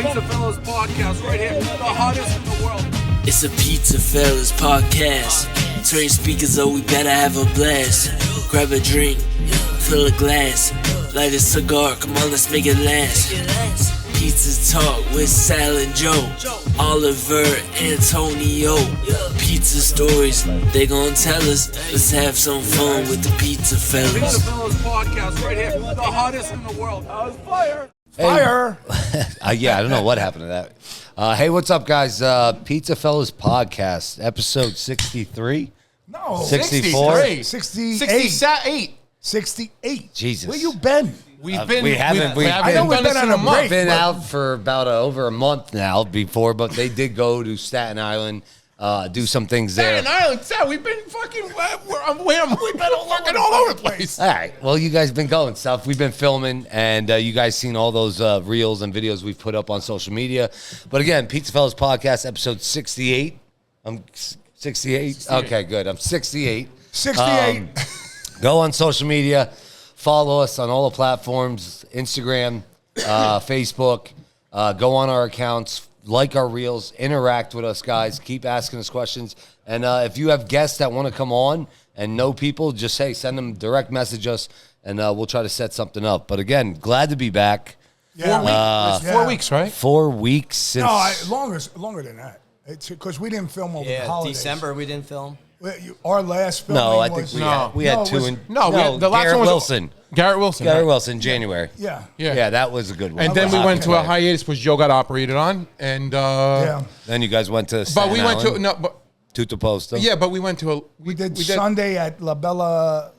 PizzaFellas Podcast right here, the hottest in the world. It's a PizzaFellas Podcast. Turn your speakers up, we better have a blast. Grab a drink, fill a glass, light a cigar, come on, let's make it last. Pizza Talk with Sal and Joe, Oliver, Antonio. Pizza stories, they gon' tell us. Let's have some fun with the PizzaFellas. PizzaFellas Podcast right here, the hottest in the world. Fire! Fire! Yeah, I don't know what happened to that. Hey, what's up, guys? PizzaFellas Podcast, episode 63? No. 64? 68. 68. Jesus. Where you been? We haven't been on a break. Been out for about over a month now before, but they did go to Staten Island, do some things there. Staten Island, we've been fucking, we've been fucking all over the place. All right. Well, you guys been going stuff. We've been filming, and you guys seen all those reels and videos we've put up on social media. But again, PizzaFellas Podcast, episode 68. I'm 68? Okay, good. I'm 68. 68. Go on social media. Follow us on all the platforms, Instagram, Facebook. Go on our accounts, like our reels, interact with us, guys. Keep asking us questions. And if you have guests that want to come on and know people, just send them, direct message us, and we'll try to set something up. But again, glad to be back. Yeah. 4 weeks, right? 4 weeks since. No, longer than that. It's because we didn't film over the holidays. December we didn't film. Our last filming No, I think we had two. The last Garrett one was Wilson. Garrett Wilson. Garrett Wilson, January. Yeah. Yeah, that was a good one. And then we went to a hiatus because Joe got operated on, and Then you guys went to but Staten we went Island, to no, but Tutaposta. yeah, but we went to a We did Sunday at La Bella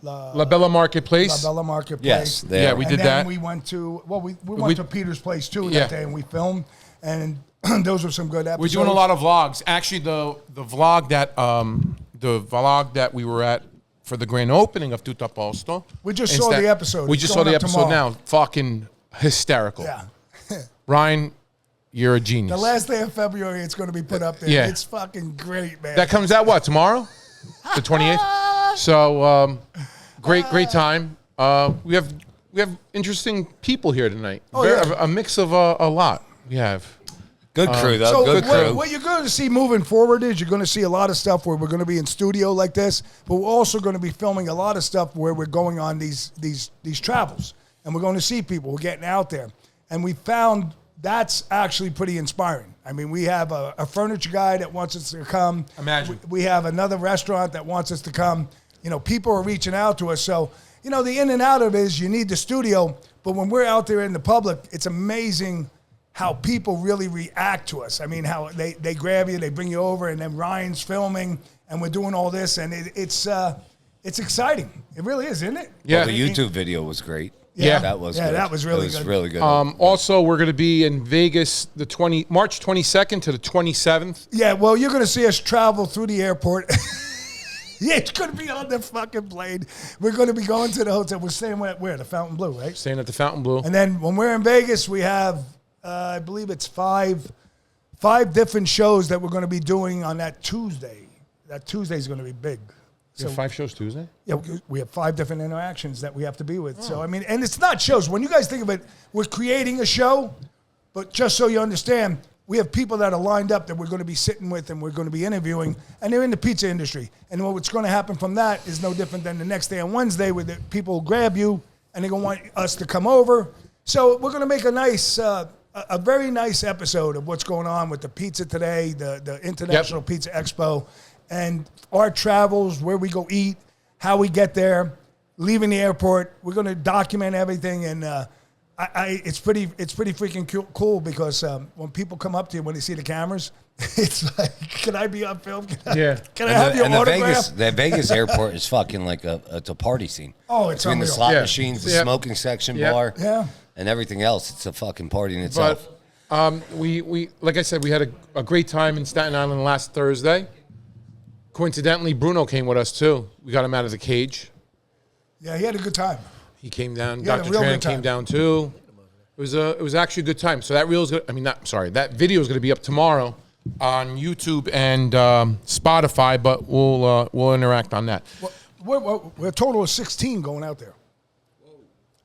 Marketplace. La Bella Marketplace. Yes, there. Yeah, we And did then that. we went to we went to Peter's place too that day, and we filmed, and those were some good episodes. We're doing a lot of vlogs. Actually, the vlog that we were at for the grand opening of Tutaposto. We just saw the episode. We It's just saw going the up episode tomorrow. now. Fucking hysterical. Yeah. Ryan, you're a genius. The last day of February, it's going to be put up there. Yeah. It's fucking great, man. That comes out what, tomorrow? The 28th? So great time. We have interesting people here tonight. A mix of a lot we have. Good crew, though. So Good crew. what you're going to see moving forward is you're going to see a lot of stuff where we're going to be in studio like this, but we're also going to be filming a lot of stuff where we're going on these travels, and we're going to see people. We're getting out there, and we found that's actually pretty inspiring. I mean, we have a furniture guy that wants us to come. Imagine. We have another restaurant that wants us to come. You know, people are reaching out to us. So, you know, the in and out of it is you need the studio, but when we're out there in the public, it's amazing how people really react to us. I mean, how they grab you, they bring you over, and then Ryan's filming, and we're doing all this, and it's exciting. It really is, isn't it? Yeah. Well, the YouTube video was great. Yeah. That was Yeah, good. that was really It was good. really good. Also, we're going to be in Vegas March 22nd to the 27th. Yeah, well, you're going to see us travel through the airport. Yeah, it's going to be on the fucking plane. We're going to be going to the hotel. We're staying where? The Fountain Blue, right? Staying at the Fountain Blue. And then when we're in Vegas, we have, I believe it's five different shows that we're going to be doing on that Tuesday. That Tuesday is going to be big. You have 5 shows Tuesday? Yeah, we have 5 different interactions that we have to be with. So, I mean, and it's not shows. When you guys think of it, we're creating a show, but just so you understand, we have people that are lined up that we're going to be sitting with and we're going to be interviewing, and they're in the pizza industry. And what's going to happen from that is no different than the next day on Wednesday where the people grab you and they're going to want us to come over. So we're going to make a nice, a very nice episode of what's going on with the pizza today, the International Pizza Expo, and our travels, where we go eat, how we get there, leaving the airport. We're going to document everything, and it's pretty freaking cool because when people come up to you when they see the cameras, it's like, can I be on film? Can I have your autograph? The Vegas airport is fucking like it's a party scene. Oh, it's between the unreal. slot Yeah. machines, the Yep. smoking section Yep. bar, Yeah. and everything else. It's a fucking party in itself. But we like I said, we had a great time in Staten Island last Thursday. Coincidentally, Bruno came with us too. We got him out of the cage. Yeah, he had a good time. He came down. He had a Dr. real Tran good time. came down too. It was actually a good time. So that that video is going to be up tomorrow on YouTube and Spotify, but we'll interact on that. We're a total of 16 going out there.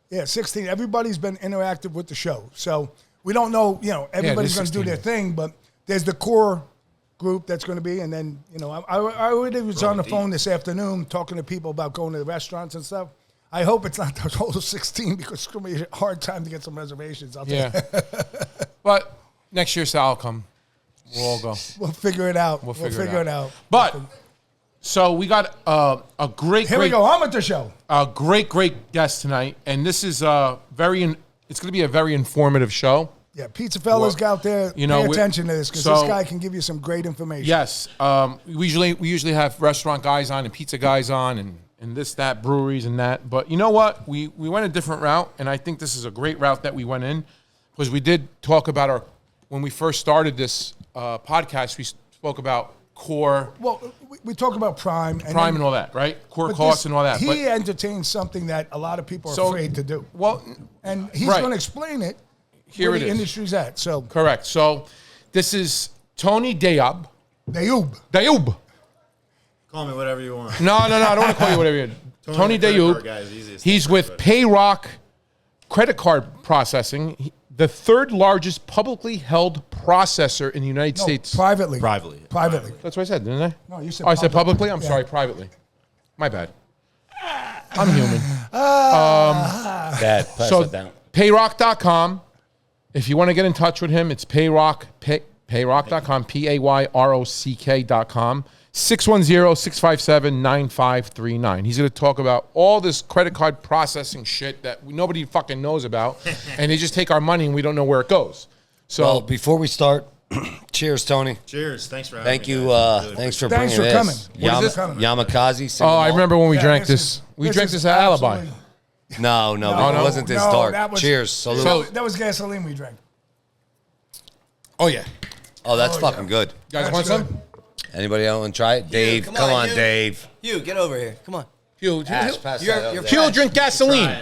Yeah, 16. Everybody's been interactive with the show. So we don't know, everybody's going to do 16. their thing, but there's the core group that's going to be, and then, I already was on the phone this afternoon talking to people about going to the restaurants and stuff. I hope it's not the total 16 because it's going to be a hard time to get some reservations. I'll tell you. But next year, Sal will come. We'll all go. We'll figure it out. We'll figure it out. But, so we got a great, Here we go. I'm at the show. A great guest tonight. And this is it's going to be a very informative show. Yeah, PizzaFellas got out there. Pay attention to this because this guy can give you some great information. Yes. We usually have restaurant guys on and pizza guys on and this, that, breweries and that. But you know what? We went a different route, and I think this is a great route that we went in because we did talk about when we first started this podcast, we spoke about core. Well, we talk about prime. And all that, right? Core costs and all that. He entertains something that a lot of people are afraid to do. Well, and he's going to explain it. Here where it the is. industry's at. So correct. So this is Tony Dayoub. Call me whatever you want. No. I don't want to call you whatever you want. Tony Dayoub. He's with PayRock Credit Card Processing, the third largest publicly held processor in the United States. Privately. That's what I said, didn't I? No, you said I said publicly? I'm sorry, privately. My bad. I'm human. Dad, pass it down. PayRock.com. If you want to get in touch with him, it's PayRock, PayRock.com, PayRock.com, 610-657-9539. He's going to talk about all this credit card processing shit that nobody fucking knows about, and they just take our money and we don't know where it goes. So Well, before we start, cheers, Tony. Cheers. Thanks for having Thank me. you. Really Thanks for Thanks bringing for this. coming. What is this? Yamakasi. I remember when we drank this this. is- We this drank is this at Alibi. absolutely- No, it wasn't this dark. Cheers. Salute. That was gasoline we drank. Oh, yeah. Oh, that's Oh, fucking yeah. good. You guys That's want good. some? Anybody else want to try it? Dave, come come on, on, Hugh. Dave. Hugh, get over here. Come on. Hugh, Pass that over there. Hugh, drink gasoline.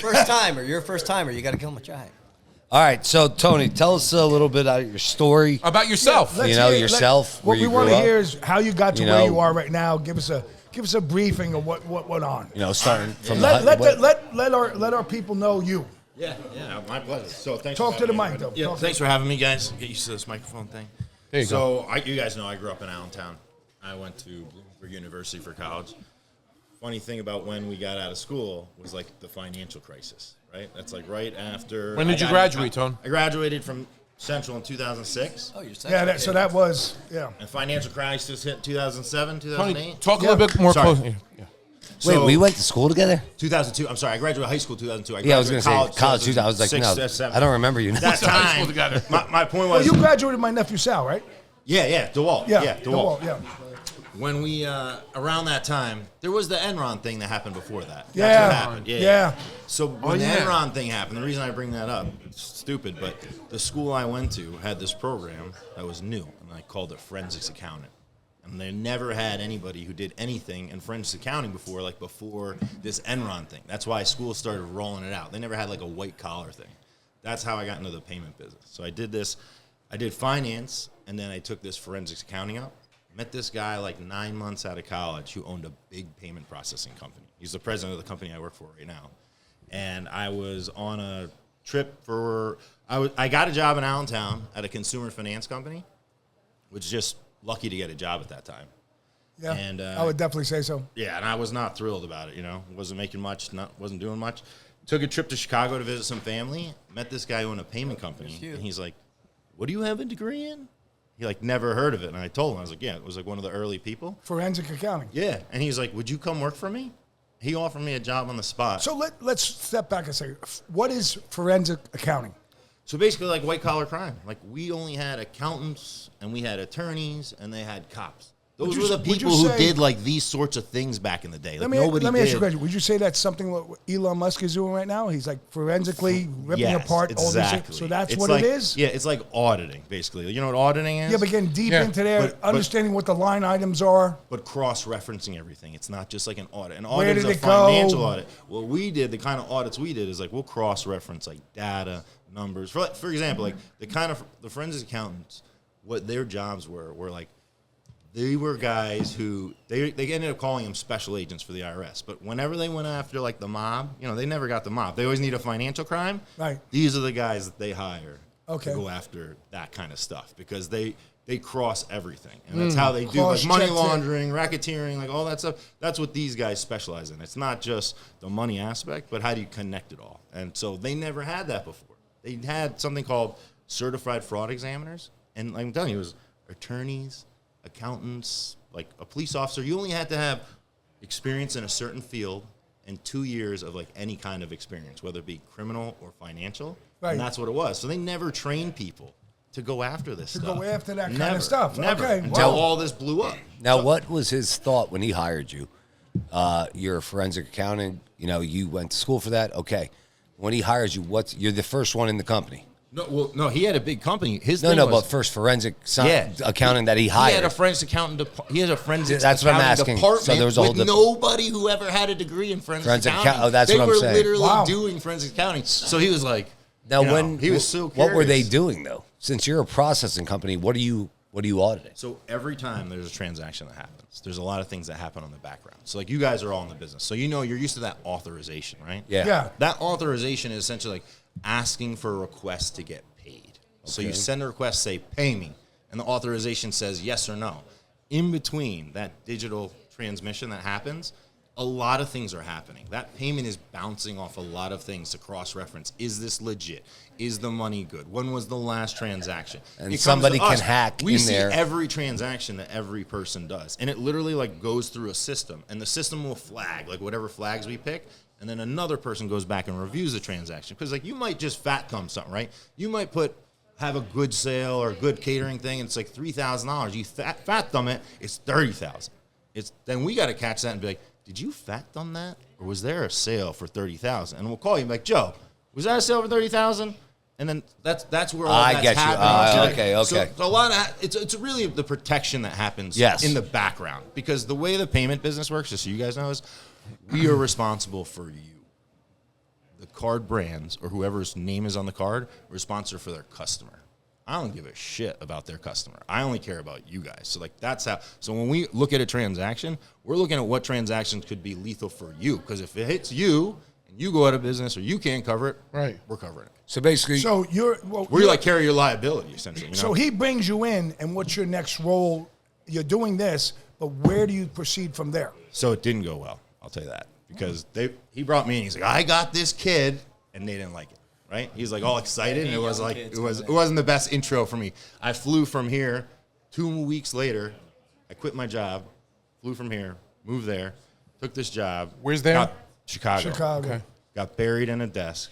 First timer. You're a first timer. You got to give him a try. All right, so Tony, tell us a little bit about your story. About yourself. Let's You know, hear- yourself, What where we you want grew to up. hear is how you got to You where know. you are right now. Give us a briefing of what went on. Starting from Let our people know you. Yeah, my pleasure. So thanks. Talk for to the having mic, me. though. Yeah, Talk to thanks for having me, guys. Get used to this microphone thing. There you go. So you guys know I grew up in Allentown. I went to Bloomsburg University for college. Funny thing about when we got out of school was like the financial crisis, right? That's like right after. When did you graduate, Tone? I graduated from Central in 2006. Oh, you're Yeah, so that was, And financial crisis hit 2007, Tony, 2008. talk a little bit more Sorry. closely. Yeah. Wait, So- we went to school together? 2002. I'm sorry. I graduated high school 2002. Yeah, I was going to say graduated college. I was like, 2006, no, I don't remember you. That to high school time, together. my point Well, was, you graduated my nephew Sal, right? yeah, DeWalt. Yeah, DeWalt. Yeah. When we, around that time, there was the Enron thing that happened before that. That's Yeah. what happened. Yeah. So when yeah. the Enron thing happened, the reason I bring that up, it's stupid, but the school I went to had this program that was new, and I called it Forensics Accountant. And they never had anybody who did anything in forensics accounting before, like before this Enron thing. That's why schools started rolling it out. They never had like a white collar thing. That's how I got into the payment business. So I did this. I did finance, and then I took this forensics accounting up. Met this guy like 9 months out of college who owned a big payment processing company. He's the president of the company I work for right now. And I was on a trip I got a job in Allentown at a consumer finance company, which is just lucky to get a job at that time. Yeah. And, I would definitely say so. Yeah, and I was not thrilled about it, Wasn't making much, wasn't doing much. Took a trip to Chicago to visit some family, met this guy who owned a payment company, and he's like, "What do you have a degree in?" He like never heard of it, and I told him, I was like, "Yeah, it was like one of the early people." Forensic accounting. Yeah, and he's like, "Would you come work for me?" He offered me a job on the spot. So let's step back and say, what is forensic accounting? So basically like white collar crime. Like we only had accountants and we had attorneys and they had cops. Those were the people who did like these sorts of things back in the day. Like Let me ask you a question. Would you say that's something what Elon Musk is doing right now? He's like forensically ripping apart all this shit. So that's what like, it is? Yeah, it's like auditing, basically. You know what auditing is? Yeah, but getting deep into there, But- understanding what the line items are. But cross-referencing everything. It's not just like an audit. An Where audit is did a it go? financial audit. What we did, the kind of audits we did is like we'll cross-reference like data, numbers. For example, like the forensic accountants, what their jobs were like they were guys who they ended up calling them special agents for the IRS. But whenever they went after like the mob, they never got the mob. They always need a financial crime. Right. These are the guys that they hire Okay. to go after that kind of stuff because they cross everything. And that's how they do Cross like money checks laundering, racketeering, like all that stuff. That's what these guys specialize in. It's not just the money aspect, but how do you connect it all? And so they never had that before. They had something called certified fraud examiners. And like I'm telling you, it was attorneys, accountants, like a police officer. You only had to have experience in a certain field and 2 years of like any kind of experience, whether it be criminal or financial. Right. And that's what it was. So they never trained people to go after this stuff. go after that kind Never, of stuff. Never. Okay, Until wow. all this blew up. Now, what was his thought when he hired you? You're a forensic accountant. You went to school for that. Okay. When he hires you, you're the first one in the company. No, he had a big company. His No, thing no, was, but first forensic Yeah. accountant that he hired. He had a forensic accountant. He had a forensic That's what I'm accounting asking. department So there was a whole with nobody who ever had a degree in forensic accounting. Oh, that's they what I'm were saying. literally Wow. doing forensic accounting. So he was like, Now, when he was so what were they curious. doing though? Since you're a processing company, what are you auditing? So every time there's a transaction that happens, there's a lot of things that happen on the background. So like you guys are all in the business. So you're used to that authorization, right? Yeah. That authorization is essentially like asking for a request to get paid. So you send a request, say, pay me. And the authorization says yes or no. In between that digital transmission that happens, a lot of things are happening. That payment is bouncing off a lot of things to cross-reference. Is this legit? Is the money good? When was the last transaction? And It comes somebody to can us. hack we in see there. every transaction that every person does. And it literally like goes through a system. And the system will flag, like whatever flags we pick. And then another person goes back and reviews the transaction. Because like you might just fat thumb something, right? You might have a good sale or a good catering thing, and it's like $3,000. You fat thumb it, it's $30,000. Then we got to catch that and be like, did you fat thumb that, or was there a sale for $30,000? And we'll call you and be like, Joe, was that a sale for $30,000? And then that's where all I that's get you. happening. Okay. So a lot of it's really the protection that happens in the background, because the way the payment business works, just so you guys know, is we are responsible for you. The card brands or whoever's name is on the card are responsible for their customer. I don't give a shit about their customer. I only care about you guys. So like that's how. So when we look at a transaction, we're looking at what transactions could be lethal for you. Because if it hits you and you go out of business or you can't cover it, Right. we're covering it. So basically, We like carry your liability essentially. So he brings you in, and what's your next role? You're doing this, but where do you proceed from there? So it didn't go well. I'll tell you that, because he brought me in. He's like, I got this kid, and they didn't like it. Right? He's like all excited, and it was like it wasn't the best intro for me. I flew from here. 2 weeks later, I quit my job, flew from here, moved there, took this job. Where's there? Got Chicago. Chicago. Got buried in a desk.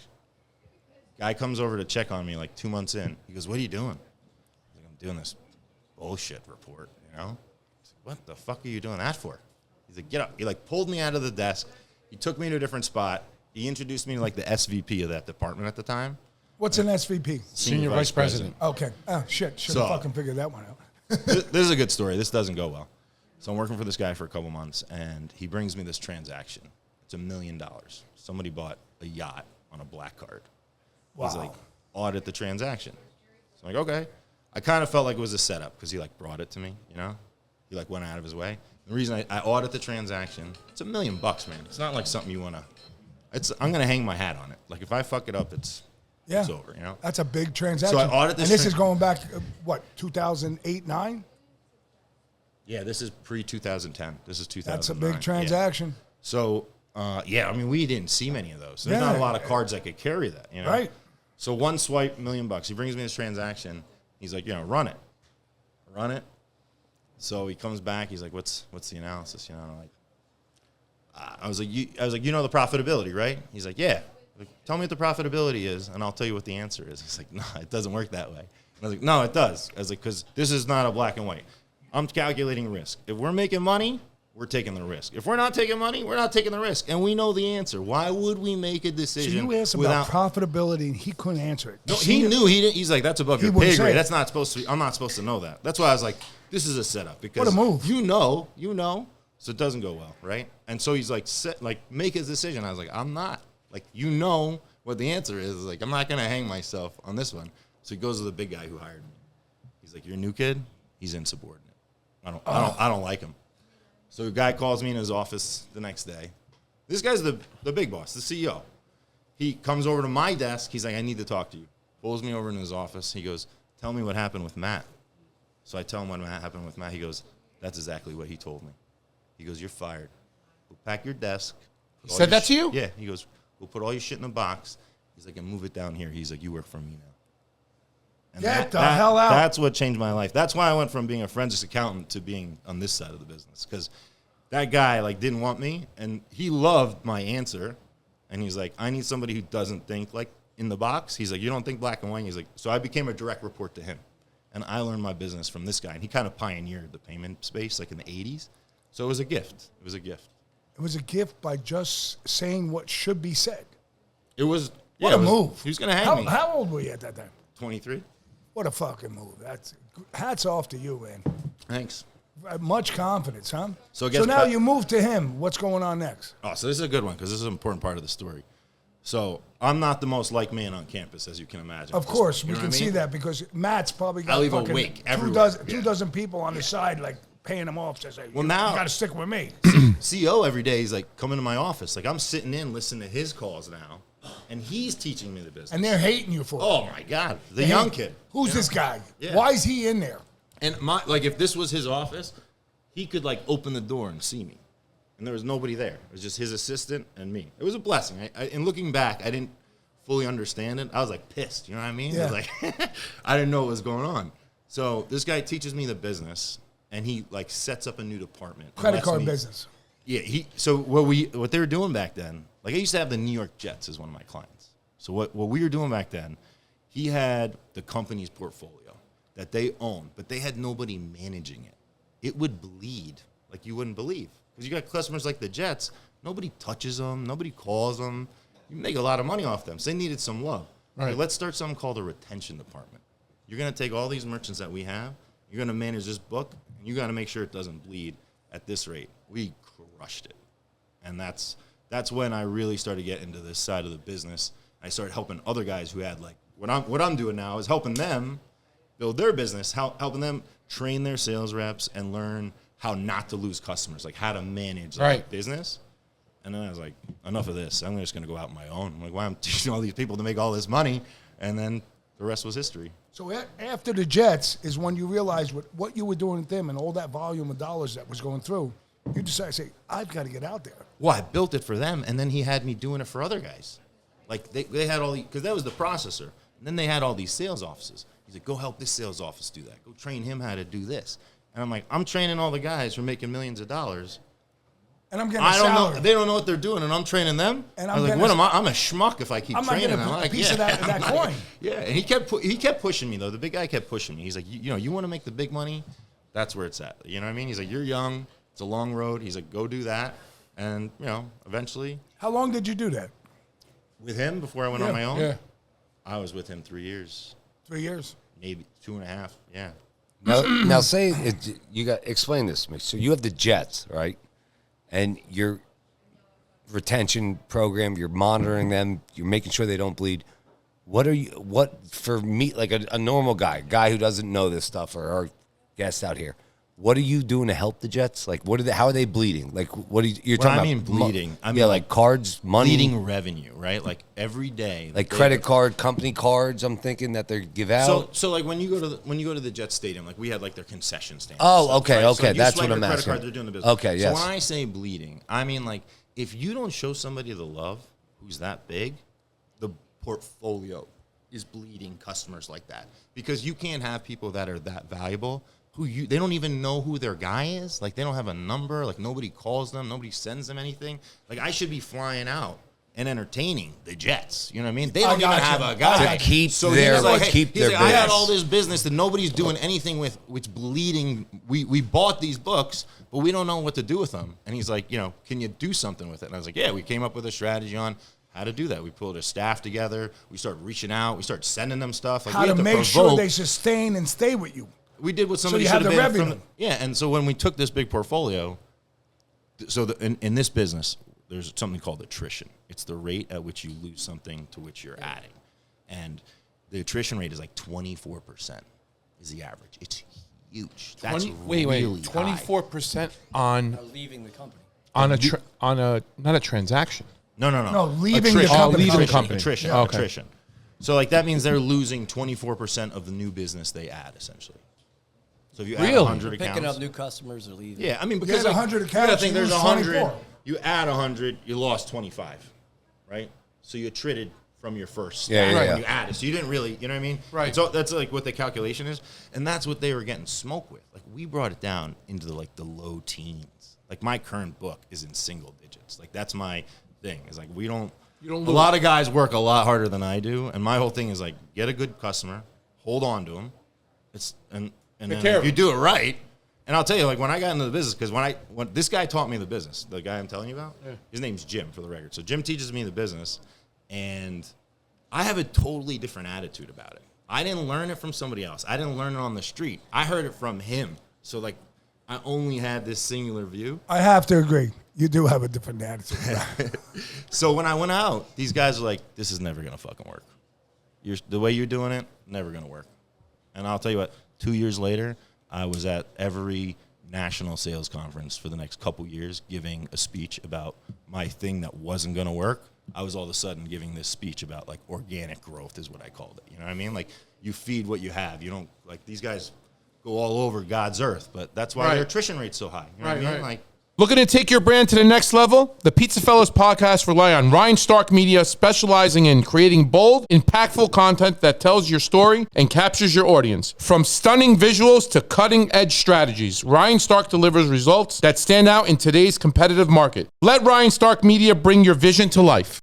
Guy comes over to check on me like 2 months in. He goes, "What are you doing?" I'm like, "I'm doing this bullshit report, you know?" I was like, "What the fuck are you doing that for?" He's like, "Get up." He like pulled me out of the desk. He took me to a different spot. He introduced me to like the SVP of that department at the time. What's an SVP? Senior Vice President. Okay. Oh, shit. Should have So- fucking figured that one out. This is a good story. This doesn't go well. So I'm working for this guy for a couple months, and he brings me this transaction. It's $1 million. Somebody bought a yacht on a black card. He's like, audit the transaction. So I'm like, okay. I kind of felt like it was a setup because he like brought it to me, you know? He like went out of his way. The reason I audit the transaction, it's $1 million, man. It's not like something you want to. I'm gonna hang my hat on it. Like if I fuck it up, it's over. You know. That's a big transaction. So I audit this. And this is going back, 2008, 9? Yeah, this is pre-2010. This is 2009. That's a big Yeah. transaction. So I mean, we didn't see many of those. There's not a lot of cards that could carry that. You know. Right. So one swipe, $1 million. He brings me this transaction. He's like, run it. So he comes back. He's like, what's the analysis? You know, I'm like. I was like, you know the profitability, right? He's like, yeah. Like, tell me what the profitability is, and I'll tell you what the answer is. He's like, no, it doesn't work that way. And I was like, no, it does. I was like, because this is not a black and white. I'm calculating risk. If we're making money, we're taking the risk. If we're not taking money, we're not taking the risk. And we know the answer. Why would we make a So decision you asked about profitability, and he couldn't answer it. No, he knew. He didn't. He's like, that's above your wouldn't pay say grade. it. That's not supposed to be. I'm not supposed to know that. That's why I was like, this is a setup. Because What a move. You know. So it doesn't go well, right? And so he's like, make his decision. I was like, I'm not. Like, you know what the answer is. Like, I'm not going to hang myself on this one. So he goes to the big guy who hired me. He's like, your new kid, he's insubordinate. I don't like him. So a guy calls me in his office the next day. This guy's the big boss, the CEO. He comes over to my desk. He's like, I need to talk to you. Pulls me over in his office. He goes, tell me what happened with Matt. So I tell him what happened with Matt. He goes, that's exactly what he told me. He goes, you're fired. We'll pack your desk. He said that to you? Yeah. He goes, we'll put all your shit in a box. He's like, and move it down here. He's like, you work for me now. And Get the hell out. That's what changed my life. That's why I went from being a forensics accountant to being on this side of the business. Because that guy like didn't want me, and he loved my answer. And he's like, I need somebody who doesn't think like in the box. He's like, you don't think black and white. He's like, so I became a direct report to him. And I learned my business from this guy. And he kind of pioneered the payment space like in the 80s. So it was a gift. It was a gift. It was a gift by just saying what should be said. It was. What a move. He was going to hang me. How old were you at that time? 23. What a fucking move. That's hats off to you, man. Thanks. Much confidence, huh? So now you move to him. What's going on next? Oh, so this is a good one because this is an important part of the story. So I'm not the most liked man on campus, as you can imagine. Of course, You we know can what I see mean? that because Matt's probably got I leave a fucking wake everywhere. two dozen people on the side like paying him off. Says, hey, Well, you now- got to stick with me. CEO every day, he's like coming to my office. Like I'm sitting in listening to his calls now, and he's teaching me the business. And they're hating you for it. Oh my God, the They young hate- kid. Who's you know? this guy? Yeah. Why is he in there? And if this was his office, he could like open the door and see me, and there was nobody there. It was just his assistant and me. It was a blessing. And looking back, I didn't fully understand it. I was like pissed. You know what I mean? Yeah. I was like, I didn't know what was going on. So this guy teaches me the business, and he like sets up a new department. and Credit lets card me- business. Yeah. So what they were doing back then, like I used to have the New York Jets as one of my clients. So what we were doing back then, he had the company's portfolio that they owned, but they had nobody managing it. It would bleed like you wouldn't believe. Because you got customers like the Jets, nobody touches them, nobody calls them. You make a lot of money off them. So they needed some love. Right. Okay, let's start something called a retention department. You're going to take all these merchants that we have, you're going to manage this book, and you got to make sure it doesn't bleed at this rate. We crushed it. And that's when I really started getting into this side of the business. I started helping other guys who had like what I'm doing now is helping them build their business, helping them train their sales reps and learn how not to lose customers, like how to manage Right. business. And then I was like, enough of this. I'm just going to go out on my own. I'm like, why am I teaching all these people to make all this money? And then the rest was history. So after the Jets is when you realized what you were doing with them and all that volume of dollars that was going through. You decided to say, I've got to get out there. Well, I built it for them, and then he had me doing it for other guys. Like they had all these, because that was the processor. And then they had all these sales offices. He's like, go help this sales office do that. Go train him how to do this. And I'm like, I'm training all the guys who are making millions of dollars. And I'm getting I a don't salary. know. They don't know what they're doing, and I'm training them. And I I'm was like, getting what a- am I? I'm a schmuck if I keep I'm not training getting them. a I'm like, piece of yeah. that coin. Yeah, and he kept pushing me though. The big guy kept pushing me. He's like, you want to make the big money? That's where it's at. You know what I mean? He's like, you're young. It's a long road. He's like, go do that, and eventually How long did you do that? with him before I went on my own. Yeah. I was with him 3 years, 3 years. maybe 2.5. Yeah. Now say explain this to me. So you have the Jets, right? And your retention program, you're monitoring them, you're making sure they don't bleed. What for me, like a normal guy who doesn't know this stuff, or our guests out here, what are you doing to help the Jets? Like, how are they bleeding? Like, you're When talking I mean about bleeding, I mean yeah, like cards, money, Bleeding revenue, right? Like every day. like they- credit card, company cards. I'm thinking that they give out. So like when you go to the Jets Stadium, like we had like their concession stand. Oh, and stuff, okay, right? okay, you that's swipe what I'm your credit asking. Card, they're doing the business. Okay, yes. So when I say bleeding, I mean like if you don't show somebody the love who's that big, the portfolio is bleeding customers like that, because you can't have people that are that valuable they don't even know who their guy is. Like they don't have a number. Like nobody calls them. Nobody sends them anything. Like I should be flying out and entertaining the Jets. You know what I mean? They don't even gotcha. have a guy. To keep he's their- like, keep he's their like, I had business. all this business that nobody's doing anything with, which bleeding. We bought these books, but we don't know what to do with them. And he's like, can you do something with it? And I was like, yeah, we came up with a strategy on how to do that. We pulled a staff together. We started reaching out. We started sending them stuff. Like How we to had make sure provoke. they sustain and stay with you. We did what somebody you should have have the been revenue. and so when we took this big portfolio, so in this business, there's something called attrition. It's the rate at which you lose something to which you're adding. And the attrition rate is like 24% is the average. It's huge. That's Wait, really 24% on Leaving the company. not a transaction. No, leaving the Attrition. company. Leaving the company. Attrition. Yeah. Okay. Attrition. So like that means they're losing 24% of the new business they add, essentially. So if you add Really? 100 accounts, Picking up new customers or leaving. yeah, I mean You because had like, 100 you gotta accounts, think you there's lose 100. 24. You add 100, you lost 25, right? So you attrited from your first. Yeah, stack yeah, when yeah. You added, so you didn't really, you know what I mean? Right. So that's like what the calculation is, and that's what they were getting smoked with. Like we brought it down into the low teens. Like my current book is in single digits. Like that's my thing. Is like we don't. don't A lose. lot of guys work a lot harder than I do, and my whole thing is like get a good customer, hold on to them, and then care if of you them. do it right. And I'll tell you, like when I got into the business, because when this guy taught me the business, the guy I'm telling you about, his name's Jim for the record. So Jim teaches me the business, and I have a totally different attitude about it. I didn't learn it from somebody else. I didn't learn it on the street. I heard it from him. So like I only had this singular view. I have to agree. You do have a different attitude. So when I went out, these guys were like, this is never going to fucking work. The way you're doing it, never going to work. And I'll tell you what, 2 years later, I was at every national sales conference for the next couple years giving a speech about my thing that wasn't going to work. I was all of a sudden giving this speech about like organic growth is what I called it. You know what I mean? Like you feed what you have. You don't like these guys go all over God's earth, but that's why Right. their attrition rate's so high. You know what I mean? Right. Like Looking to take your brand to the next level? The PizzaFellas Podcast rely on RyanStarkMedia, specializing in creating bold, impactful content that tells your story and captures your audience. From stunning visuals to cutting-edge strategies, Ryan Stark delivers results that stand out in today's competitive market. Let RyanStarkMedia bring your vision to life.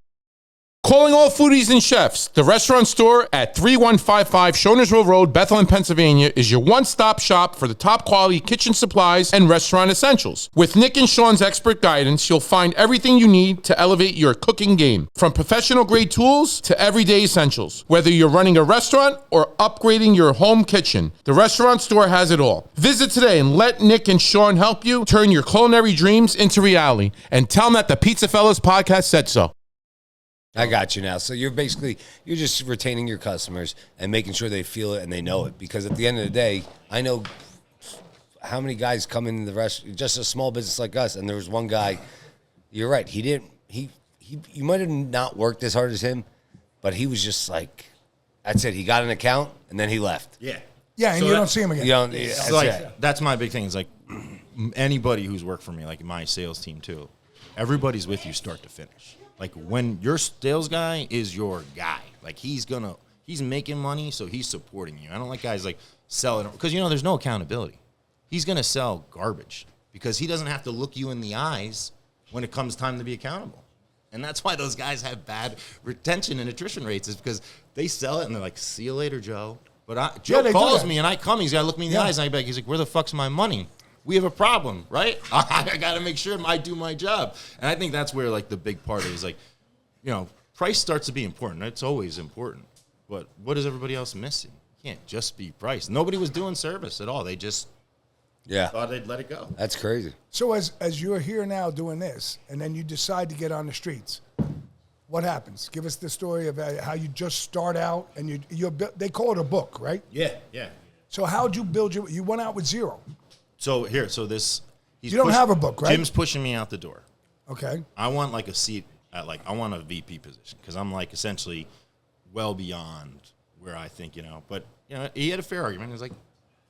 Calling all foodies and chefs, the restaurant store at 3155 Shonersville Road, Bethlehem, Pennsylvania is your one-stop shop for the top quality kitchen supplies and restaurant essentials. With Nick and Sean's expert guidance, you'll find everything you need to elevate your cooking game. From professional grade tools to everyday essentials. Whether you're running a restaurant or upgrading your home kitchen, the restaurant store has it all. Visit today and let Nick and Sean help you turn your culinary dreams into reality. And tell them that the PizzaFellas Podcast said so. I got you now. So you're just retaining your customers and making sure they feel it and they know it. Because at the end of the day, I know how many guys come into the restaurant, just a small business like us, and there was one guy, you're right, you might have not worked as hard as him, but he was just like, that's it. He got an account and then he left. yeah. Yeah, and So you that- don't see him again. You don't, So like that's my big thing. Is like anybody who's worked for me, like my sales team too. Everybody's with you start to finish. Like when your sales guy is your guy, like he's making money, so he's supporting you. I don't like guys like selling because there's no accountability. He's gonna sell garbage because he doesn't have to look you in the eyes when it comes time to be accountable. And that's why those guys have bad retention and attrition rates is because they sell it and they're like, "See you later, Joe." But Joe they do calls that. me and I come. He's got to look me in the eyes and I be like, he's like, "Where the fuck's my money? We have a problem, right? I got to make sure I do my job." And I think that's where like the big part is like, price starts to be important. It's always important. But what is everybody else missing? You can't just be price. Nobody was doing service at all. They just thought they'd let it go. That's crazy. So as you're here now doing this, and then you decide to get on the streets, what happens? Give us the story of how you just start out, and they call it a book, right? Yeah. So how'd you build you went out with zero? So You don't have a book, right? Jim's pushing me out the door. Okay. I want like a seat at I want a VP position because I'm like essentially well beyond where I think, but he had a fair argument. It was like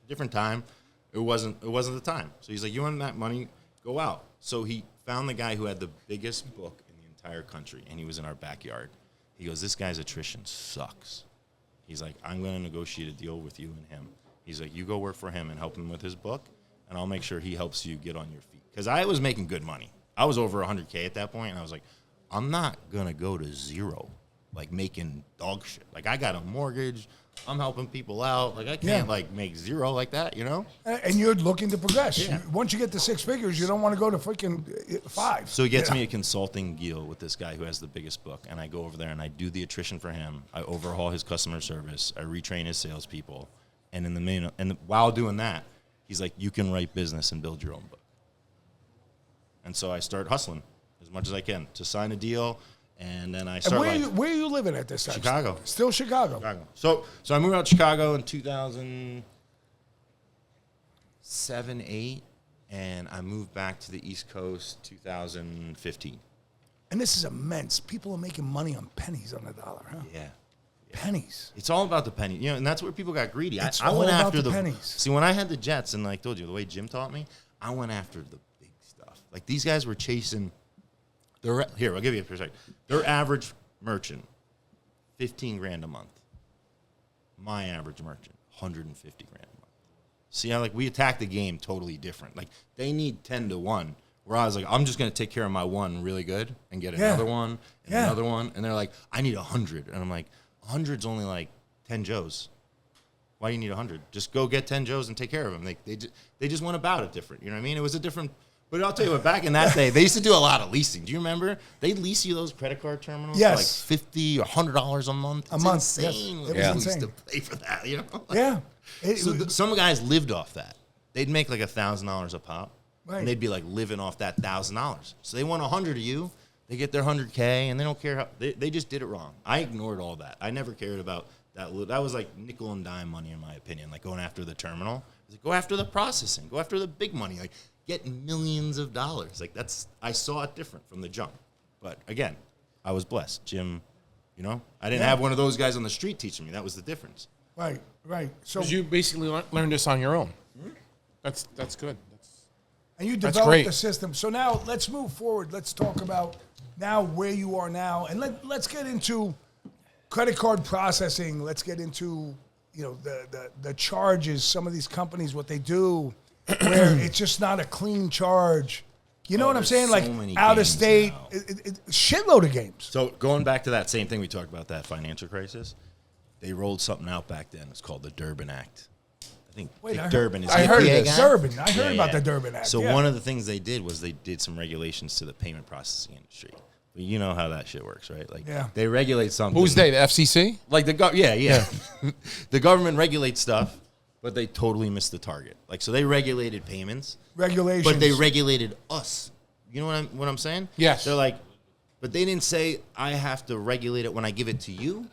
different time. It wasn't the time. So he's like, "You want that money? Go out." So he found the guy who had the biggest book in the entire country, and he was in our backyard. He goes, "This guy's attrition sucks." He's like, "I'm going to negotiate a deal with you and him." He's like, "You go work for him and help him with his book, and I'll make sure he helps you get on your feet." Because I was making good money. I was over 100K at that point, and I was like, I'm not going to go to zero, like making dog shit. Like, I got a mortgage. I'm helping people out. Like, I can't, make zero like that, And you're looking to progress. Yeah. Once you get to 6 figures, you don't want to go to freaking 5. So he gets me a consulting deal with this guy who has the biggest book, and I go over there and I do the attrition for him. I overhaul his customer service. I retrain his salespeople. And while doing that, he's like, "You can write business and build your own book." And so I start hustling as much as I can to sign a deal, and then I start Where are you living at this time? Chicago. Still Chicago. Chicago. So I moved out to Chicago in 2000. 7, 8, and I moved back to the East Coast 2015. And this is immense. People are making money on pennies on the dollar, huh? Yeah. Pennies. It's all about the penny, and that's where people got greedy. It's I all went about after the pennies. See, when I had the Jets, and like I told you, the way Jim taught me, I went after the big stuff. Like these guys were chasing. Here, I'll give you a perspective. Their average merchant, $15,000 a month. My average merchant, $150,000 a month. See how like we attack the game totally different. Like they need 10-1. Where I was like, I'm just going to take care of my one really good and get another one and another one. And they're like, I need 100. And I'm like, 100's only like 10 Joes. Why do you need 100? Just go get 10 Joes and take care of them. They just went about it different. You know what I mean? It was a different. But I'll tell you what, back in that day, they used to do a lot of leasing. Do you remember? They'd lease you those credit card terminals Yes. for like $50 or $100 a month. It's insane. Yes. It was was insane. to pay for that, you know? Yeah. Some guys lived off that. They'd make like $1,000 a pop. Right. And they'd be like living off that $1,000. So they want 100 of you. They get their 100K, and they don't care how. They just did it wrong. I ignored all that. I never cared about that. That was like nickel and dime money, in my opinion. Like going after the terminal. I was like, go after the processing. Go after the big money. Like get millions of dollars. Like I saw it different from the jump. But again, I was blessed. Jim, you know, I didn't have one of those guys on the street teaching me. That was the difference. Right. So You basically learned this on your own. That's good. And you That's developed great. the system. So now let's move forward. Let's talk about now where you are now, and let's get into credit card processing. Let's get into the charges. Some of these companies, what they do, where it's just not a clean charge. You know what I'm saying? there's Like so many out of games state, now. shitload of games. So going back to that same thing we talked about, that financial crisis, they rolled something out back then. It's called the Durbin Act. I think Durbin is I the heard EPA of this. guy. Durbin. I heard about the Durbin Act. So yeah. one of the things they did was they did some regulations to the payment processing industry. But you know how that shit works, right? Like they regulate something. Who's they? The FCC? Like the the government regulates stuff, but they totally missed the target. Like so they regulated payments, regulations, but they regulated us. You know what I'm saying? Yes. They're like, but they didn't say I have to regulate it when I give it to you.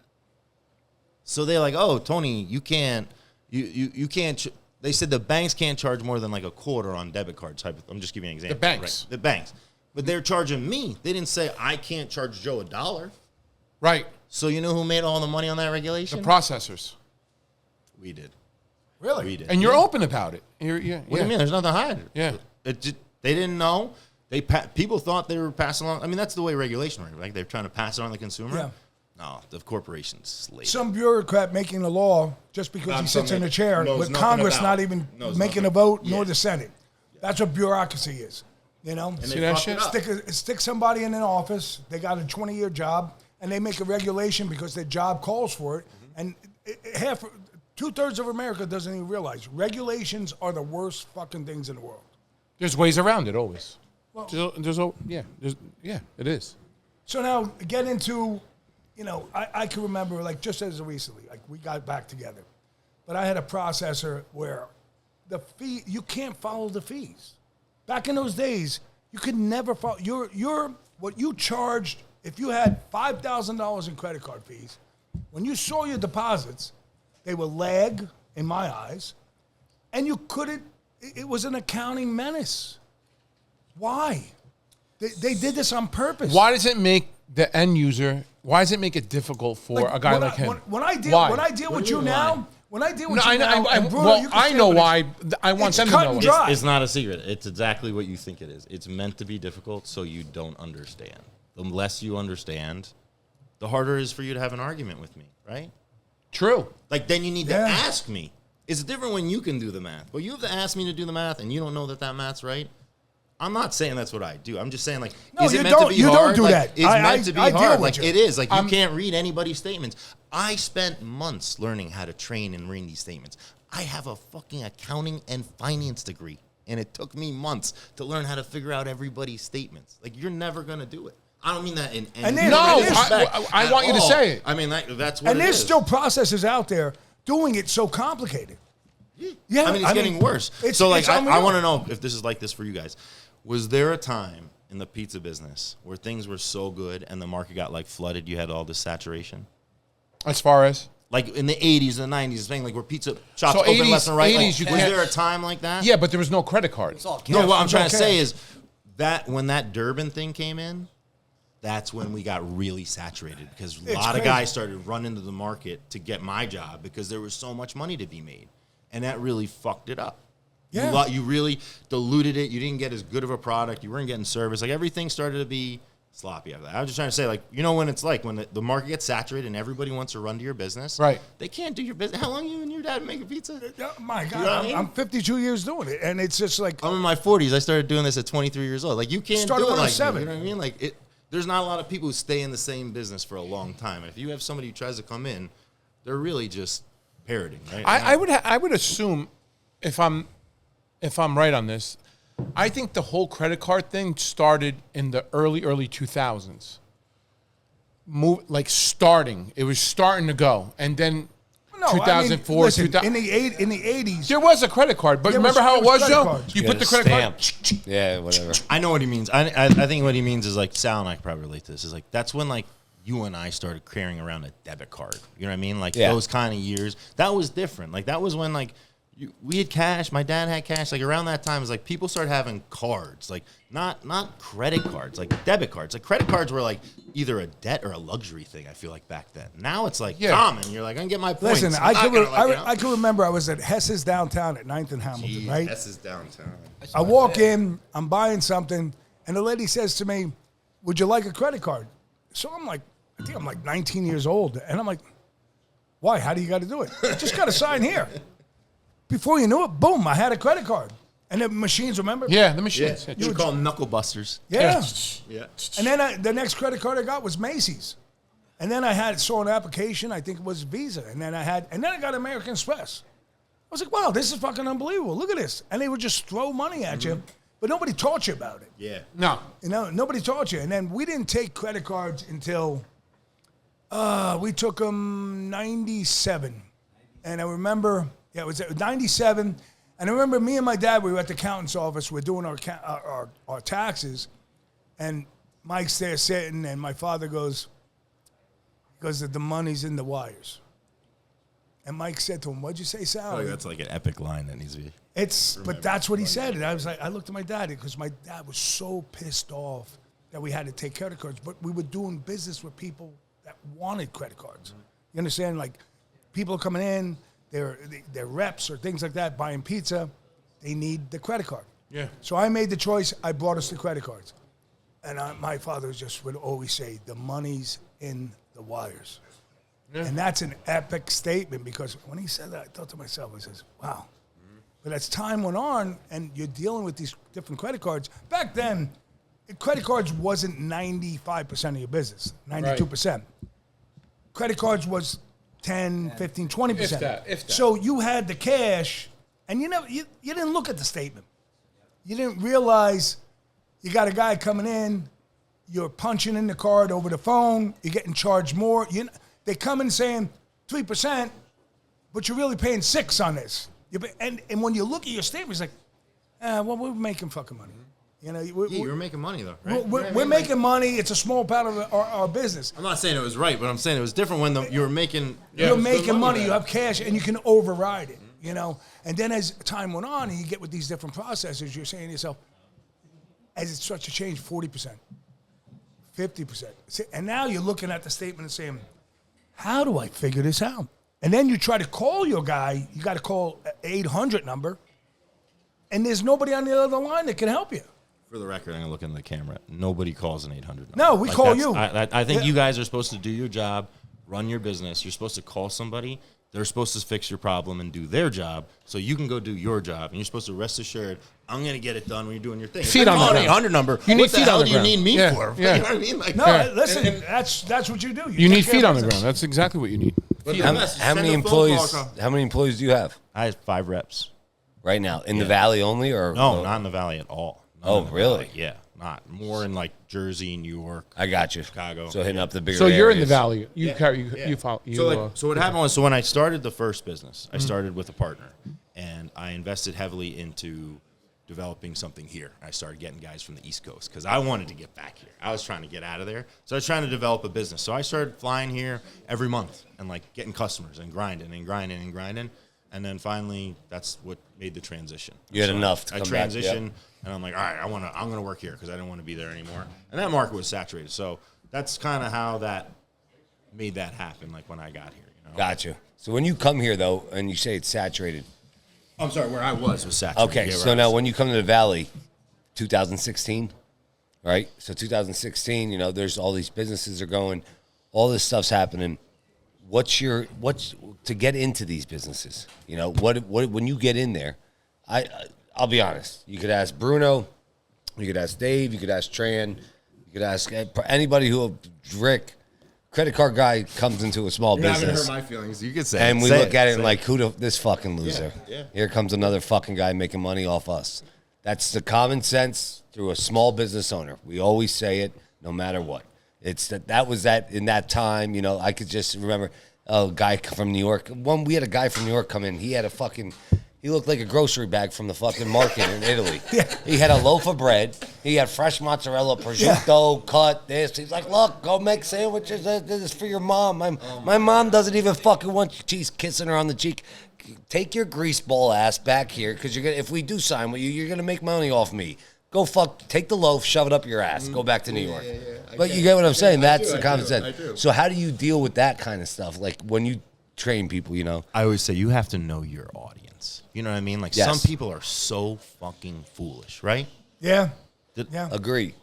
So they're like, oh, Tony, you can't. You can't. They said the banks can't charge more than like a quarter on debit cards. I'm just giving you an example. The banks. Right? The banks. But they're charging me. They didn't say I can't charge Joe $1. Right. So you know who made all the money on that The regulation? processors. We did. really. We did. And you're open about it. What do you mean? There's nothing to hide. Yeah. They didn't know. People thought they were passing along. I mean, that's the way regulation works. Like they're trying to pass it on to the consumer. Yeah. No, the corporation's slave. Some bureaucrat making a law just because he sits in a chair knows with nothing Congress about not it. even Knows making nothing. a vote, Yeah. nor the Senate. That's what bureaucracy is. You know? And See they that fucked shit? it up. Stick somebody in an office, they got a 20-year job, and they make a regulation because their job calls for it. And two-thirds of America doesn't even realize regulations are the worst fucking things in the world. There's ways around it always. Well- It is. So now get into, I can remember, like, just as recently, like, we got back together. But I had a processor where the fee, you can't follow the fees. Back in those days, you could never follow, what you charged, if you had $5,000 in credit card fees, when you saw your deposits, they were lag, in my eyes, and you couldn't, it was an accounting menace. Why? They did this on purpose. Why does it make the end user? Why does it make it difficult for a guy when like I, him? When I deal, Why? when I deal What with do you you mean now, why? when I deal with No, you now, and Bruno, well, you can I stay know with why. this. I want It's them to cut know. and it. dry. It's not a secret. It's exactly what you think it is. It's meant to be difficult so you don't understand. The less you understand, the harder it is for you to have an argument with me, right? True. Like, then you need to Yeah. ask me. It's different when you can do the math. But you have to ask me to do the math, and you don't know that math's right. I'm not saying that's what I do. I'm just saying, like, No, is you it meant don't- to be you don't hard? do Like, that. It's meant to be I deal hard. with Like, you. it is. Like, you can't read anybody's statements. I spent months learning how to train and read these statements. I have a fucking accounting and finance degree, and it took me months to learn how to figure out everybody's statements. Like, you're never going to do it. I don't mean that in any And then- No, respect I want you to all. say it. I mean, that's what And it there's is. still processes out there doing it so complicated. Yeah, I mean, it's getting worse. it's- So, like, it's I unreal. want to know if this is like this for you guys. Was there a time in the pizza business where things were so good and the market got, like, flooded, you had all this saturation? As far as Like in the 80s and the 90s, thing like where pizza shops So open 80s left and right. Like, you was can't- there a time like that? Yeah, but there was no credit card. It's all No, cash. what I'm trying it's to okay. say is that when that Durbin thing came in, that's when we got really saturated because a lot of crazy. guys started running to the market to get my job because there was so much money to be made. And that really fucked it up. Yeah. You really diluted it. You didn't get as good of a product. You weren't getting service. Like everything started to be sloppy after that. I was just trying to say, like, you know when it's like when the market gets saturated and everybody wants to run to your business. Right. They can't do your business. How long you and your dad making pizza? Yeah, my God, You know what I mean? I'm 52 years doing it, and it's just like I'm in my 40s. I started doing this at 23 years old. Like you can't Started do it when I like was 7. me, you know what I mean? Like it. There's not a lot of people who stay in the same business for a long time. And if you have somebody who tries to come in, they're really just parroting, right? I would assume, if I'm right on this, I think the whole credit card thing started in the early 2000s. It was starting to go, and then no, 2004, listen, 2000. in the 80s. There was a credit card, but There remember how it was was, credit Joe? cards. You You put got the a credit stamp. card. Yeah, whatever. I know what he means. I think what he means is like Sal and I can probably relate to this. Is like that's when like you and I started carrying around a debit card. You know what I mean? Like Yeah. those kind of years. That was different. Like that was when like we had cash. My dad had cash. Like around that time, it was like people started having cards. Like not credit cards, like debit cards. Like credit cards were like either a debt or a luxury thing. I feel like back then. Now it's like common. You're like, I can get my points. Listen, I'm not gonna, like, you know? I can remember I was at Hess's downtown at 9th and Hamilton, Gee, right? This is downtown. I walk in, I'm buying something, and the lady says to me, "Would you like a credit card?" So I'm like, I think I'm like 19 years old, and I'm like, "Why? How do you got to do it? I just got to sign here." Before you knew it, boom, I had a credit card. And the machines, remember? Yeah, the machines. Yeah, you would call them knuckle busters. Yeah. Yeah. And then the next credit card I got was Macy's. And then I saw an application, I think it was Visa. And then I got American Express. I was like, wow, this is fucking unbelievable. Look at this. And they would just throw money at you, but nobody taught you about it. Yeah. No. You know, nobody taught you. And then we didn't take credit cards until we took them 97. And I remember, it was 97. And I remember me and my dad, we were at the accountant's office. We're doing our taxes. And Mike's there sitting, and my father goes, the money's in the wires. And Mike said to him, "What'd you say, Sal?" That's like an epic line that needs to be. But that's what he said. And I was like, I looked at my dad because my dad was so pissed off that we had to take credit cards. But we were doing business with people that wanted credit cards. You understand? Like people are coming in, they're reps or things like that, buying pizza. They need the credit card. Yeah. So I made the choice. I brought us the credit cards. And my father just would always say, the money's in the wires. Yeah. And that's an epic statement because when he said that, I thought to myself, I says, wow. But as time went on and you're dealing with these different credit cards, back then, credit cards wasn't 95% of your business, 92%. Right. Credit cards was 10, 15, 20%. If that. So you had the cash, and you didn't look at the statement. You didn't realize you got a guy coming in, you're punching in the card over the phone, you're getting charged more. They come in saying 3%, but you're really paying 6% on this. And when you look at your statement, it's like, well, we're making fucking money. You know, You're making money though. Right? We're making money. It's a small part of our business. I'm not saying it was right, but I'm saying it was different when you were making. You're making money. You have cash, and you can override it. You know, and then as time went on, and you get with these different processes, you're saying to yourself, as it starts to change, 40%, 50%, and now you're looking at the statement and saying, how do I figure this out? And then you try to call your guy. You got to call an 800 number, and there's nobody on the other line that can help you. For the record, I'm going to look into the camera. Nobody calls an 800 number. No, we call you. I think you guys are supposed to do your job, run your business. You're supposed to call somebody. They're supposed to fix your problem and do their job so you can go do your job. And you're supposed to rest assured, I'm going to get it done when you're doing your thing. Feet on the ground. 800 number. You need what the feet hell on the do you ground. need me Yeah, for? yeah. You know what I mean? Like, No, listen, that's what you do. You take need care feet of on the business. ground. That's exactly what you need. How many employees? How many employees do you have I have 5 reps. right now in the Valley only, or No, not in the Valley at all. Not Oh, in the really? Valley. Yeah, not. More in like Jersey, New York. I got you. Chicago. So hitting up the bigger. So you're in the areas. valley. You carry. You follow. So what happened was, so when I started the first business, I started with a partner, and I invested heavily into developing something here. I started getting guys from the East Coast because I wanted to get back here. I was trying to get out of there. So I was trying to develop a business. So I started flying here every month and like getting customers and grinding and grinding and grinding. And then finally, that's what made the transition. You had So enough to I come back, transitioned, yep. and I'm like, all right, I'm gonna work here because I didn't want to be there anymore. And that market was saturated. So that's kind of how that made that happen. Like when I got here, you know. Gotcha. So when you come here though, and you say it's saturated. I'm sorry, where I was saturated. Okay, Yeah, so where I now was. when you come to the Valley, 2016, right? So 2016, you know, there's all these businesses are going, all this stuff's happening. What's to get into these businesses? You know, what when you get in there, I'll be honest. You could ask Bruno, you could ask Dave, you could ask Tran, you could ask anybody Rick. Credit card guy comes into a small You haven't business. hurt my feelings. You could say And it. we Say look at it Say and like, this fucking loser. Yeah. Here comes another fucking guy making money off us. That's the common sense through a small business owner. We always say it, no matter what. It's that was in that time. You know, I could just remember a guy from New York. We had a guy from New York come in. He had he looked like a grocery bag from the fucking market in Italy. He had a loaf of bread. He had fresh mozzarella, prosciutto, cut this. He's like, look, go make sandwiches. This is for your mom. My mom doesn't even fucking want cheese kissing her on the cheek. Take your greaseball ass back here because if we do sign with you, you're gonna make money off me. Go take the loaf, shove it up your ass, go back to New York. But you get what I'm saying? That's the common sense. So how do you deal with that kind of stuff? Like when you train people, you know? I always say you have to know your audience. You know what I mean? Like Yes. some people are so fucking foolish, right? Yeah. Agree.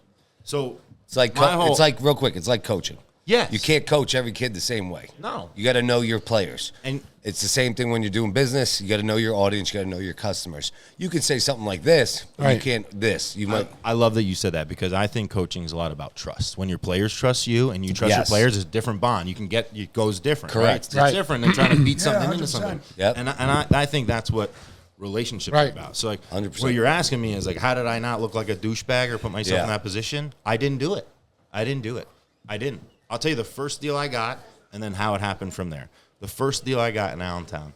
So It's like real quick. It's like coaching. Yes. You can't coach every kid the same way. No. You got to know your players. And it's the same thing when you're doing business. You got to know your audience. You got to know your customers. You can say something like this, but you can't this. You might. I love that you said that because I think coaching is a lot about trust. When your players trust you and you trust your players, it's a different bond. You can it goes different. Correct. Right? It's different than trying to beat something into 100%. something. Yep. And I think that's what relationships are about. So like 100%. what you're asking me is like, how did I not look like a douchebag or put myself in that position? I didn't do it. I didn't. I'll tell you the first deal I got and then how it happened from there. The first deal I got in Allentown,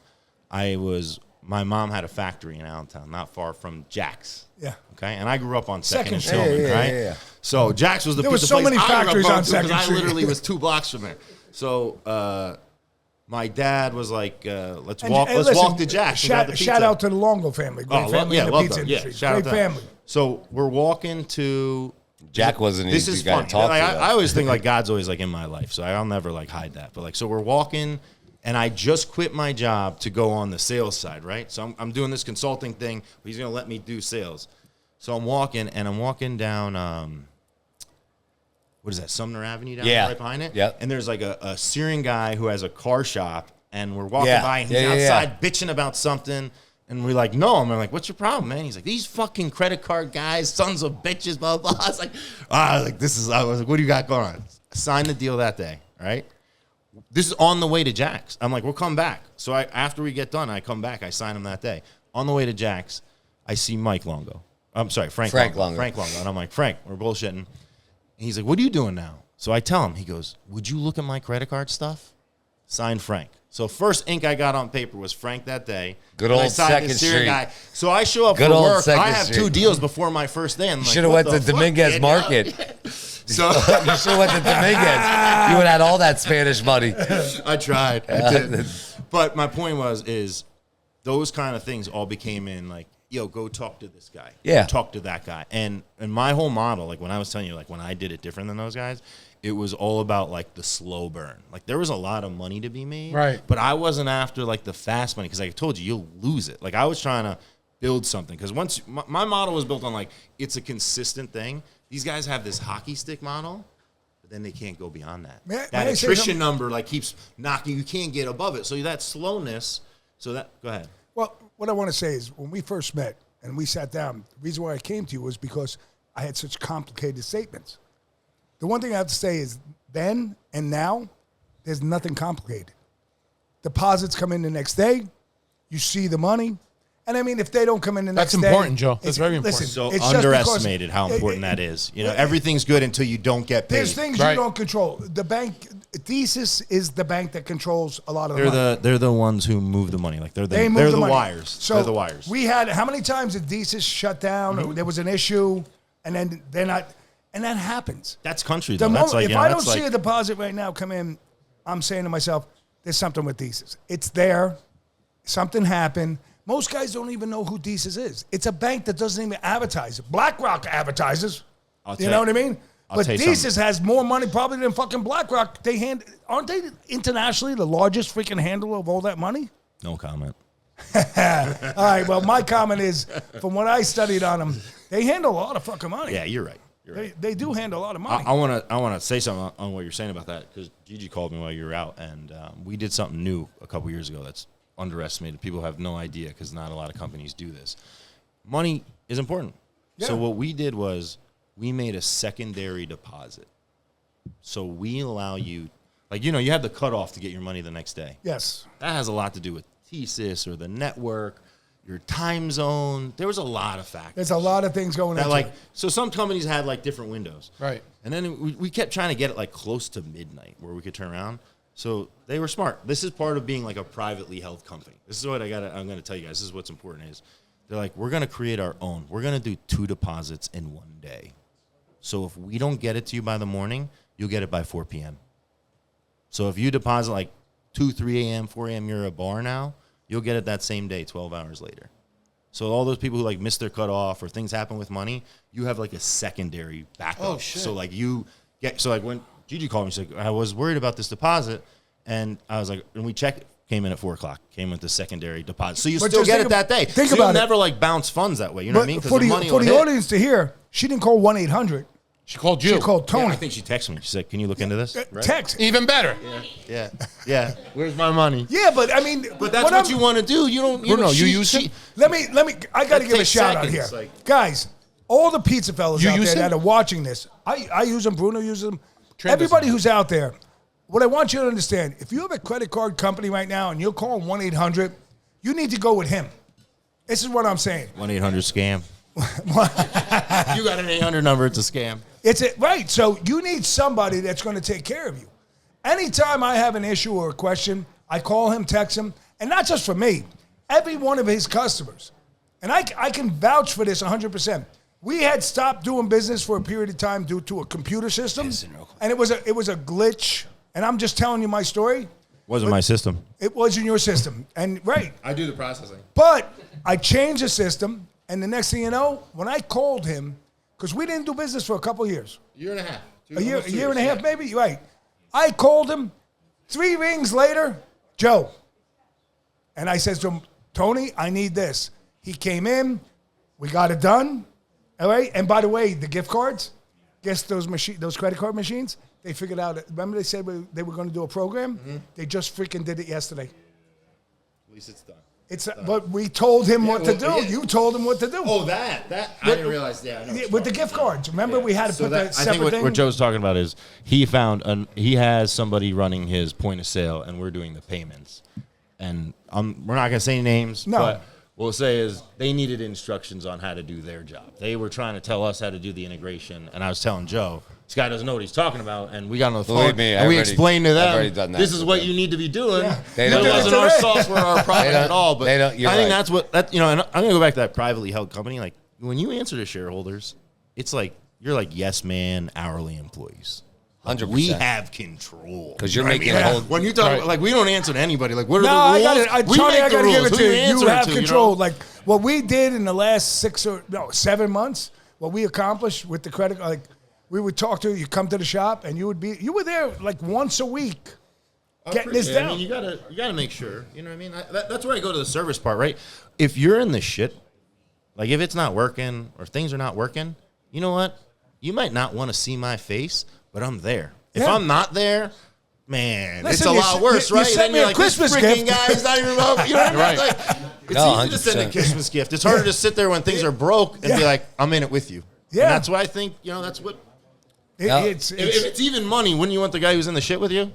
my mom had a factory in Allentown, not far from Jack's. Yeah. Okay, and I grew up on Second and Second Street. Tillman, right? Yeah. So Jack's was the There was pizza so place many I grew up factories going on to, Second 'cause Street. I literally was 2 blocks from there. So my dad was like, "Let's walk to Jack's." and grab the Shout pizza. out to the Longo family. Great family in the love pizza them. industry. Shout out Great to them. family. So we're walking to. Jack wasn't This easy is guy funny. to talk Like, to. I always think like God's always like in my life, so I'll never like hide that. But like, so we're walking, and I just quit my job to go on the sales side, right? So I'm doing this consulting thing. But he's gonna let me do sales. So I'm walking down. What is that? Sumner Avenue down there right behind it. Yep. And there's like a Syrian guy who has a car shop, and we're walking Yeah. by, and he's outside bitching about something. And we're like, no. And we're like, what's your problem, man? He's like, these fucking credit card guys, sons of bitches, blah, blah. I was like, I was like, what do you got going on? I signed the deal that day, right? This is on the way to Jack's. I'm like, we'll come back. So after we get done, I come back. I sign him that day. On the way to Jack's, I see Frank Longo. Frank Longo. And I'm like, Frank, we're bullshitting. And he's like, what are you doing now? So I tell him, he goes, would you look at my credit card stuff? Signed Frank. So first ink I got on paper was Frank that day. Good and I old signed Second this Syrian Street. guy. So I show up Good for old work. Second I have Street. 2 deals before my first day. I'm like, Should have what went to the fuck, Dominguez kid? Market. So You should have went to Dominguez. You would have had all that Spanish money. I tried. I did. But my point is those kind of things all became in like, yo, go talk to this guy. Yeah. Go talk to that guy. And my whole model, like when I was telling you, like when I did it different than those guys, it was all about like the slow burn. Like there was a lot of money to be made. Right. But I wasn't after like the fast money because like I told you, you'll lose it. Like I was trying to build something because once my model was built on like it's a consistent thing. These guys have this hockey stick model. But then they can't go beyond that. May That I say attrition something? number like keeps knocking. You can't get above it. So that slowness. Go ahead. Well, what I want to say is when we first met and we sat down, the reason why I came to you was because I had such complicated statements. The one thing I have to say is then and now, there's nothing complicated. Deposits come in the next day. You see the money. And I mean, if they don't come in the next That's day. important, Joe. That's it's- very important. listen, So it's just underestimated because how important that is. You know, everything's good until you don't get paid. There's things Right. you don't control. The bank, Thesis is the bank that controls a lot of the money. They're the ones who move the money. Like they're the money. wires. So they're the wires. We had how many times did Thesis shut down? Or there was an issue, and then they're not, and that happens. That's country. The Though. moment, That's like, if you know, I don't that's see like, a deposit right now come in, I'm saying to myself, there's something with Thesis. It's there. Something happened. Most guys don't even know who Thesis is. It's a bank that doesn't even advertise. BlackRock advertises. You know what I mean? But Thesis has more money probably than fucking BlackRock. Aren't they internationally the largest freaking handler of all that money? No comment. All right. Well, my comment is, from what I studied on them, they handle a lot of fucking money. Yeah, you're right. You're right. They do handle a lot of money. I want to say something on what you're saying about that because Gigi called me while you were out, and we did something new a couple years ago that's underestimated. People have no idea because not a lot of companies do this. Money is important. Yeah. So what we did was we made a secondary deposit. So we allow you, like, you know, you have the cutoff to get your money the next day. Yes. That has a lot to do with thesis or the network, your time zone. There was a lot of factors. There's a lot of things going on. So some companies had like different windows. Right. And then we kept trying to get it like close to midnight where we could turn around. So they were smart. This is part of being like a privately held company. This is what I'm going to tell you guys. This is what's important is they're like, we're going to create our own. We're going to do 2 deposits in one day. So if we don't get it to you by the morning, you'll get it by 4 p.m. So if you deposit like 2, 3 a.m., 4 a.m., you're a bar now, you'll get it that same day, 12 hours later. So all those people who like miss their cutoff or things happen with money, you have like a secondary backup. Oh, shit. So like when Gigi called me, she's like, I was worried about this deposit. And I was like, and we checked, came in at 4 o'clock, came with the secondary deposit. So you still get it that day. Think so about you'll it. never like bounce funds that way. You know what I mean? For the audience to hear, she didn't call 1-800. She called you. She called Tony. I think she texted me. She said, can you look into this? Right? Text. Even better. Yeah. Where's my money? Yeah, but I mean, But that's what you want to do. You don't. You Bruno, know, you use it? Let me. I got to That give a takes shout out seconds, here, like- guys. All the pizza fellas You out use there them? that are watching this, I use them. Bruno uses them. Trent Everybody doesn't. who's out there, what I want you to understand: if you have a credit card company right now and you're calling 1-800, you need to go with him. This is what I'm saying. 1-800-SCAM. You got an 800 number. It's a scam. Right. So you need somebody that's going to take care of you. Anytime I have an issue or a question, I call him, text him, and not just for me, every one of his customers. And I can vouch for this 100%. We had stopped doing business for a period of time due to a computer system, and it was a glitch. And I'm just telling you my story. Wasn't my system. It was in your system, and right. I do the processing. But I changed the system, and the next thing you know, when I called him, because we didn't do business for a couple of years. Year and a half. A year and a half, maybe? Right. I called him 3 rings later, Joe. And I said to him, Tony, I need this. He came in. We got it done. All right. And by the way, the gift cards, guess those credit card machines, they figured out. Remember they said they were going to do a program? Mm-hmm. They just freaking did it yesterday. At least it's done. But we told him what to do. Yeah. You told him what to do. Oh, that I didn't realize. Yeah, I know. With the gift cards. Remember we had to put that separate I think thing? what Joe's talking about is he has somebody running his point of sale, and we're doing the payments. And we're not going to say names, No. but what we'll say is they needed instructions on how to do their job. They were trying to tell us how to do the integration, and I was telling Joe, this guy doesn't know what he's talking about, and we got on the phone, me, and we explained to I've already them, done that this is with what them. you need to be doing. Yeah. They It don't wasn't know. our software, our product at all, but I you're think right. that's what, and I'm going to go back to that privately held company. Like, when you answer to shareholders, it's like, you're like yes man, hourly employees. 100%. We have control. 'Cause you're You know what making I mean? a whole- When you talk, like, we don't answer to anybody. Like, what are No, the I rules? got it. We Tony, make I the got to give rules. it Who to you. answer You have to, control. know? Like what we did in the last 7 months, what we accomplished with the credit, like we would talk to you, come to the shop, and you were there like once a week, getting this Yeah, down. I mean, you gotta make sure. You know what I mean? That's where I go to the service part, right? If you're in the shit, like if it's not working or things are not working, you know what? You might not want to see my face, but I'm there. If Yeah. I'm not there, man, Listen, it's a lot worse, you right? sent Then me you're a like, Christmas this freaking gift. guy's not even up. You know what I mean? Right. Like, it's No, easy to send a 100%. Christmas gift. It's harder to sit there when things are broke and be like, I'm in it with you. Yeah. And that's why I think, that's what. It's If it's even money, wouldn't you want the guy who's in the shit with you?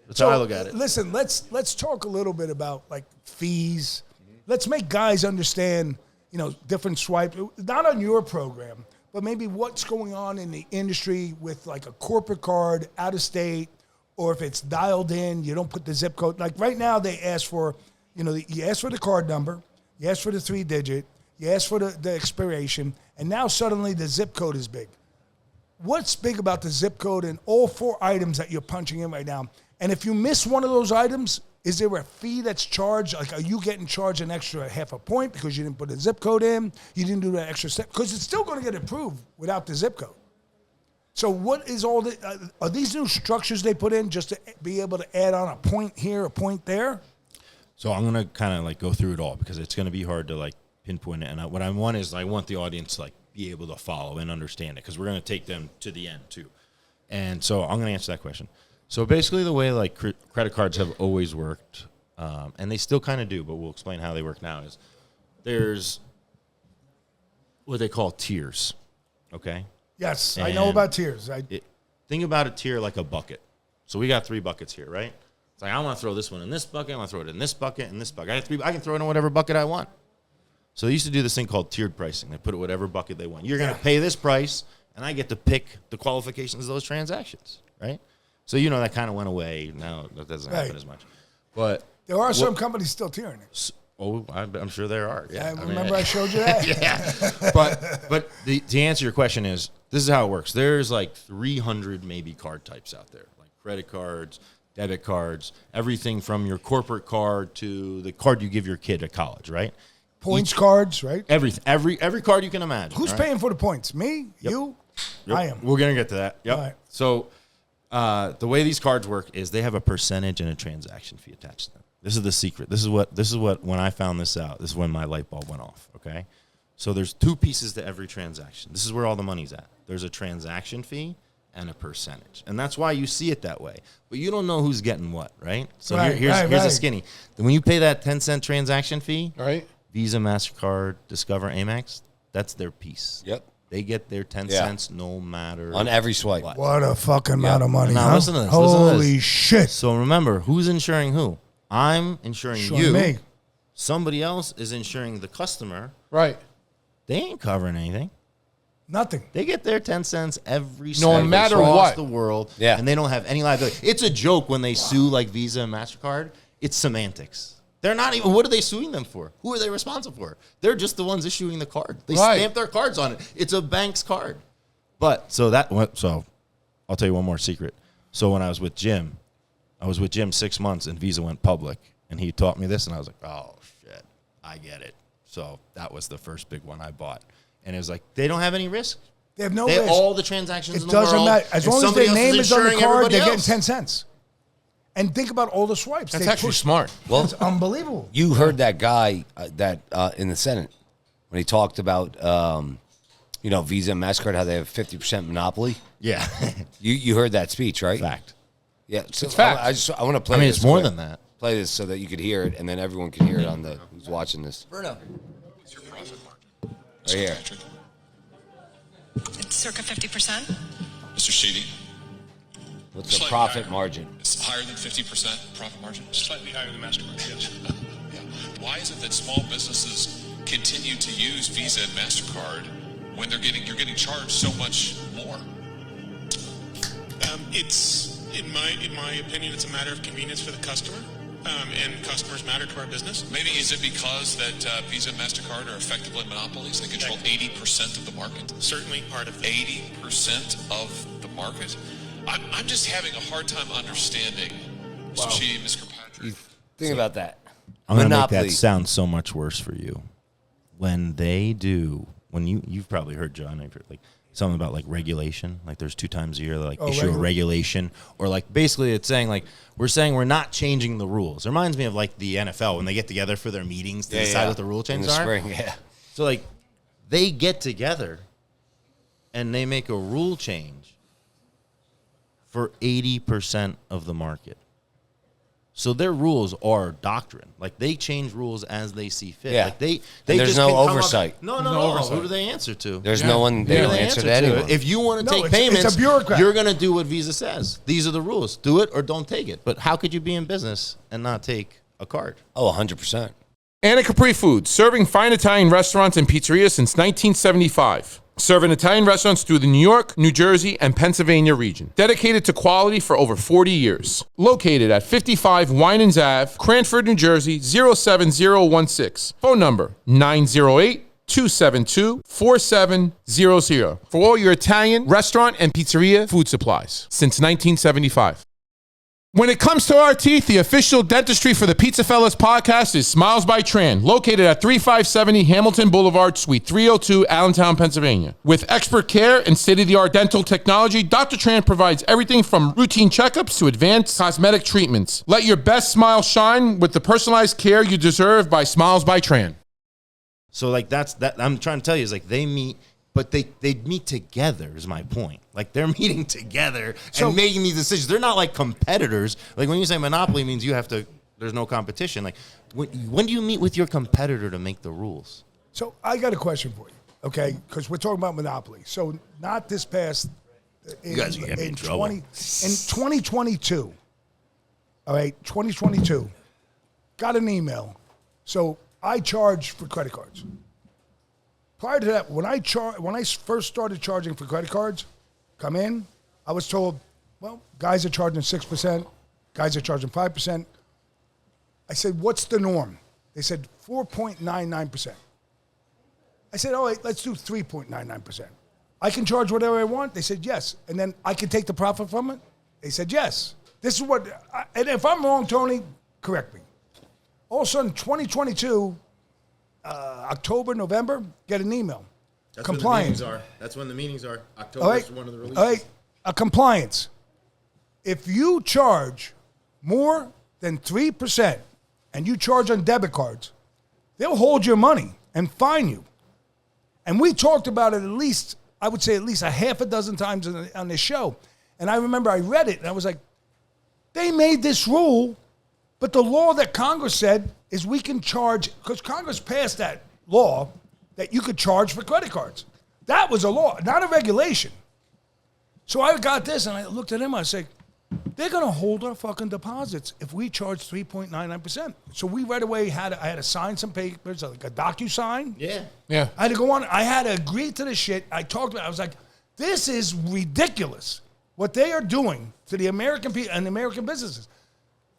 That's how I look at it. Listen, let's talk a little bit about like fees. Let's make guys understand, different swipe, not on your program, but maybe what's going on in the industry with like a corporate card out of state or if it's dialed in, you don't put the zip code. Like right now, they ask for, you ask for the card number, you ask for the 3-digit, you ask for the expiration, and now suddenly the zip code is big. What's big about the zip code and all 4 items that you're punching in right now? And if you miss one of those items, is there a fee that's charged? Like, are you getting charged an extra half a point because you didn't put the zip code in? You didn't do that extra step? Because it's still going to get approved without the zip code. So what is all the, are these new structures they put in just to be able to add on a point here, a point there? So I'm going to kind of like go through it all because it's going to be hard to like pinpoint it. And what I want is I want the audience to like be able to follow and understand it because we're going to take them to the end too. And so I'm going to answer that question. So basically the way like credit cards have always worked, and they still kind of do, but we'll explain how they work now, is there's what they call tiers, okay? Yes, And I know about tiers. Think about a tier like a bucket. So we got 3 buckets here, right? It's like I want to throw this one in this bucket, I want to throw it in this bucket, and this bucket. I can throw it in whatever bucket I want. So they used to do this thing called tiered pricing. They put it whatever bucket they want. You're going to pay this price, and I get to pick the qualifications of those transactions, right? So, that kind of went away. Now that doesn't happen as much. But there are some companies still tiering it. I'm sure there are. Yeah, I showed you that. Yeah. But to answer your question is, this is how it works. There's like 300 maybe card types out there, like credit cards, debit cards, everything from your corporate card to the card you give your kid at college, right? Points cards, right? Everything, every card you can imagine. Who's paying for the points? Me? Yep. You? Yep. I am. We're gonna get to that. Yep. All right. So the way these cards work is they have a percentage and a transaction fee attached to them. This is the secret. This is what when I found this out, this is when my light bulb went off. Okay. So there's 2 pieces to every transaction. This is where all the money's at. There's a transaction fee and a percentage. And that's why you see it that way. But you don't know who's getting what, right? So here's the skinny. When you pay that 10-cent transaction fee, Right. Visa, MasterCard, Discover, Amex, that's their piece. Yep. They get their 10 cents no matter On every swipe. what. What a fucking amount of money. Now, huh? listen to this. Holy shit. So remember, who's insuring who? I'm insuring you. Me. Somebody else is insuring the customer. Right. They ain't covering anything. Nothing. They get their 10 cents every No swipe matter across what. the world. Yeah. And they don't have any liability. It's a joke when they sue like Visa and MasterCard. It's semantics. They're not even, what are they suing them for? Who are they responsible for? They're just the ones issuing the card. They stamp their cards on it. It's a bank's card. But, so I'll tell you one more secret. So when I was with Jim 6 months and Visa went public and he taught me this and I was like, oh shit, I get it. So that was the first big one I bought. And it was like, they don't have any risk. They have no They have risk. all the transactions It in the world. doesn't matter. As and long as somebody their else name is on the insuring card, everybody they're getting else. 10 cents. And think about all the swipes. That's They actually push- smart. Well, It's unbelievable. you heard that guy in the Senate when he talked about, Visa and MasterCard, how they have 50% monopoly. Yeah. You heard that speech, right? Fact. Yeah. So It's fact. I want to play I mean, this it's more quick. than that. Play this so that you could hear it, and then everyone can hear it on who's watching this. Bruno. What's your profit margin? Right here. Patrick? It's circa 50%. Mr. Sheedy, What's the Slightly profit higher. margin? it's higher than 50% profit margin? Slightly higher than MasterCard, yes. Yeah. Why is it that small businesses continue to use Visa and MasterCard when you're getting charged so much more? It's, in my opinion, it's a matter of convenience for the customer, and customers matter to our business. Maybe is it because that Visa and MasterCard are effectively monopolies? They control 80% of the market? Certainly part of that. 80% of the market? I'm just having a hard time understanding, Mr. Sheedy, Mr. Patrick. Think about that. I'm going to make Monopoly. that sound so much worse for you. When you've probably heard, John, like something about like regulation, like there's 2 times a year they issue a regulation, or like basically it's saying like we're saying we're not changing the rules. It reminds me of like the NFL when they get together for their meetings to decide what the rule changes in the are. spring. Yeah. So like they get together and they make a rule change for 80% of the market. So their rules are doctrine. Like they change rules as they see fit. Yeah. Like they there's just no can come up- oversight. No oversight. Who do they answer to? There's no one. They Who do don't they answer to anyone. If you want to No, take it's payments, a bureaucrat. you're going to do what Visa says. These are the rules. Do it or don't take it. But how could you be in business and not take a card? Oh, 100%. Anna Capri Foods, serving fine Italian restaurants and pizzerias since 1975. Serving Italian restaurants through the New York, New Jersey, and Pennsylvania region. Dedicated to quality for over 40 years. Located at 55 Winans Ave, Cranford, New Jersey, 07016. Phone number 908-272-4700. For all your Italian, restaurant, and pizzeria food supplies. Since 1975. When it comes to our teeth, the official dentistry for the PizzaFellas Podcast is Smiles by Tran, located at 3570 Hamilton Boulevard, Suite 302, Allentown, Pennsylvania. With expert care and state-of-the-art dental technology, Dr. Tran provides everything from routine checkups to advanced cosmetic treatments. Let your best smile shine with the personalized care you deserve by Smiles by Tran. So like that I'm trying to tell you is like they meet, but they meet together is my point. Like they're meeting together and making these decisions. They're not like competitors. Like when you say monopoly means you have to, there's no competition. Like when do you meet with your competitor to make the rules? So I got a question for you, okay? Because we're talking about monopoly. So not this past You guys are getting in trouble. in 2022. All right, 2022. Got an email. So I charge for credit cards. Prior to that, when I first started charging for credit cards, come in, I was told, well, guys are charging 6%, guys are charging 5%. I said, what's the norm? They said 4.99%. I said, all right, let's do 3.99%. I can charge whatever I want? They said, yes. And then I can take the profit from it? They said, yes. This is what, and if I'm wrong, Tony, correct me. All of a sudden, 2022, October, November, get an email. That's Compliance. when the meetings are. That's when the meetings are. October is one of the releases. All right, compliance. If you charge more than 3% and you charge on debit cards, they'll hold your money and fine you. And we talked about it at least, I would say at least a half a dozen times on this show. And I remember I read it and I was like, they made this rule, but the law that Congress said is we can charge, because Congress passed that law that you could charge for credit cards. That was a law, not a regulation. So I got this and I looked at him, I said, they're going to hold our fucking deposits if we charge 3.99%. So we right away I had to sign some papers, like a DocuSign. Yeah. I had to go on, I had to agree to the shit. I talked about it, I was like, this is ridiculous what they are doing to the American people and American businesses.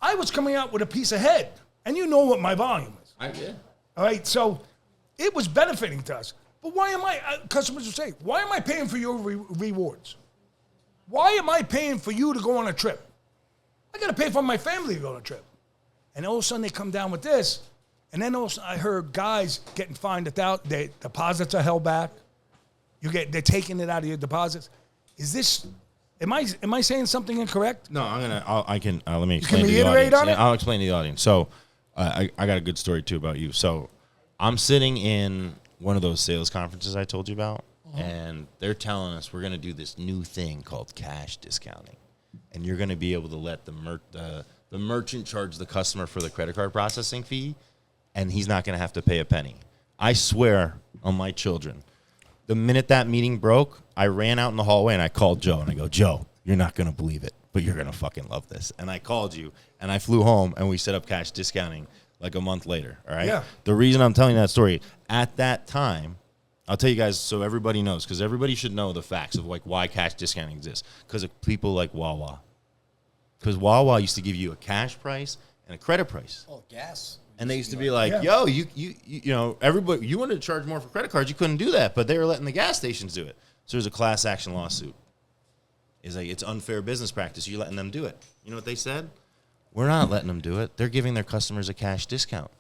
I was coming out with a piece of head, and you know what my volume is. I did. All right, so it was benefiting to us. But why am customers will say, why am I paying for your rewards? Why am I paying for you to go on a trip? I got to pay for my family to go on a trip. And all of a sudden they come down with this, and then all of a sudden I heard guys getting fined without, their deposits are held back. They're taking it out of your deposits. Is this... Am I saying something incorrect? No, let me explain to the reiterate audience. on it? I'll explain to the audience. So I got a good story too about you. So I'm sitting in one of those sales conferences I told you about, and they're telling us we're going to do this new thing called cash discounting, and you're going to be able to let the merchant charge the customer for the credit card processing fee, and he's not going to have to pay a penny. I swear on my children. The minute that meeting broke, I ran out in the hallway and I called Joe and I go, Joe, you're not going to believe it, but you're going to fucking love this. And I called you and I flew home and we set up cash discounting like a month later. All right. Yeah. The reason I'm telling that story at that time, I'll tell you guys so everybody knows, because everybody should know the facts of like why cash discounting exists. Because of people like Wawa. Because Wawa used to give you a cash price and a credit price. Oh, gas. And they used to be like, yo, you know, everybody, you wanted to charge more for credit cards, you couldn't do that, but they were letting the gas stations do it. So there's a class action lawsuit. It's like, it's unfair business practice. You're letting them do it. You know what they said? We're not letting them do it. They're giving their customers a cash discount.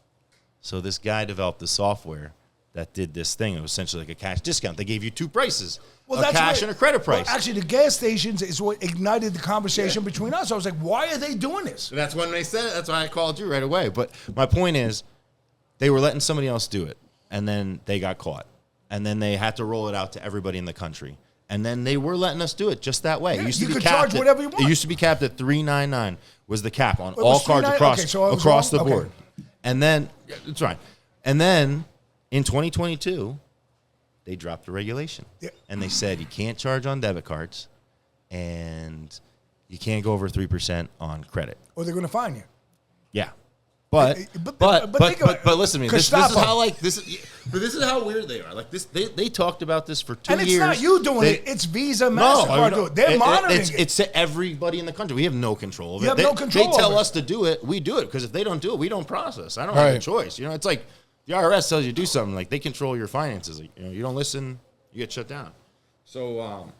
So this guy developed the software that did this thing. It was essentially like a cash discount. They gave you two prices, a cash and a credit price. Well, actually, the gas stations is what ignited the conversation between us. I was like, why are they doing this? So that's when they said it. That's why I called you right away. But my point is, they were letting somebody else do it, and then they got caught. And then they had to roll it out to everybody in the country. And then they were letting us do it just that way. Yeah, it used to you be could capped charge whatever you want. It used to be capped at $3.99 was the cap on It all was cards $3.99? across Okay, so I was across wrong? the board. Okay. And then that's right. And then in 2022, they dropped the regulation. Yeah. And they said you can't charge on debit cards and you can't go over 3% on credit. Or they're going to fine you. Yeah. But think about it. listen to me. This is Gestapo. how this is how weird they are. Like this, they talked about this for 2 years. And it's not you doing it. It's Visa, MasterCard doing it. They're monitoring it. It's to everybody in the country. We have no control of it. You have no control They tell over it. us to do it. We do it because if they don't do it, we don't process. I don't have a choice. You know, it's like the IRS tells you to do something. Like they control your finances. Like, you know, you don't listen, you get shut down. So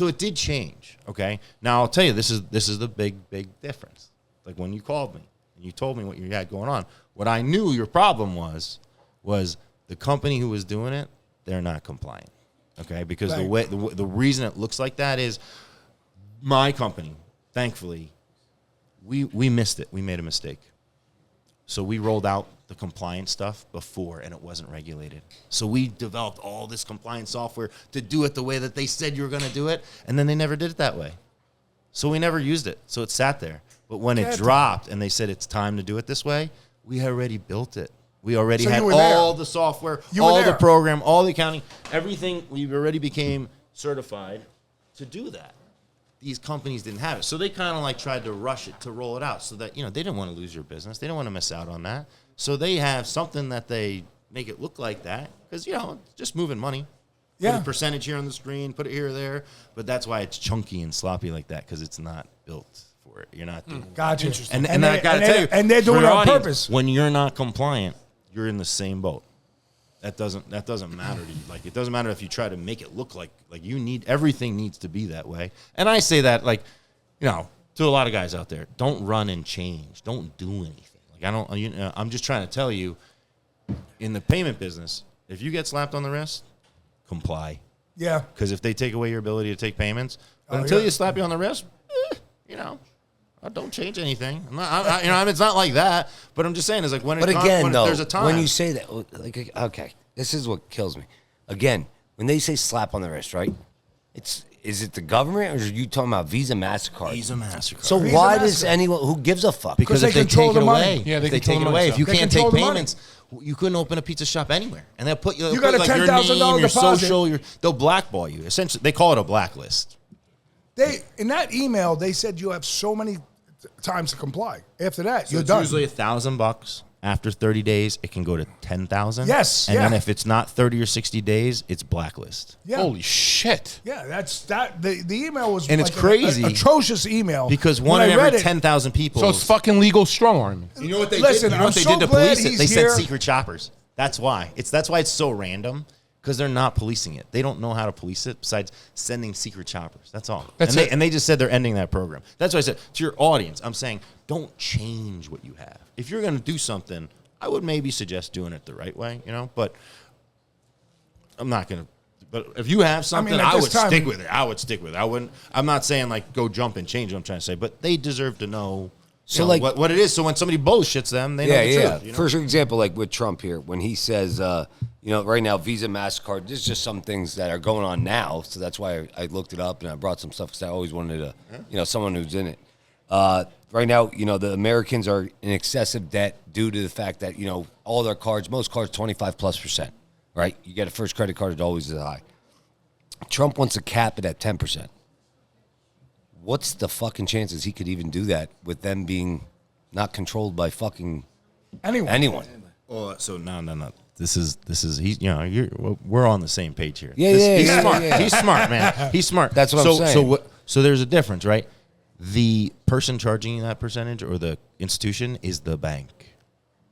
it did change. Okay. Now I'll tell you, this is the big difference. Like when you called me and you told me what you had going on, what I knew your problem was the company who was doing it, they're not compliant. Okay, because the reason it looks like that is my company, thankfully, we missed it. We made a mistake. So we rolled out the compliance stuff before, and it wasn't regulated. So we developed all this compliance software to do it the way that they said you were going to do it, and then they never did it that way. So we never used it. So it sat there. But when it dropped and they said it's time to do it this way, we already built it. We already had all the software, all the program, all the accounting, everything. We already became certified to do that. These companies didn't have it. So they kind of like tried to rush it to roll it out so that, you know, they didn't want to lose your business. They didn't want to miss out on that. So they have something that they make it look like that because, you know, it's just moving money. Put a percentage here on the screen, put it here or there. But that's why it's chunky and sloppy like that because it's not built for it. You're not doing Gotcha. And I got to tell you. And they're doing it on purpose. When you're not compliant, you're in the same boat. That doesn't matter to you. Like it doesn't matter if you try to make it look like you need everything needs to be that way. And I say that like, you know, to a lot of guys out there, don't run and change. Don't do anything. Like I don't. You know, I'm just trying to tell you, in the payment business, if you get slapped on the wrist, comply. Yeah. Because if they take away your ability to take payments, but until you slap you on the wrist, you know. Don't change anything. You know, I mean, it's not like that. But I'm just saying, it's like when there's a time. When you say that, like, okay, this is what kills me. Again, when they say slap on the wrist, right? Is it the government or are you talking about Visa, MasterCard? Visa, MasterCard. So Visa, why MasterCard. does anyone who gives a fuck? Because if they take it away, Yeah, if they take it away, if you can't take payments, you couldn't open a pizza shop anywhere, and they'll put you got a like your $10,000 name, your deposit. social, they'll blackball you. Essentially, they call it a blacklist. In that email, they said you have so many times to comply. After that, So you're it's done. usually $1,000. After 30 days, it can go to 10,000. Yes, and yeah. then if it's not 30 or 60 days, it's blacklist. Yeah. Holy shit. Yeah, that's that. The email was And it's crazy. an atrocious email Because When one I in read every it- 10,000 people. So it's fucking legal strong arming. You know what they Listen, did? You know what I'm they so did to glad police it? he's They here. sent secret choppers. That's why. That's why it's so random. Because they're not policing it. They don't know how to police it besides sending secret choppers. That's all. That's it. And they just said they're ending that program. That's why I said to your audience, I'm saying don't change what you have. If you're going to do something, I would maybe suggest doing it the right way, you know. But I'm not going to. But if you have something, at I this would time- stick with it. I would stick with it. I wouldn't. I'm not saying like go jump and change what I'm trying to say, but they deserve to know. So, So like- what it is. So when somebody bullshits them, they know the truth. You know? For example, like with Trump here, when he says, you know, right now, Visa, MasterCard, there's just some things that are going on now. So that's why I looked it up and I brought some stuff because I always wanted to, you know, someone who's in it. Right now, you know, the Americans are in excessive debt due to the fact that, you know, all their cards, most cards, 25+%, right? You get a first credit card, it always is high. Trump wants to cap it at 10%. What's the fucking chances he could even do that with them being not controlled by fucking anyone? Oh, so no. This is he's we're on the same page here. Yeah, He's yeah, smart. yeah. He's smart, man. He's smart. That's what I'm saying. So there's a difference, right? The person charging you that percentage or the institution is the bank.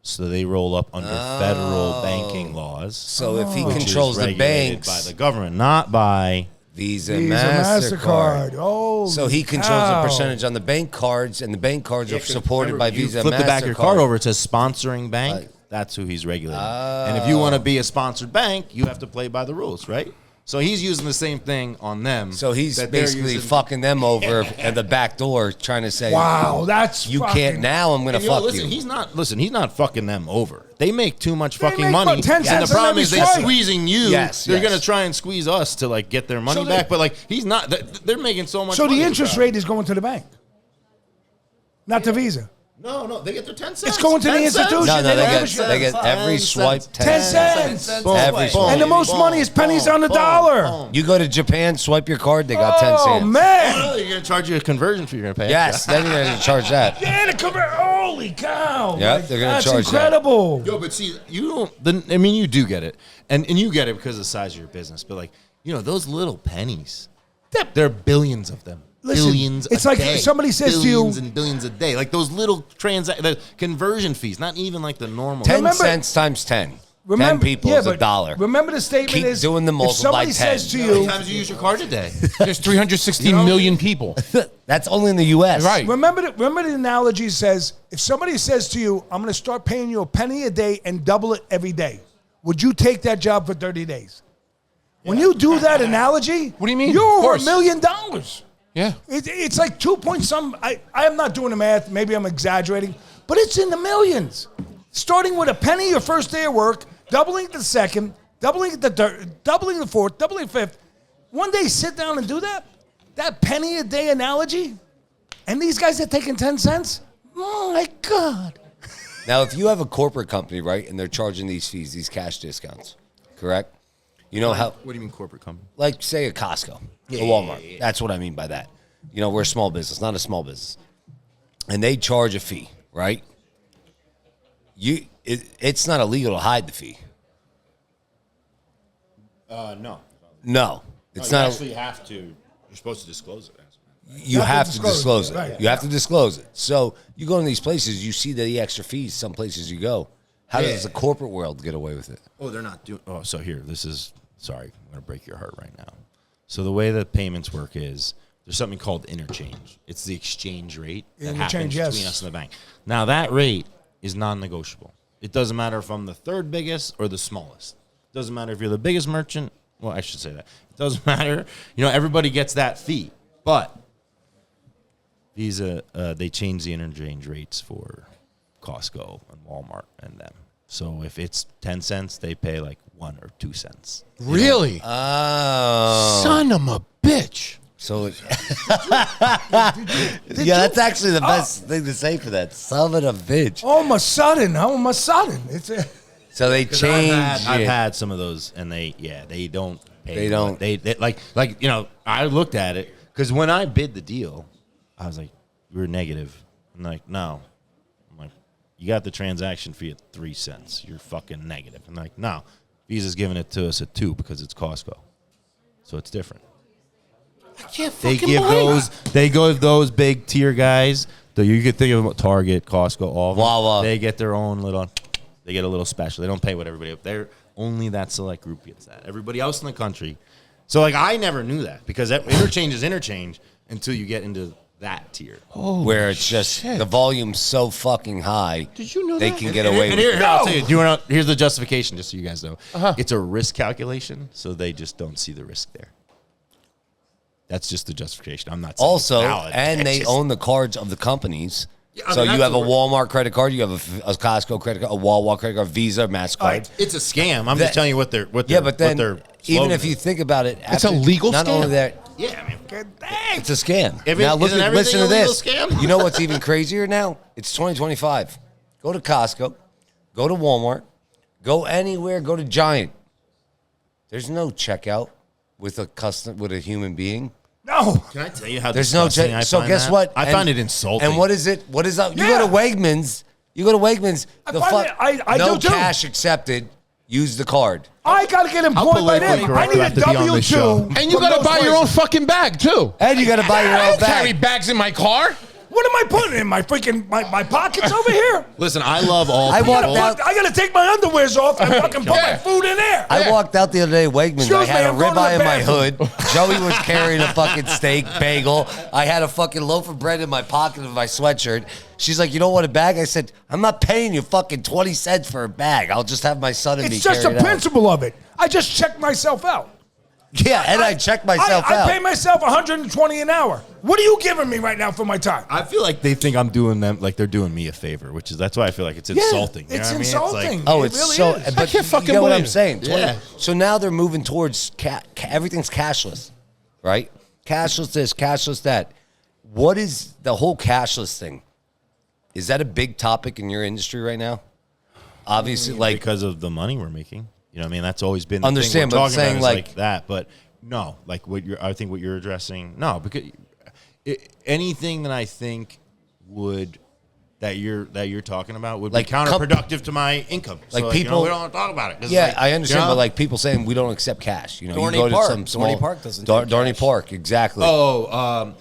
So they roll up under federal banking laws. So if he which is controls the regulated banks by the government, not by Visa, Visa, MasterCard. Oh, So he controls the percentage on the bank cards, and the bank cards are supported by you Visa and flip MasterCard. the back of your card over, it says sponsoring bank. That's who he's regulating. And if you want to be a sponsored bank, you have to play by the rules, right? So he's using the same thing on them. So he's that they're basically using. fucking them over at the back door, trying to say, wow, that's you fucking, can't now. I'm gonna And, you know, fuck listen, you." he's not fucking them over. They make too much They fucking make money. about 10 And cents the on problem every is they're swipe. squeezing you. Yes, They're yes. going to try and squeeze us to like get their money So they- back. But like he's not. They're making so much So money. the interest rate is going to the bank, not to Visa. No, they get their 10 cents. It's going to the 10 cents. institution. No, They they don't get, give a they shit. get every swipe 10 cents. Every swipe. And the most money is pennies on the dollar. You go to Japan, swipe your card, they got 10 Oh, cents. man. Oh, you're going to charge you a conversion fee. You're going to pay. Yes, then you're going to charge that. Yeah, the cover. Holy cow. Yep, they're gonna That's charge that. incredible. Yo, but see, you don't. I mean, you do get it, and you get it because of the size of your business. But like, those little pennies, there are billions of them. Listen, Billions. it's a like day. somebody says to you- billions and billions a day. Like those little the conversion fees, not even like the normal. 10 Remember- cents times 10. 10 people is but $1. Remember the statement Keep is doing the if multiple by somebody 10. says to How many you, times do you use your card a day? There's 360 million people. That's only in the U.S. Right. remember the analogy says, if somebody says to you, I'm going to start paying you a penny a day and double it every day, would you take that job for 30 days? When you do that analogy, What do you mean? You're Of over course. $1 million. Yeah. It's like 2 point some. I am not doing the math. Maybe I'm exaggerating, but it's in the millions. Starting with a penny your first day of work, doubling the second, doubling the third, doubling the fourth, doubling the fifth. One day, sit down and do that. That penny a day analogy, and these guys are taking 10 cents. Oh my God! Now, if you have a corporate company, right, and they're charging these fees, these cash discounts, correct? You know how, What do you mean corporate company? like, say a Costco, a Walmart. That's what I mean by that. We're a small business, not a small business. And they charge a fee, right? It's not illegal to hide the fee. No. No, it's you not. actually have to. You're supposed to disclose it. You have to disclose it. Right. You have to disclose it. So you go to these places, you see the extra fees. Some places you go. How does the corporate world get away with it? Oh, they're not doing. Oh, so here, this is. Sorry, I'm going to break your heart right now. So the way that payments work is there's something called interchange. It's the exchange rate that happens between us and the bank. Now, that rate is non-negotiable. It doesn't matter if I'm the third biggest or the smallest. It doesn't matter if you're the biggest merchant. Well, I should say that. It doesn't matter. Everybody gets that fee. But Visa, they change the interchange rates for Costco and Walmart and them. So if it's 10 cents, they pay like 1 or 2 cents. Really? Oh. Son of a bitch. So, that's actually the best thing to say for that. Son of a bitch. All of a sudden, It's So they change. I've had some of those, and they don't pay. They don't. They like I looked at it because when I bid the deal, I was like, we were negative. I'm like, no. I'm like, you got the transaction fee at 3 cents. You're fucking negative. I'm like, no. Visa's giving it to us at 2 because it's Costco, so it's different. I can't They fucking give believe those big tier guys. You could think of Target, Costco, all of them. Wawa. They get their own little. They get a little special. They don't pay what everybody. They're only that select group gets that. Everybody else in the country. So I never knew that because interchange is interchange until you get into that tier. Where it's just the volume's so fucking high. Did you know they that? can get away with Here, it? I'll tell you. Here's the justification, just so you guys know. It's a risk calculation, so they just don't see the risk there. That's just the justification. I'm not saying Also, it's valid. and It's they just- own the cards of the companies. I So mean, you that's have a what Walmart credit card, you have a Costco credit card, a Walmart credit card, Visa, MasterCard. It's a scam. I'm just telling you what they're. Yeah, but then what their even slogan if you is. think about it, It's a after- legal not scam. only that, Yeah, I mean, it's a scam. If now isn't everything listen to a legal this. scam? You know what's even crazier now? It's 2025. Go to Costco, go to Walmart, go anywhere, go to Giant. There's no checkout with a human being. no. Can I tell you how There's no disgusting I so find guess that? what? I find it insulting. And what is it? What is up? You Yeah. go to Wegmans. You go to Wegmans. I The find it- I no do too. cash accepted. Use the card. I got to get employed by politically them. I correct need you a have to be on this show. W-2. And you from got to those buy your own places. fucking bag, too. And you got to buy your I own don't carry bag. bags in my car. What am I putting in my freaking my pockets over here? Listen, I love all I people. walked out- I got to take my underwears off and fucking put my Yeah. food in there. I walked out the other day at Wegmans. Excuse I had me, a I'm going to ribeye the in my bathroom. hood. Joey was carrying a fucking steak bagel. I had a fucking loaf of bread in my pocket of my sweatshirt. She's like, "You don't want a bag?" I said, "I'm not paying you fucking 20 cents for a bag. I'll just have my son and me It's just carry the it out." principle of it. I just check myself out. Yeah, and I checked myself I out. pay myself $120 an hour. What are you giving me right now for my time? I feel like they think I'm doing them like they're doing me a favor, which is that's why I feel like it's insulting. You know it's what I mean? insulting. Oh, It it's really so. is. But can't fucking you know what believe I'm it. saying? Yeah. So now they're moving towards everything's cashless, right? Cashless this, cashless that. What is the whole cashless thing? Is that a big topic in your industry right now? Obviously, like because of the money we're making. You know what I mean? That's always been the understand, thing we're but talking saying about is like that. But no, like I think what you're addressing, no, because anything that I think that you're talking about would like be counterproductive to my income. Like so, people, we don't want to talk about it. Yeah, like, I understand, but like people saying we don't accept cash. You know, Dorney you go Park. to some small Dorney Park doesn't take Dorney cash. Park, exactly.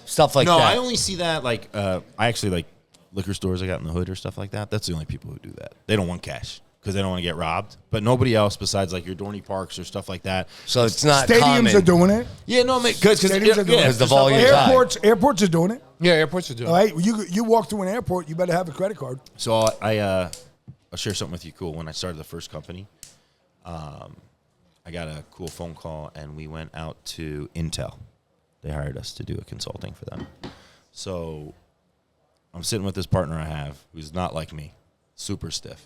Stuff like no, that. I only see that like I actually like liquor stores I got in the hood or stuff like that. That's the only people who do that. They don't want cash because they don't want to get robbed. But nobody else besides like your Dorney Parks or stuff like that. So it's not Stadiums common. are doing it. Yeah, no, because Stadiums are doing it. Because the volume is high. Airports are doing it. Yeah, airports are doing. All right, you walk through an airport, you better have a credit card. So I'll share something with you cool. When I started the first company, I got a cool phone call, and we went out to Intel. They hired us to do a consulting for them. So I'm sitting with this partner I have who's not like me, super stiff.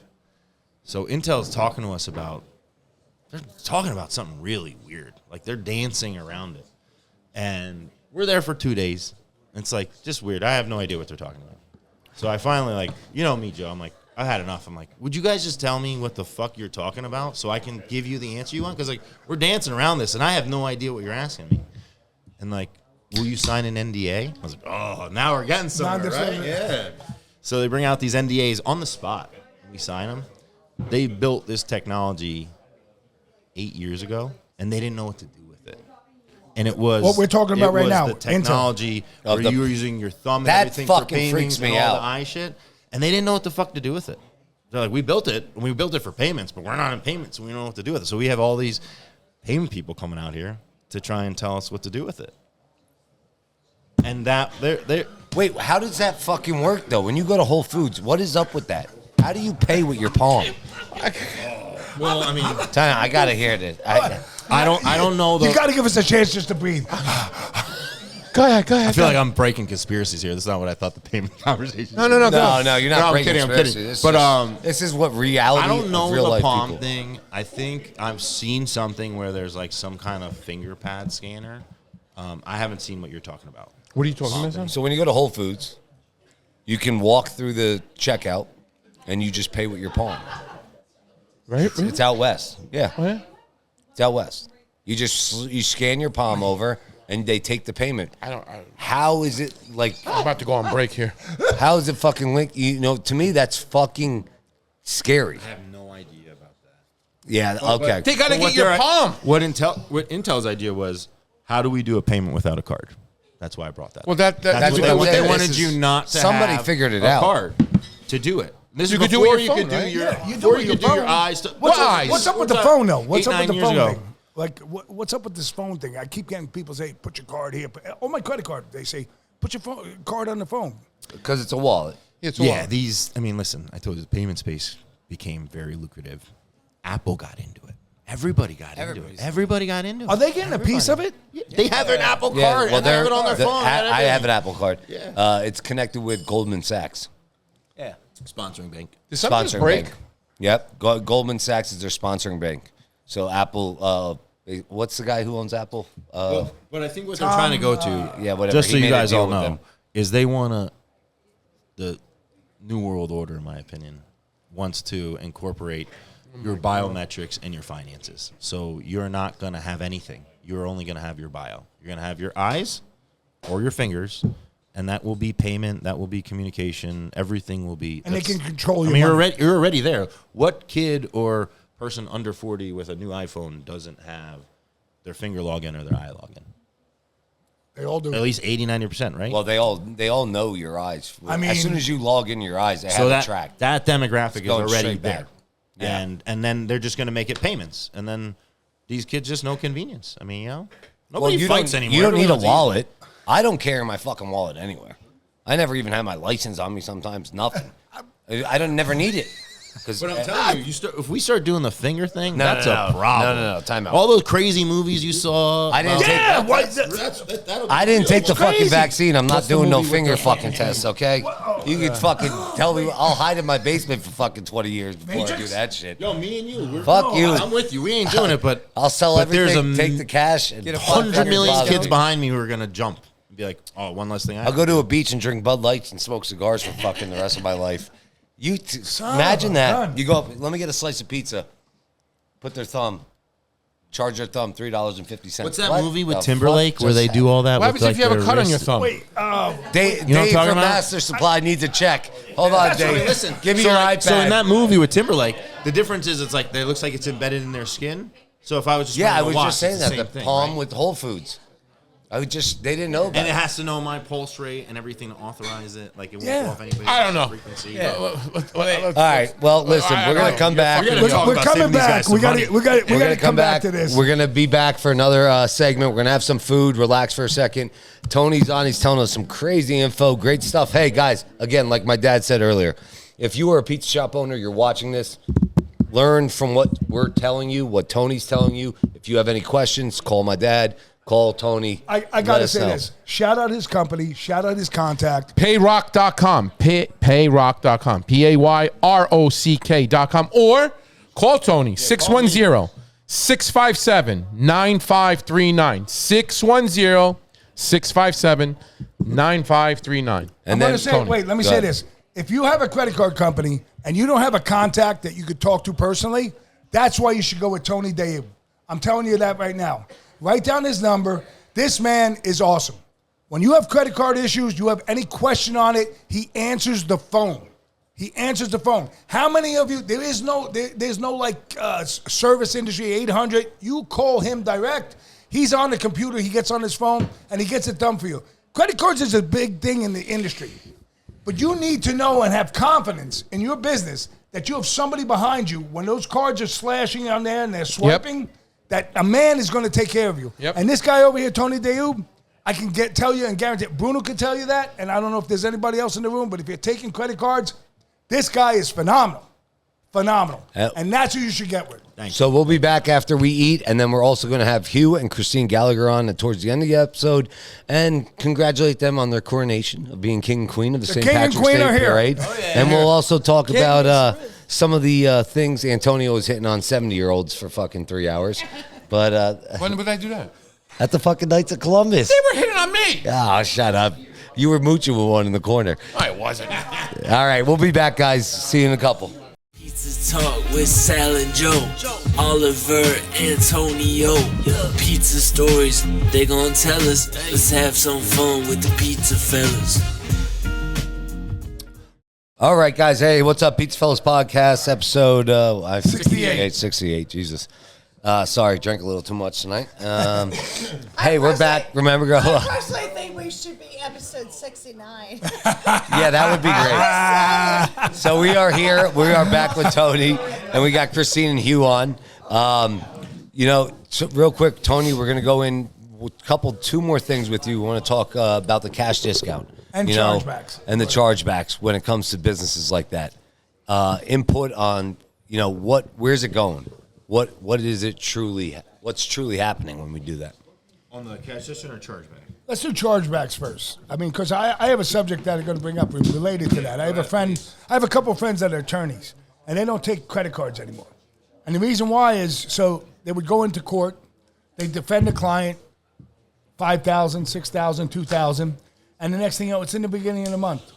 So Intel's talking to us they're talking about something really weird. Like they're dancing around it. And we're there for 2 days. It's like just weird. I have no idea what they're talking about. So I finally like, you know me, Joe. I'm like, I've had enough. I'm like, would you guys just tell me what the fuck you're talking about so I can give you the answer you want? Because like we're dancing around this and I have no idea what you're asking me. And like, will you sign an NDA? I was like, oh, now we're getting somewhere, right? Yeah. So they bring out these NDAs on the spot. We sign them. They built this technology 8 years ago, and they didn't know what to do with it. And it was what we're talking about right now. The technology Intel. where you were using your thumb and That everything for fucking payments freaks me and all out. the eye shit, and they didn't know what the fuck to do with it. They're like, we built it, and we built it for payments, but we're not in payments, so we don't know what to do with it. So we have all these payment people coming out here to try and tell us what to do with it. And that they're Wait, how does that fucking work though? When you go to Whole Foods, what is up with that? How do you pay with your palm? well, I mean, I gotta hear this. I don't know. You got to give us a chance just to breathe. Go ahead. I feel like I'm breaking conspiracies here. This is not what I thought the payment conversation. No, No, you're not I'm breaking kidding. I'm conspiracy. kidding. This But is, this is what reality I don't know of real the life palm people. thing. I think I've seen something where there's like some kind of finger pad scanner. I haven't seen what you're talking about. What are you talking about? So when you go to Whole Foods, you can walk through the checkout and you just pay with your palm. Right? It's out west. Yeah. Oh, yeah? It's out west. You scan your palm over and they take the payment. How is it like? I'm about to go on break here. How is it fucking linked? You know, to me that's fucking scary. I have no idea about that. Yeah. Okay. They gotta But get your palm. What Intel's idea was, how do we do a payment without a card? That's why I brought that. Well, up. that's what they this wanted is- you not to somebody have figured it a out. card to do it. This You is could do it before with your you phone, could do right? your Yeah, you do before it you with could your do your phone. eyes. What's up with the phone though? What's up with the phone ago. thing? Like, what's up with this phone thing? I keep getting people say, "Put your card here." Oh, my credit card. They say, "Put your card on the phone." Because it's a wallet. It's Yeah, I mean, listen, I told you the payment space became very lucrative. Apple got into it. Everybody got into it. Everybody got into it. Are they getting a piece of it? Yeah, they have an Apple card and they have it on their phone. I have an Apple card. Yeah. It's connected with Goldman Sachs. Yeah. Sponsoring bank. Did something just Sponsoring break? bank. Yep. Goldman Sachs is their sponsoring bank. So Apple, what's the guy who owns Apple? But I think what they're trying to go to, yeah, whatever. just so He you made a guys deal all with know, them. is they want the New World Order, in my opinion, wants to incorporate your biometrics and your finances. So you're not going to have anything. You're only going to have your bio. You're going to have your eyes or your fingers, and that will be payment. That will be communication. Everything will be. And they can control your I mean, money. you're already there. What kid or person under 40 with a new iPhone doesn't have their finger login or their eye login? They all do. At least 80, 90%, right? Well, they all know your eyes. I mean- as soon as you log in your eyes, they so have it tracked. that demographic is going already straight there. back. Yeah. And then they're just going to make it payments. And then these kids just know convenience. I mean, nobody you fights don't, anymore. You don't need a Everyone's easy. wallet. I don't carry my fucking wallet anywhere. I never even have my license on me sometimes. Nothing. I don't never need it. But I'm telling you, if we start doing the finger thing, No, that's no, a no. problem. No, time out. All those crazy movies you saw. I didn't take- Yeah, I didn't take the fucking crazy. vaccine. I'm not What's the doing no movie with finger the- fucking tests, okay? You can fucking tell me. I'll hide in my basement for fucking 20 years before I do that shit. Yo, me and you. Fuck you. I'm with you. We ain't doing it, but I'll sell but there's everything, take the cash, and 100 million fucking kids bother me. behind me who are going to jump Be like, oh, one less thing. I'll go to a beach and drink Bud Lights and smoke cigars for fucking the rest of my life. Imagine that. gun. You go up, let me get a slice of pizza. Put their thumb. Charge their thumb $3.50. What's that What movie with the Timberlake fuck where just they do all that? What with, happens if you have a cut on your thumb? Wait, Dave You know what I'm talking from about? Master Supply needs a check. Hold on, Dave. Listen, Give me so your like- iPad. So in that movie with Timberlake, the difference is it looks like it's embedded in their skin. So if I was just Yeah, I wearing a was watch, just saying it's that. the The same thing, palm right? with Whole Foods. They didn't know about And it it. has to know my pulse rate and everything to authorize it. Like it won't Yeah. go off anybody's I don't know. frequency. All right. Well, listen, we're going to come back. We're gonna we're talk about coming saving these back. guys We some got money. to we got We're to gonna come back to this. We're gonna be back for another segment. We're gonna have some food, relax for a second. Tony's on. He's telling us some crazy info, great stuff. Hey guys, again, like my dad said earlier, if you are a pizza shop owner, you're watching this, learn from what we're telling you, what Tony's telling you. If you have any questions, call my dad. Call Tony. I got Let to us say know. this. Shout out his company. Shout out his contact. PayRock.com. PayRock.com. PayRock.com. Or call Tony, 610-657-9539. 610-657-9539. I'm going to say, Tony. wait, let me Go say ahead. this. If you have a credit card company and you don't have a contact that you could talk to personally, that's why you should go with Tony Dayu. I'm telling you that right now. Write down his number. This man is awesome. When you have credit card issues, you have any question on it, he answers the phone. He answers the phone. How many of you, there's no service industry 800. You call him direct. He's on the computer. He gets on his phone and he gets it done for you. Credit cards is a big thing in the industry. But you need to know and have confidence in your business that you have somebody behind you when those cards are slashing on there and they're swiping, that a man is going to take care of you. Yep. And this guy over here, Tony Dayu, I can tell you and guarantee, Bruno can tell you that, and I don't know if there's anybody else in the room, but if you're taking credit cards, this guy is phenomenal. Phenomenal. Yep. And that's who you should get with. So we'll be back after we eat, and then we're also going to have Hugh and Christine Gallagher on towards the end of the episode, and congratulate them on their coronation of being king and queen of the St. king and Patrick's queen Day are here. parade. And we'll also talk about some of the things Antonio was hitting on 70-year-olds for fucking 3 hours. But When would I do that? at the fucking Knights of Columbus. They were hitting on me. Oh, shut up. You were mooching with one in the corner. I wasn't. All right, we'll be back, guys. See you in a couple. Pizza Talk with Sal and Joe, Oliver, Antonio. Pizza stories, they gon' tell us. Let's have some fun with the Pizza Fellas. All right, guys. Hey, what's up? PizzaFellas Podcast, episode 68. 68, Jesus. Sorry, drank a little too much tonight. Hey, we're back. Remember, go. I personally think we should be episode 69. Yeah, that would be great. So we are here. We are back with Tony, and we got Christine and Hugh on. So real quick, Tony, we're going to go in two more things with you. We want to talk about the cash discount. And chargebacks. And the chargebacks when it comes to businesses like that. Input on, where's it going? What's truly happening when we do that? On the cash system or chargeback? Let's do chargebacks first. I mean, because I have a subject that I'm going to bring up related to that. I have a couple of friends that are attorneys, and they don't take credit cards anymore. And the reason why is, so they would go into court, they defend the client, $5,000, $6,000, $2,000, and the next thing you know, it's in the beginning of the month.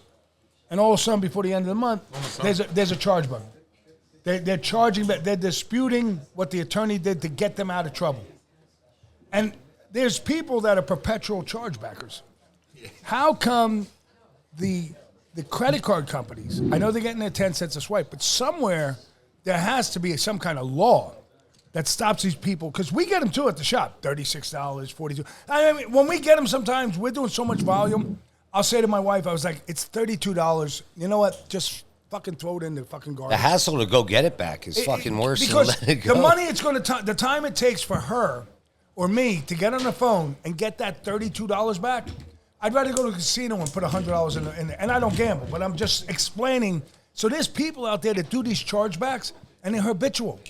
And all of a sudden, before the end of the month, there's a charge button. They're charging, they're disputing what the attorney did to get them out of trouble. And there's people that are perpetual chargebackers. How come the credit card companies, I know they're getting their 10 cents a swipe, but somewhere there has to be some kind of law that stops these people, because we get them too at the shop, $36, $42. I mean, when we get them sometimes, we're doing so much volume, I'll say to my wife, I was like, it's $32. You know what? Just fucking throw it in the fucking garbage. The hassle to go get it back is fucking worse because than letting it go. the money it's going to the time it takes for her or me to get on the phone and get that $32 back, I'd rather go to a casino and put $100 in there. And I don't gamble, but I'm just explaining. So there's people out there that do these chargebacks and they're habitual.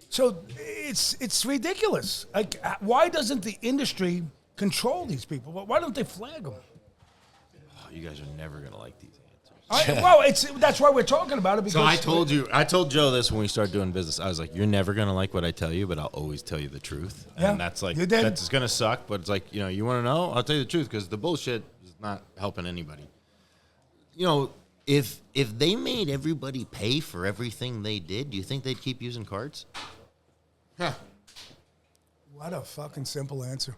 So it's ridiculous. Like, why doesn't the industry control these people? Why don't they flag them? Oh, you guys are never going to like these answers. That's why we're talking about it. Because So I told Joe this when we started doing business. I was like, you're never going to like what I tell you, but I'll always tell you the truth. Yeah, And that's like, you did. that's going to suck, but it's like, you want to know? I'll tell you the truth because the bullshit is not helping anybody. If they made everybody pay for everything they did, do you think they'd keep using cards? Huh. What a fucking simple answer.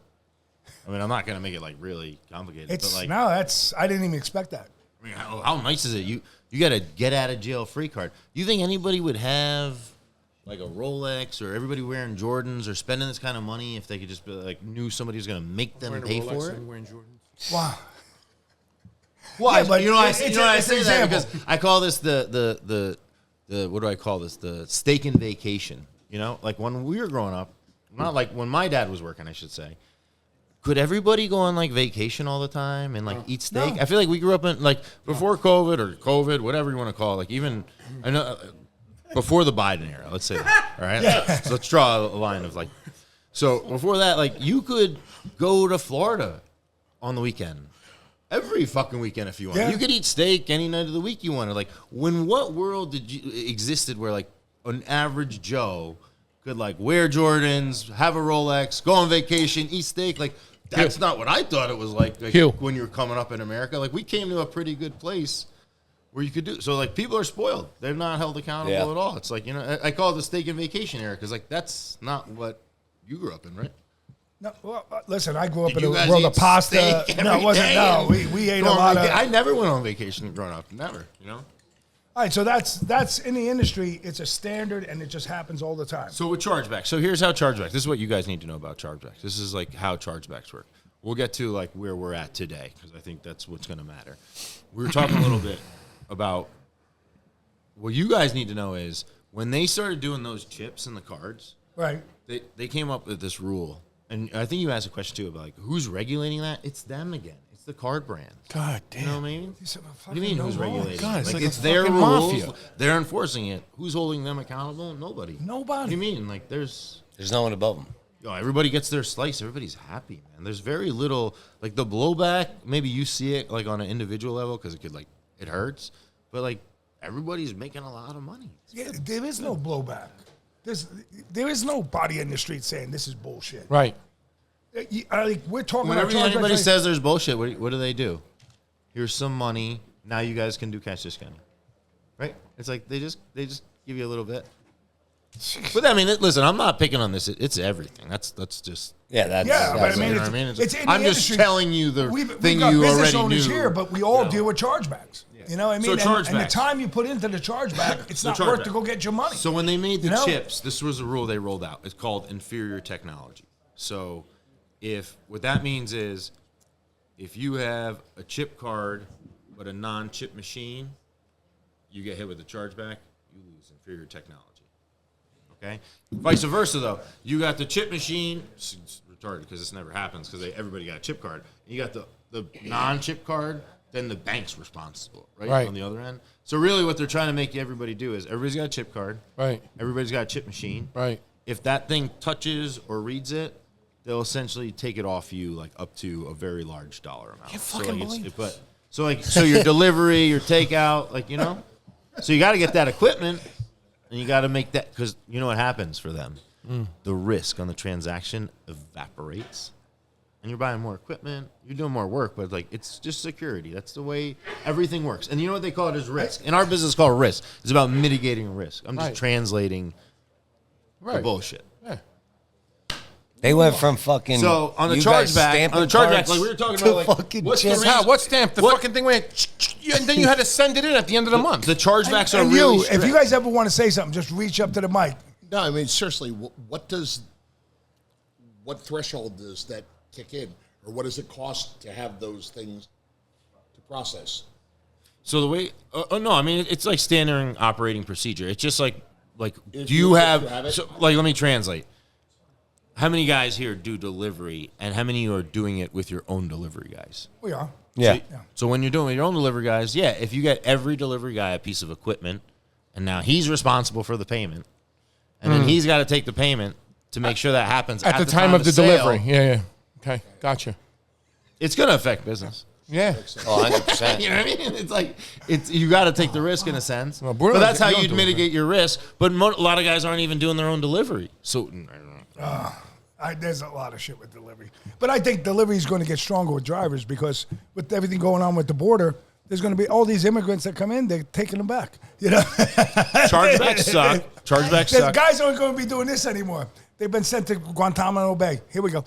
I mean, I'm not going to make it like really complicated. But like, I didn't even expect that. I mean, how nice is it? You got a get out of jail free card. You think anybody would have like a Rolex or everybody wearing Jordans or spending this kind of money if they could just be like knew somebody was going to make them pay for it? Wow. Well, Yeah, but I it's say an that example. because I call this the what do I call this? The steak and vacation. Like when we were growing up, not like when my dad was working, I should say. Could everybody go on like vacation all the time and like eat steak? No. I feel like we grew up in like before COVID, whatever you want to call it. Like even I know before the Biden era. Let's say that. All right. So let's draw a line of like. So before that, like you could go to Florida on the weekend. Every fucking weekend if you want. Yeah. You could eat steak any night of the week you wanted. Like what world existed where like an average Joe could like wear Jordans, have a Rolex, go on vacation, eat steak? Like that's not what I thought it was like when you were coming up in America. Like we came to a pretty good place where you could do so. Like people are spoiled; they're not held accountable at all. It's like I call it the steak and vacation era because like that's not what you grew up in, right? No, well, listen, I grew up Did in you a guys world eat of pasta. steak No, it every wasn't. day No, and we ate a go on lot of. I never went on vacation growing up. Never, All right, so that's in the industry. It's a standard, and it just happens all the time. So with chargebacks, so here's how chargebacks. This is what you guys need to know about chargebacks. This is like how chargebacks work. We'll get to like where we're at today because I think that's what's going to matter. We were talking a little bit about what you guys need to know is when they started doing those chips and the cards, Right. they came up with this rule. And I think you asked a question too about like who's regulating that? It's them again. It's the card brand. God damn. You know what I mean? What What do you mean who's regulating? God, it's like it's a their fucking rules. mafia. They're enforcing it. Who's holding them accountable? Nobody. Nobody. What do you mean? Like there's no one above them. everybody gets their slice. Everybody's happy, man. There's very little like the blowback. Maybe you see it like on an individual level because it could like it hurts, but like everybody's making a lot of money. Yeah, there is no blowback. There is nobody in the street saying this is bullshit. Right. Like we're talking Whenever about anybody chargebacks, says there's bullshit, what do? Here's some money. Now you guys can do cash discounting, right? It's like they just give you a little bit. But I mean, listen, I'm not picking on this. It's everything. That's just But I mean, you know what I mean? it's in the I'm just industry. telling you the We've thing got you business already owners knew. here, but we all deal with chargebacks. You know what I mean? So And the chargebacks. time you put into the chargeback, it's So not worth chargeback. to go get your money. So when they made the You know? chips, this was a rule they rolled out. It's called inferior technology. So what that means is if you have a chip card but a non-chip machine, you get hit with a chargeback, you lose inferior technology. Okay? Vice versa, though. You got the chip machine. It's retarded because this never happens because everybody got a chip card. You got the non-chip card, then the bank's responsible, right? On the other end. So really what they're trying to make everybody do is everybody's got a chip card. Right. Everybody's got a chip machine. Right. If that thing touches or reads it, they'll essentially take it off you like up to a very large dollar amount. Can't fucking believe it. So your delivery, your takeout, like, so you got to get that equipment and you got to make that because you know what happens for them? The risk on the transaction evaporates. And you're buying more equipment, you're doing more work, but like it's just security. That's the way everything works. And you know what they call it is risk. In our business, it's called risk. It's about mitigating risk. I'm just translating the bullshit. Yeah. They went from fucking. So on the you guys chargeback, stamping cards like we were talking to about, like fucking what's the chips. reason- What stamp? The fucking thing went, and then you had to send it in at the end of the month. The chargebacks are And really you, strict. if you guys ever want to say something, just reach up to the mic. No, I mean, seriously, what threshold does that kick in? Or what does it cost to have those things to process? So the way, no, I mean it's like standard operating procedure. It's just like If do you you have? have it. So, like, let me translate. How many guys here do delivery, and how many are doing it with your own delivery guys? We are. Yeah. So when you're doing with your own delivery guys, if you get every delivery guy a piece of equipment, and now he's responsible for the payment, and then he's got to take the payment to make sure that happens at the time of the sale, delivery. Yeah. Okay, gotcha. It's going to affect business. Yeah. Oh, 100%. You know what I mean? It's like you got to take the risk in a sense. Well, Bruno, but that's how you don't you'd do it, mitigate your risk. But a lot of guys aren't even doing their own delivery. So There's a lot of shit with delivery. But I think delivery is going to get stronger with drivers because with everything going on with the border, there's going to be all these immigrants that come in, they're taking them back. You know? chargebacks suck. Chargebacks suck. Guys aren't going to be doing this anymore. They've been sent to Guantanamo Bay. Here we go.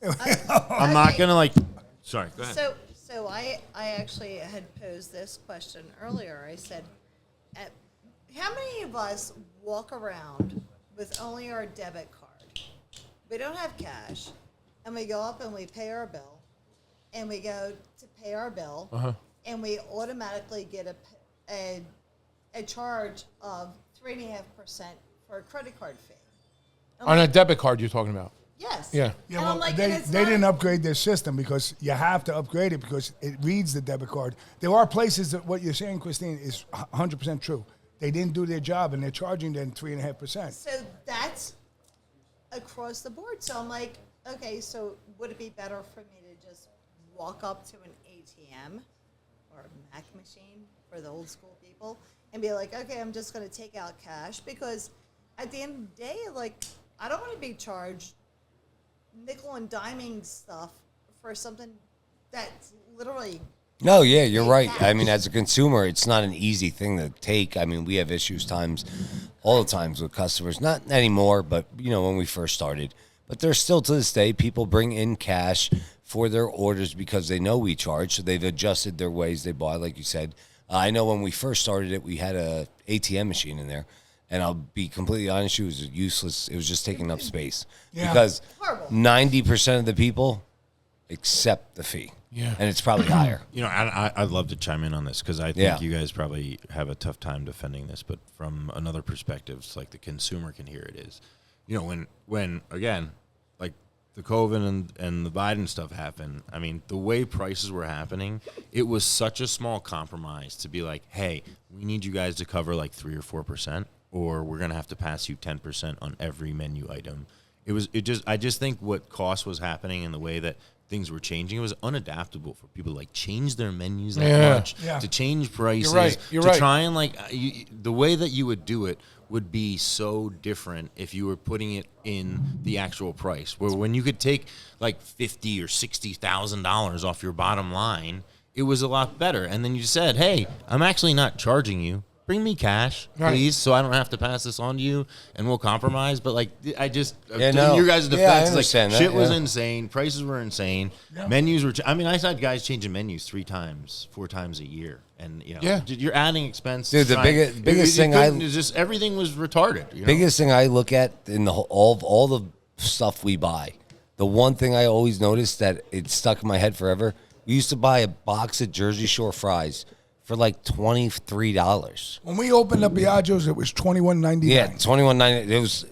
I'm not going to Sorry, go ahead. So I actually had posed this question earlier. I said, how many of us walk around with only our debit card? We don't have cash, and we go up and we pay our bill, and we go to pay our bill, and we automatically get a charge of 3.5% for a credit card fee. On a debit card, you're talking about? Yes. Yeah. Yeah, well, they didn't upgrade their system because you have to upgrade it because it reads the debit card. There are places that what you're saying, Christine, is 100% true. They didn't do their job, and they're charging them 3.5%. So that's across the board. So I'm like, okay, so would it be better for me to just walk up to an ATM or a Mac machine for the old school people and be like, okay, I'm just going to take out cash? Because at the end of the day, I don't want to be charged nickel and diming stuff for something that's literally... No, yeah, you're right. I mean, as a consumer, it's not an easy thing to take. I mean, we have issues all the times with customers. Not anymore, but, when we first started. But there's still, to this day, people bring in cash for their orders because they know we charge, so they've adjusted their ways they buy, like you said. I know when we first started it, we had a ATM machine in there. And I'll be completely honest, it was useless. It was just taking up space. Yeah. Because 90% of the people accept the fee. Yeah. And it's probably higher. I'd love to chime in on this because I think you guys probably have a tough time defending this. But from another perspective, it's like the consumer can hear it is. When again, like the COVID and the Biden stuff happened, I mean, the way prices were happening, it was such a small compromise to be like, hey, we need you guys to cover like 3 or 4%. Or we're gonna have to pass you 10% on every menu item. I just think what cost was happening and the way that things were changing, it was unadaptable for people to change their menus that much, to change prices, You're right. try and the way that you would do it would be so different if you were putting it in the actual price. Where when you could take $50,000 or $60,000 off your bottom line, it was a lot better. And then you said, hey, I'm actually not charging you. Bring me cash, please, so I don't have to pass this on to you, and we'll compromise. But your guys' defense, shit was insane. Prices were insane. Yeah. Menus were. I saw guys changing menus 3 times, 4 times a year, and you're adding expense. Dude, the biggest thing everything was retarded. Biggest thing I look at in all the stuff we buy, the one thing I always noticed that it stuck in my head forever. We used to buy a box of Jersey Shore fries for $23. When we opened up Biagio's, it was $21.99. Yeah, $21.99. It was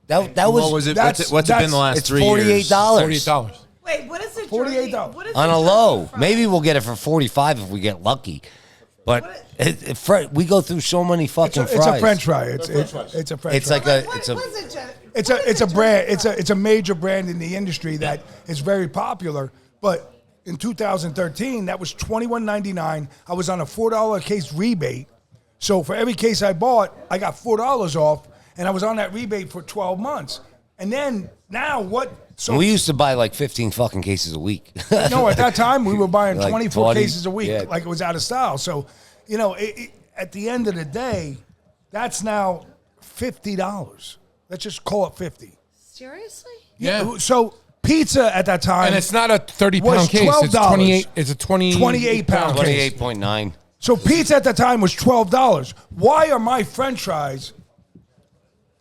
that was. What was it? What's it been the last 3 $48. years? $48. Wait, what is it? $48 what is on the a low. fries? Maybe we'll get it for $45 if we get lucky. But we go through so many fucking fries. It's a French fry. It's a French fry. It's a brand. It's a major brand in the industry that is very popular. But in 2013, that was $21.99. I was on a $4 a case rebate. So for every case I bought, I got $4 off, and I was on that rebate for 12 months. And then now what? So we used to buy 15 fucking cases a week. No, at that time we were buying 24 20, cases a week, like it was out of style. So, at the end of the day, that's now $50. Let's just call it 50. Seriously? Yeah. So pizza at that time, And it's not a 30-pound was case. It's $12. 28. It's a 28 pound case. 28.9. So pizza at that time was $12. Why are my French fries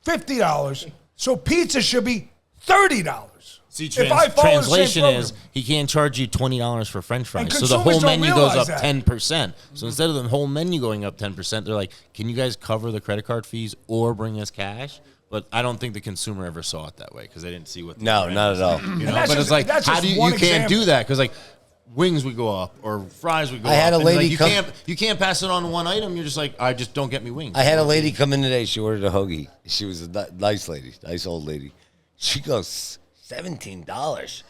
$50? So pizza should be $30. See, if I follow the same translation program. is he can't charge you $20 for French fries, And so the whole consumers don't menu goes realize up that. 10%. So instead of the whole menu going up 10%, they're like, "Can you guys cover the credit card fees or bring us cash?" But I don't think the consumer ever saw it that way because they didn't see what. No, not at all. But it's like, how do you can't do that because wings would go up or fries would go up. I had a and, lady you can't pass it on to one item. You're just like, I just don't get me wings. I had a lady come in today. She ordered a hoagie. She was a nice lady, nice old lady. She goes, $17.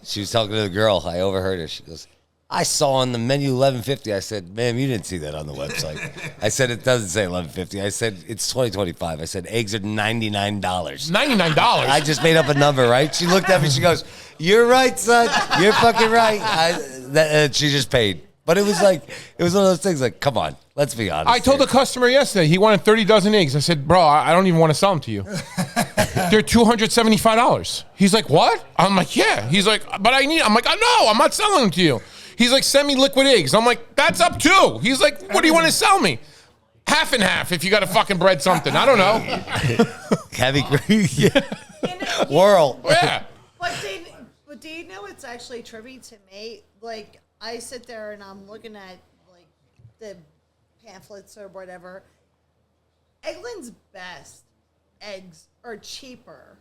She was talking to the girl. I overheard her. She goes, I saw on the menu $11.50. I said, ma'am, you didn't see that on the website. I said, it doesn't say $11.50. I said, it's 2025. I said, eggs are $99. $99? I just made up a number, right? She looked at me. She goes, you're right, son. You're fucking right. She just paid. But it was like, it was one of those things like, come on, let's be honest. I told the customer yesterday he wanted 30 dozen eggs. I said, bro, I don't even want to sell them to you. They're $275. He's like, what? I'm like, yeah. He's like, but I'm like, no, I'm not selling them to you. He's like, send me liquid eggs. I'm like, that's up too. He's like, what do you want to sell me? Half and half if you got to fucking bread something. I don't know. Heavy grease. Whirl. Yeah. But do you know it's actually trippy to me? Like, I sit there and I'm looking at, like, the pamphlets or whatever. Eggland's best eggs are cheaper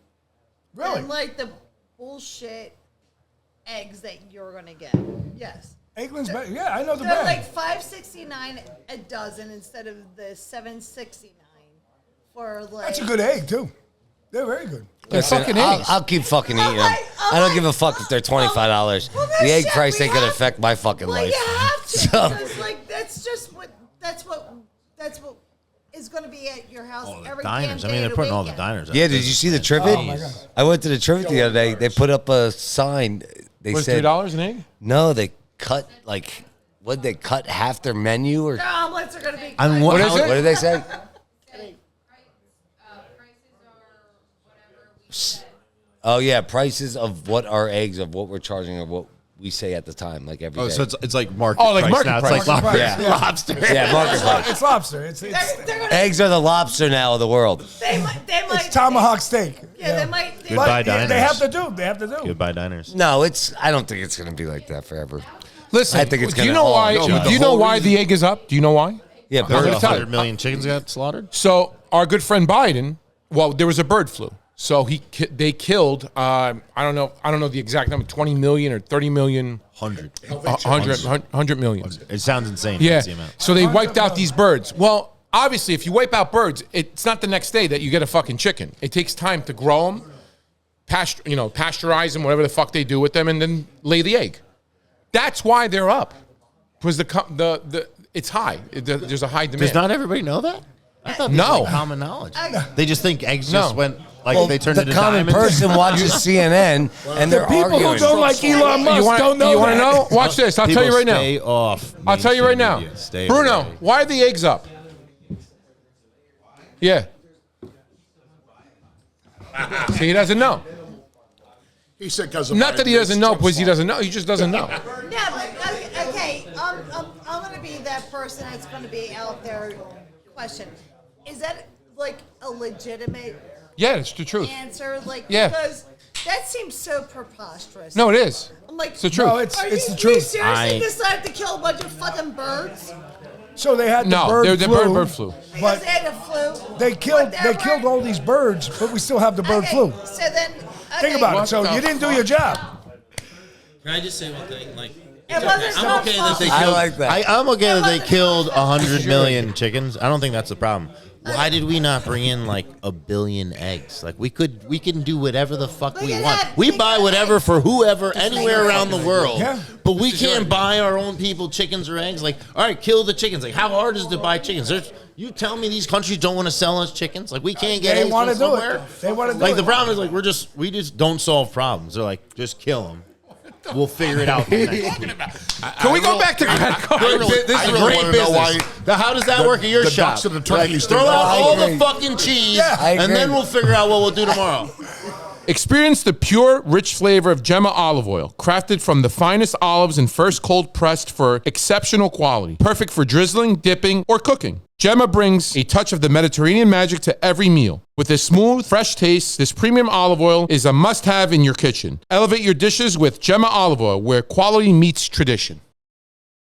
than, like, the bullshit eggs that you're going to get. Yes. Eggland's better. Yeah, I know the They're brand. like $5.69 a dozen instead of the $7.69 for, like... That's a good egg, too. They're very good. They're fucking eggs. I'll keep fucking eating them. I don't give a fuck if they're $25. Well, The egg shit, price we ain't gonna have- affect my fucking Well, life. you have to, So- because, like, that's what is going to be at your house every Diners. I damn mean, day they're of putting the all the weekend. diners out. Yeah, did you see the trivet? Oh, my God. I went to the trivet the other day. They put up a sign. They Was said $3 an egg? no. They cut they cut half their menu or Their omelets are going to be... I mean, What is it? what did they say? Oh yeah, prices of what our eggs of what we're charging or what we say at the time, like every day. Oh, so it's like market Oh, like price market now. price. It's like Market lobster. price. Lobster. Yeah, market price. It's lobster. It's They're gonna, Eggs are the lobster now of the world. they might... tomahawk steak. Yeah, they might... They Goodbye, might diners. They have to do. They have to do. Goodbye, diners. No, I don't think it's gonna be like that forever. Listen, I think it's do you gonna know all why? change. Do you know why the egg is up? Do you know why? Yeah, I'm gonna There's tell you. 100 million chickens got slaughtered. So our good friend Biden, well, there was a bird flu. So they killed, I don't know the exact number, 20 million or 30 million. 100 million. It sounds insane. Yeah. That's the amount. So they wiped out these birds. Well, obviously, if you wipe out birds, it's not the next day that you get a fucking chicken. It takes time to grow them, pasteurize them, whatever the fuck they do with them, and then lay the egg. That's why they're up. Because it's high. There's a high demand. Does not everybody know that? I thought this No. was like common knowledge. They just think eggs just went like Well, they turned the into common diamonds. person watches CNN and they're People arguing. who don't like Elon Musk You want don't know to that. know? Watch this. I'll tell you right now. Stay off. I'll tell you right now. mainstream media. Stay Bruno, away. why are the eggs up? Yeah. See, he doesn't know. He said because of Not that he doesn't know, Trump's because he fault. doesn't know. He just doesn't know. Yeah, but okay, I'm going to be that person that's going to be out there. Question: is that like a legitimate Yeah, it's the truth. answer? Like, Yeah. because that seems so preposterous. No, it is. I'm like, It's the truth. No, it's are the you truth. seriously decided to kill a bunch of fucking birds So they had the No, bird they're flu. the bird flu. because But they had a flu? they killed Whatever. all these birds, but we still have the bird Okay, flu. So then, Think about it. So you didn't do your job. Can I just say one thing? Like, It wasn't I'm okay that they I killed. like that. I'm okay that they killed 100 million chickens. I don't think that's the problem. Why did we not bring in like a billion eggs? Like we can do whatever the fuck Look we at want. that. We buy whatever for whoever, anywhere around the world. Yeah. But we can't buy our own people chickens or eggs. Like, all right, kill the chickens. Like, how hard is it to buy chickens? You tell me these countries don't want to sell us chickens? Like, we can't get They eggs want from to do somewhere? it. They want to do Like it. the problem is like we just don't solve problems. They're like just kill them. We'll figure it out. Can we go back to credit cards? This is I a really great wanna know business. why Now, how does that work at your the shop? ducks and the turkeys Throw do that. out I all the agree. fucking cheese, I and then agree. we'll figure out what we'll do tomorrow. Experience the pure, rich flavor of Gemma olive oil, crafted from the finest olives and first cold pressed for exceptional quality. Perfect for drizzling, dipping, or cooking. Gemma brings a touch of the Mediterranean magic to every meal. With a smooth, fresh taste, this premium olive oil is a must-have in your kitchen. Elevate your dishes with Gemma olive oil, where quality meets tradition.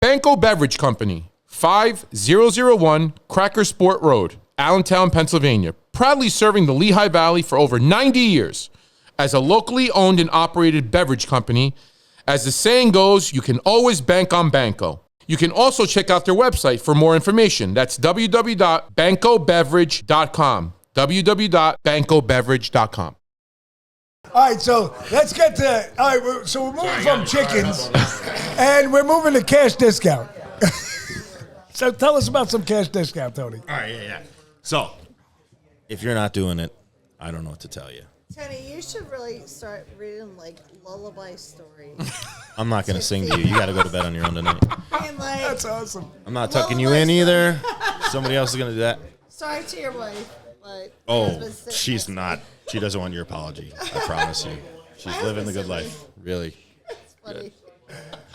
Banco Beverage Company, 5001 Cracker Sport Road, Allentown, Pennsylvania. Proudly serving the Lehigh Valley for over 90 years. As a locally owned and operated beverage company, as the saying goes, you can always bank on Banco. You can also check out their website for more information. That's www.bancobeverage.com. www.bancobeverage.com. All right, so let's get to. All right, so we're moving from chickens, and we're moving to cash discount. So tell us about some cash discount, Tony. All right, yeah. So, if you're not doing it, I don't know what to tell you. Tony, you should really start reading like lullaby stories. I'm not going to sing to you. You got to go to bed on your own tonight. That's awesome. I'm not tucking you in either. Somebody else is going to do that. Sorry to your wife. But Oh, she's not. She doesn't want your apology. I promise you. She's living the good life. Really. It's funny.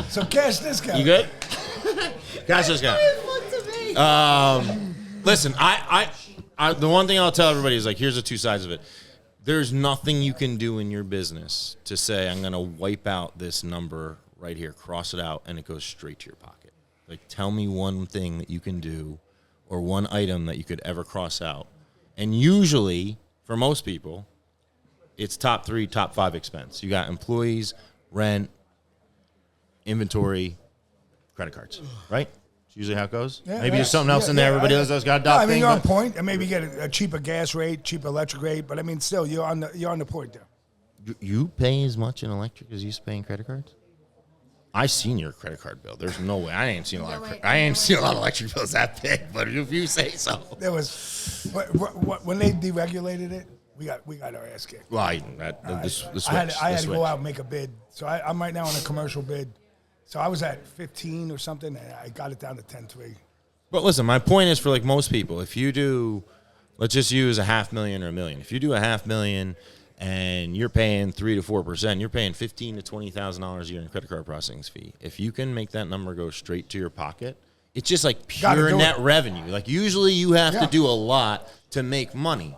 So cash discount. You good? Cash discount. Listen, I the one thing I'll tell everybody is like, here's the two sides of it. There's nothing you can do in your business to say, I'm going to wipe out this number right here, cross it out, and it goes straight to your pocket. Like, tell me one thing that you can do or one item that you could ever cross out. And usually, for most people, it's top 3, top 5 expense. You got employees, rent, inventory, credit cards, right? It's usually how it goes. Yeah, Maybe there's something else in there. Everybody else has got a dot I mean, thing. you're on point, and maybe get a cheaper gas rate, cheaper electric rate. But I mean, still, you're on the point there. You pay as much in electric as you used to pay in credit cards? I seen your credit card bill. There's no way. I ain't seen a lot of electric bills that big. But if you say so, there was when they deregulated it. We got our ass kicked. Well, I had to go out and make a bid. So I'm right now on a commercial bid. So I was at 15 or something, and I got it down to 10.3. But listen, my point is for like most people, if you do, let's just use $500,000 or $1 million. If you do $500,000 and you're paying 3 to 4%, you're paying $15,000 to $20,000 a year in credit card processing fee. If you can make that number go straight to your pocket, it's just like pure net revenue. Like usually you have to do a lot to make money.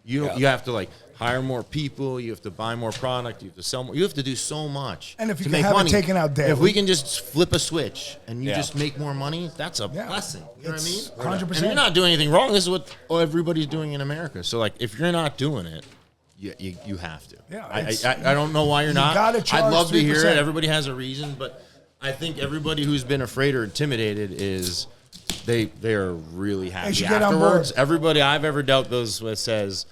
You have to like hire more people. You have to buy more product. You have to sell more. You have to do so much. And if you to can make have money. it taken out daily. If we can just flip a switch and you just make more money, that's a blessing. You know what I mean? 100%. And you're not doing anything wrong. This is what everybody's doing in America. So like, if you're not doing it, you have to. Yeah, I don't know why you're not. I'd love to hear 3%. it. Everybody has a reason, but I think everybody who's been afraid or intimidated is they are really happy afterwards. Everybody I've ever dealt those with says,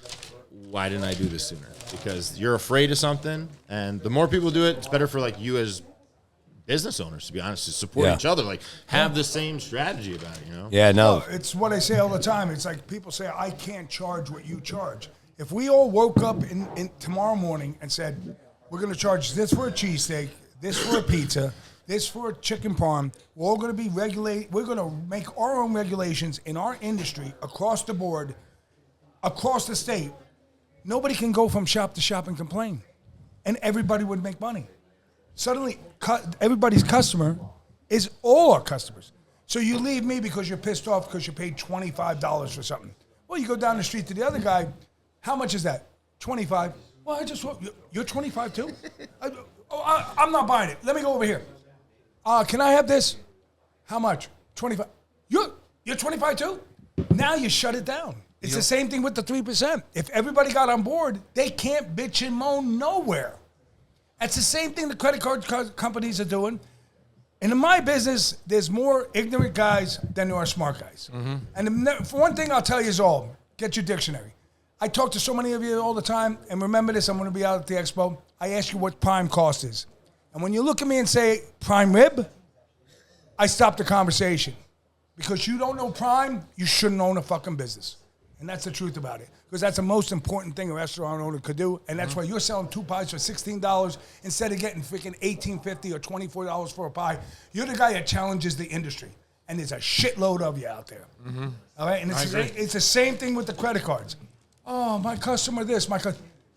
why didn't I do this sooner? Because you're afraid of something, and the more people do it, it's better for like you as business owners, to be honest, to support each other. Like have the same strategy about it, you know? Yeah, no. Well, it's what I say all the time. It's like people say, I can't charge what you charge. If we all woke up in tomorrow morning and said, we're going to charge this for a cheesesteak, this for a pizza, this for a chicken parm, we're all going to be we're going to make our own regulations in our industry across the board, across the state. Nobody can go from shop to shop and complain, and everybody would make money. Suddenly, everybody's customer is all our customers. So you leave me because you're pissed off because you paid $25 for something. Well, you go down the street to the other guy. How much is that? 25. Well, I just you're 25 too. I'm not buying it. Let me go over here. Can I have this? How much? 25. You're 25 too. Now you shut it down. It's the same thing with the 3%. If everybody got on board, they can't bitch and moan nowhere. That's the same thing the credit card companies are doing. And in my business, there's more ignorant guys than there are smart guys. Mm-hmm. And for one thing, I'll tell you is all, get your dictionary. I talk to so many of you all the time, and remember this, I'm going to be out at the expo. I ask you what prime cost is. And when you look at me and say prime rib, I stop the conversation. Because you don't know prime, you shouldn't own a fucking business. And that's the truth about it. Because that's the most important thing a restaurant owner could do. And that's why you're selling 2 pies for $16 instead of getting freaking $18.50 or $24 for a pie. You're the guy that challenges the industry. And there's a shitload of you out there. Mm-hmm. All right? And it's the same thing with the credit cards. Oh, my customer this,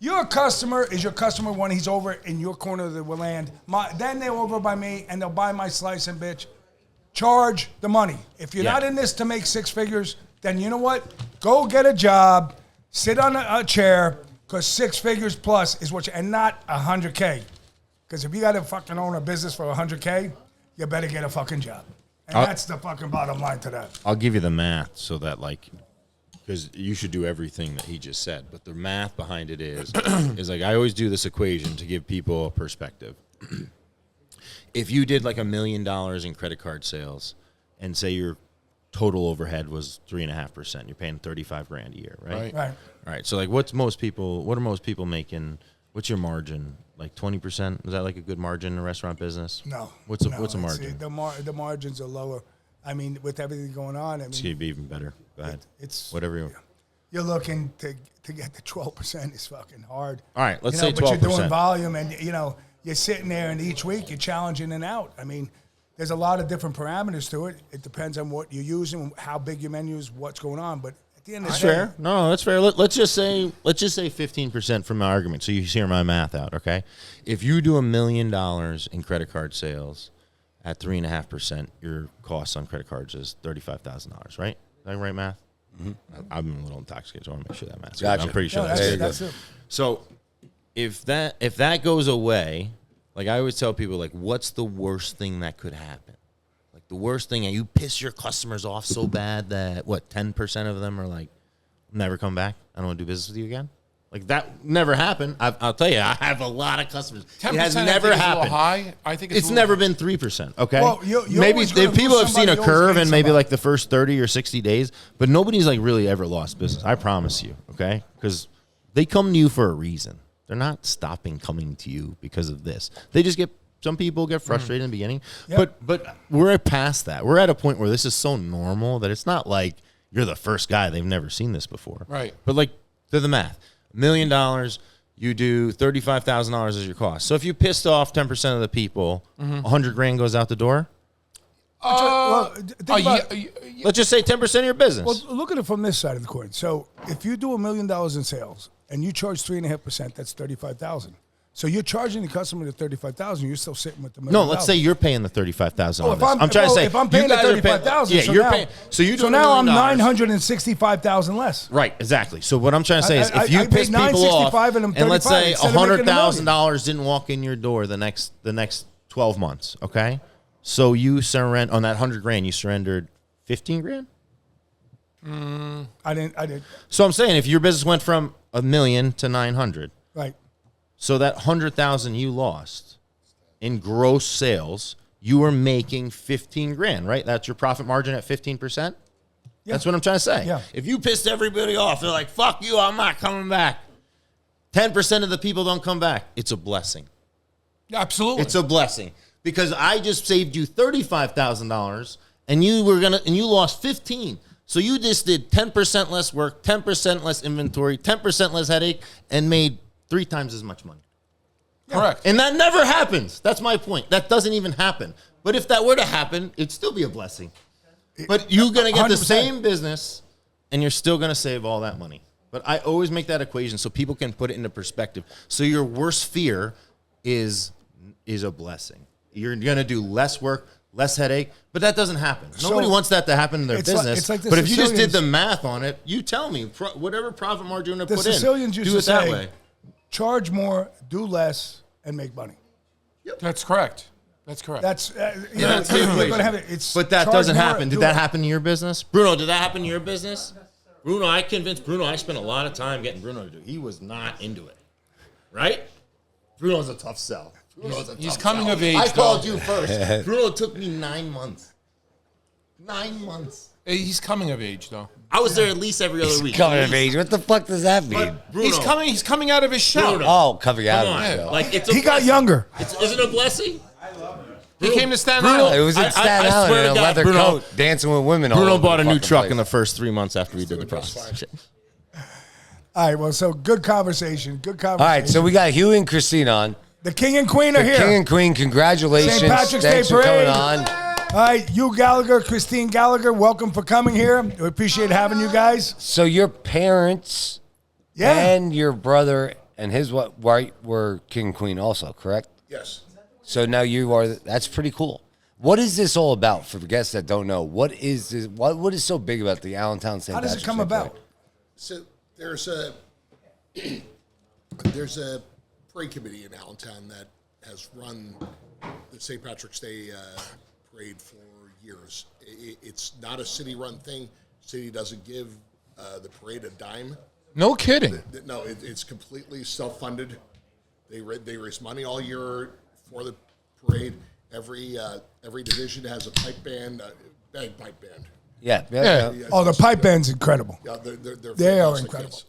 Your customer is your customer when he's over in your corner of the land. Then they're over by me, and they'll buy my slice and bitch. Charge the money. If you're not in this to make 6 figures, then you know what? Go get a job, sit on a chair, because 6 figures plus is what and not $100K. Because if you got to fucking own a business for $100K, you better get a fucking job. And that's the fucking bottom line to that. I'll give you the math so that like, because you should do everything that he just said, but the math behind it is like I always do this equation to give people a perspective. If you did like $1 million in credit card sales, and say your total overhead was 3.5%, you're paying $35,000 a year, right? Right. All right. So like, what are most people making? What's your margin? Like 20%? Is that like a good margin in the restaurant business? No. What's a No, margin? The margins are lower. I mean, with everything going on, It's gonna be even better. Go ahead. It's whatever you're looking to get the 12% is fucking hard. All right, let's say 12%. But you're doing volume, and you're sitting there, and each week you're challenging and out. I mean, there's a lot of different parameters to it. It depends on what you're using, how big your menu is, what's going on. But at the end of the day, fair. No, that's fair. Let's just say 15% from my argument, so you hear my math out. Okay, if you do $1 million in credit card sales at 3.5%, your costs on credit cards is $35,000. Right? Is that right math? Mm-hmm. I'm a little intoxicated, so I want to make sure that math's gotcha. I'm pretty sure that's it. So if that goes away, like I always tell people, like, what's the worst thing that could happen? Like the worst thing, and you piss your customers off so bad that 10% of them are like, never come back. I don't want to do business with you again. Like that never happened. I'll tell you, I have a lot of customers. 10% it has never happened. High. I think it's never been 3%. Okay, well, maybe if people have seen a curve in maybe somebody. like the first 30 or 60 days, but nobody's like really ever lost business. I promise you. Okay, because they come to you for a reason. They're not stopping coming to you because of this. They just some people get frustrated in the beginning, but we're past that. We're at a point where this is so normal that it's not like you're the first guy. They've never seen this before. Right. But like, do the math. $1 million, you do $35,000 as your cost. So if you pissed off 10% of the people, $100,000 goes out the door. Let's just say 10% of your business. Well, look at it from this side of the coin. So if you do $1 million in sales and you charge 3.5%, that's $35,000. So you're charging the customer the $35,000. You're still sitting with the $1 million. No, let's say you're paying the $35,000. Oh, I'm trying to say if I'm paying the $35,000, you're paying. So you do so now I'm $965,000 less. Right, exactly. So what I'm trying to say is, if you I piss paid people off, and and let's say $100,000 $100,000 didn't walk in your door the next 12 months, okay? So you surrender on that $100,000. You surrendered $15,000. I didn't. So I'm saying, if your business went from $1 million to $900,000, right? So that $100,000 you lost in gross sales, you were making $15,000, right? That's your profit margin at 15%. Yeah. That's what I'm trying to say. Yeah. If you pissed everybody off, they're like, "Fuck you, I'm not coming back." 10% of the people don't come back. It's a blessing. Absolutely, it's a blessing, because I just saved you $35,000, and you lost 15. So you just did 10% less work, 10% less inventory, 10% less headache, and made 3 times as much money. Correct. And that never happens. That's my point. That doesn't even happen. But if that were to happen, it'd still be a blessing. But you're going to get the 100%. same business, and you're still going to save all that money. But I always make that equation so people can put it into perspective. So your worst fear is a blessing. You're going to do less work, less headache, but that doesn't happen. Nobody wants that to happen in their business. It's like the but if you just did Sicilians- the math on it, you tell me, whatever profit margin you're going to The put in, Sicilians used do to it that say, way. charge more, do less, and make money. That's correct. That's correct. That's That's the you're equation. gonna have it. It's But that charge doesn't more, happen. do Did that less. happen to your business? Bruno, did that happen to your business? Bruno, I convinced Bruno. I spent a lot of time getting Bruno to do it. He was not into it. Right? Bruno's a tough sell. He's coming of age, I called though. you first. Bruno took me 9 months. 9 months. He's coming of age, though. I was there at least every other week. Coming of age. What the fuck does that mean? But Bruno, He's coming out of his shell. Bruno. Oh, coming out Come of on. the show. Like, it's a He got blessing. younger. Isn't it a blessing? He came to Staten Bruno, Island. It was in Staten I Island swear in to a God, leather Bruno- coat, dancing with women. all Bruno over bought the a new fucking truck place. in the first 3 months after we did the process. All right. Well, so good conversation. Good conversation. All right, so we got Hugh and Christine on. the king and queen are The here. King and Queen, congratulations. St. Patrick's Thanks Day for coming parade. on. All right, Hugh Gallagher, Christine Gallagher, welcome for coming here. We appreciate having you guys. So your parents and your brother and his wife were king and queen also, correct? Yes. So now you are. That's pretty cool. What is this all about for guests that don't know? What is this? What is so big about the Allentown St. How does it Patrick's come Day about? parade? So there's a parade committee in Allentown that has run the St. Patrick's Day parade for years. It's not a city-run thing. City doesn't give the parade a dime. No kidding. No, it's completely self-funded. They raise money all year for the parade. Every division has a pipe band, bagpipe band. Yeah. Oh, the pipe band's incredible. Yeah, they're They are fantastic, incredible. yes.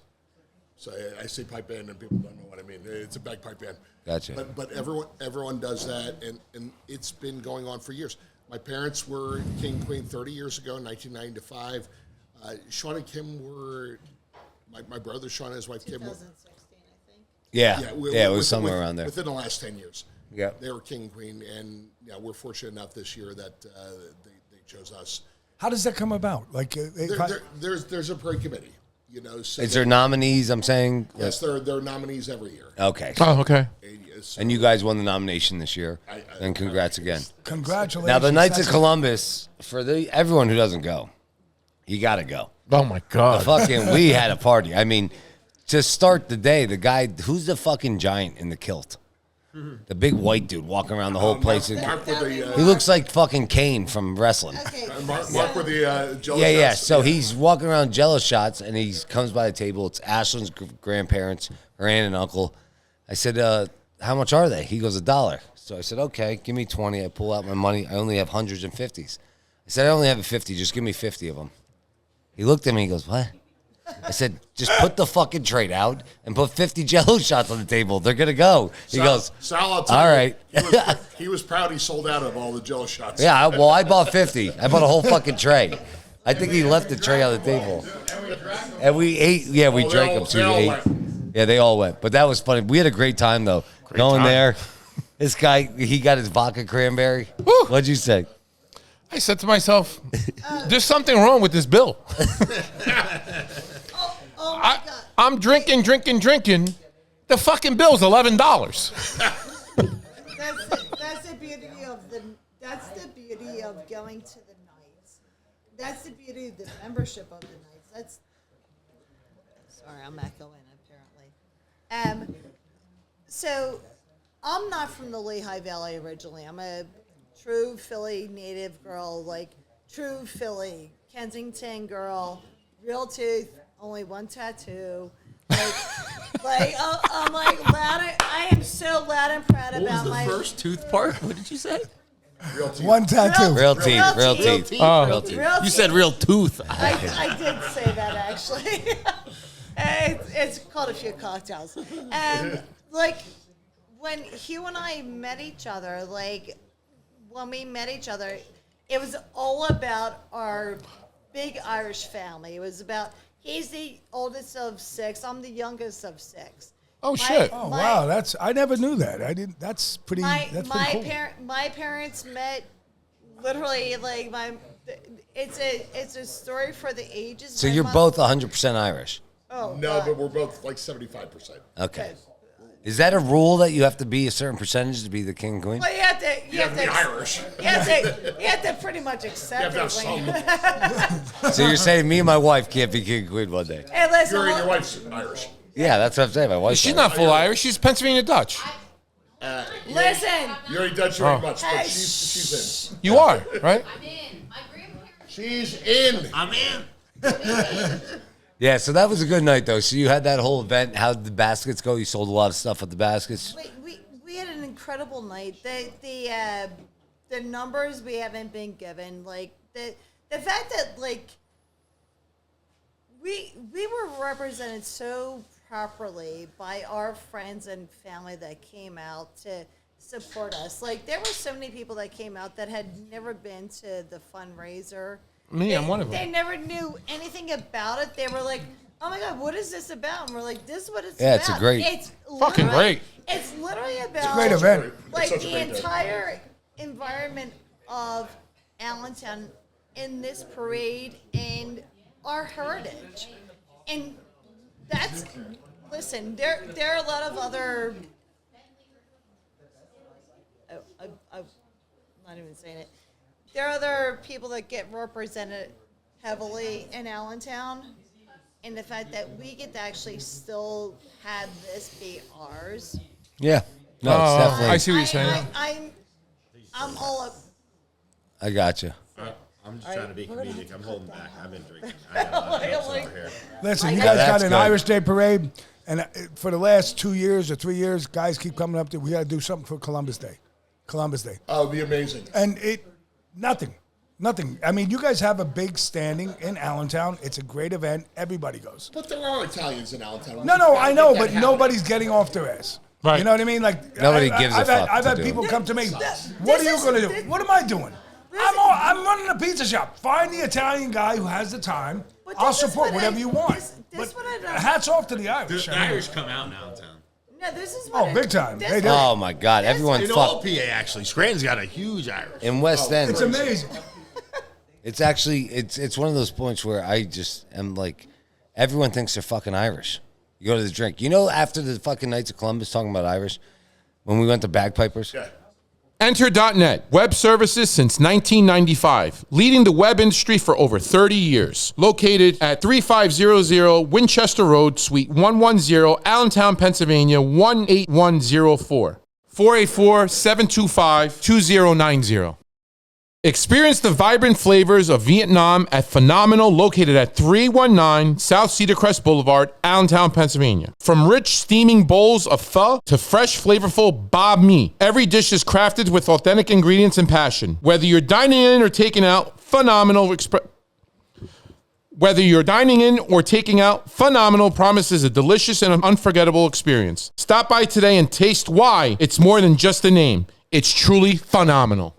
So I say pipe band, and people don't know what I mean. It's a bagpipe band. Gotcha. But everyone does that, and it's been going on for years. My parents were King and Queen 30 years ago, in 1995. Sean and Kim were, my brother Sean and his wife Kim. 2016, I think. Yeah, it was somewhere around there. Within the last 10 years. Yeah. They were King and Queen, and yeah, we're fortunate enough this year that they chose us. How does that come about? Like, there's a parade committee. You know, so is there nominees? I'm saying. Yes, there are nominees every year. Okay. Oh, okay. And you guys won the nomination this year. And congrats again. Congratulations. Now the Knights of Columbus, for everyone who doesn't go, you got to go. Oh my God. We had a party. I mean, to start the day, the guy who's the fucking giant in the kilt. The big white dude walking around the whole place. Mark with the, he looks like fucking Kane from wrestling. Okay. Mark with the Jello Yeah. shots. So he's walking around Jello shots, and he comes by the table. It's Ashlyn's grandparents, her aunt and uncle. I said, how much are they? He goes, $1. So I said, okay, give me 20. I pull out my money. I only have hundreds and 50s. I said, I only have a 50. Just give me 50 of them. He looked at me. He goes, what? I said, just put the fucking trade out and put 50 Jello shots on the table. They're going to go. He goes, Sal, all right. He was proud he sold out of all the Jello shots. Yeah, well, I bought 50. I bought a whole fucking tray. I think he left the tray on the table. And we ate. Yeah, we drank them too. We ate. Yeah, they all went. But that was funny. We had a great time, though. Going there. This guy, he got his vodka cranberry. Woo. What'd you say? I said to myself, there's something wrong with this bill. Oh my God. I'm drinking. The fucking bill's $11. That's the beauty of going to the nights. That's the beauty of the membership of the nights. Sorry, I'm echoing apparently. So I'm not from the Lehigh Valley originally. I'm a true Philly native girl, like true Philly, Kensington girl, real tooth, only one tattoo. I'm like loud. I am so loud and proud about my first tooth part. What did you say? Real teeth. One tattoo. Real teeth. Real teeth. Real teeth. You said real tooth. I did say that actually. It's called a few cocktails. And like when Hugh and I met each other, it was all about our big Irish family. It was about he's the oldest of 6. I'm the youngest of 6. Oh shit! Oh wow, I never knew that. I didn't. That's pretty. That's pretty cool. My parents met literally It's a story for the ages. So you're both 100% Irish. Oh no, God. but we're both like 75%. Okay. Is that a rule that you have to be a certain percentage to be the king and queen? Well, you have to be Irish. You have to pretty much accept You have to it. So you're saying me and my wife can't be king and queen one day? Hey, listen, Your wife's Irish. Yeah, that's what I'm saying. My wife. She's not full Irish. She's Pennsylvania Dutch. listen. You already done very much, but she's in. You are, right? I'm in. My grandparents. She's in. I'm in. Yeah, so that was a good night, though. So you had that whole event. How did the baskets go? You sold a lot of stuff at the baskets. We had an incredible night. The numbers we haven't been given, like the fact that like we were represented so properly by our friends and family that came out to support us. Like there were so many people that came out that had never been to the fundraiser. I'm one of them. They never knew anything about it. They were like, "Oh my God, what is this about?" And we're like, "This is what it's Yeah, about." it's a great- It's Fucking literally- great. It's literally about It's a great event. like It's such a the great day. entire environment of Allentown in this parade and our heritage. And that's listen. There are a lot of other. I'm not even saying it. There are other people that get represented heavily in Allentown, and the fact that we get to actually still have this be ours. Yeah. No, it's definitely. I see what you're saying. I'm all up. I got you. I'm just trying to be comedic. I'm holding back. I've been drinking. I got a lot of jokes over here. Listen, you Yeah, guys got that's an good. Irish Day parade, and for the last 2 years or 3 years, guys keep coming up to. We got to do something for Columbus Day. Columbus Day, Oh, it'd be amazing. and nothing. Nothing. I mean, you guys have a big standing in Allentown. It's a great event. Everybody goes. But there are Italians in Allentown. No, I know, but nobody's getting off their ass. Right. You know what I mean? Like Nobody gives a fuck I've to had do people it. come to me. What are you going to do? What am I doing? I'm running a pizza shop. Find the Italian guy who has the time. I'll support whatever you want. But hats off to the Irish. The Irish come out now in town. No, this is what Big time. They do. Oh my God, everyone In all PA, actually. Scranton's got a huge Irish. in West End. It's amazing. It's actually it's one of those points where I just am like, everyone thinks they're fucking Irish. You go to the drink. You know, after the fucking Knights of Columbus talking about Irish, when we went to Bagpipers. Yeah. Enter.net, web services since 1995, leading the web industry for over 30 years. Located at 3500 Winchester Road, Suite 110, Allentown, Pennsylvania, 18104. 484-725-2090. Experience the vibrant flavors of Vietnam at Phenomenal, located at 319 South Cedar Crest Boulevard, Allentown, Pennsylvania. From rich, steaming bowls of pho to fresh, flavorful banh mi, every dish is crafted with authentic ingredients and passion. Whether you're dining in or taking out, Phenomenal promises a delicious and unforgettable experience. Stop by today and taste why it's more than just a name. It's truly phenomenal.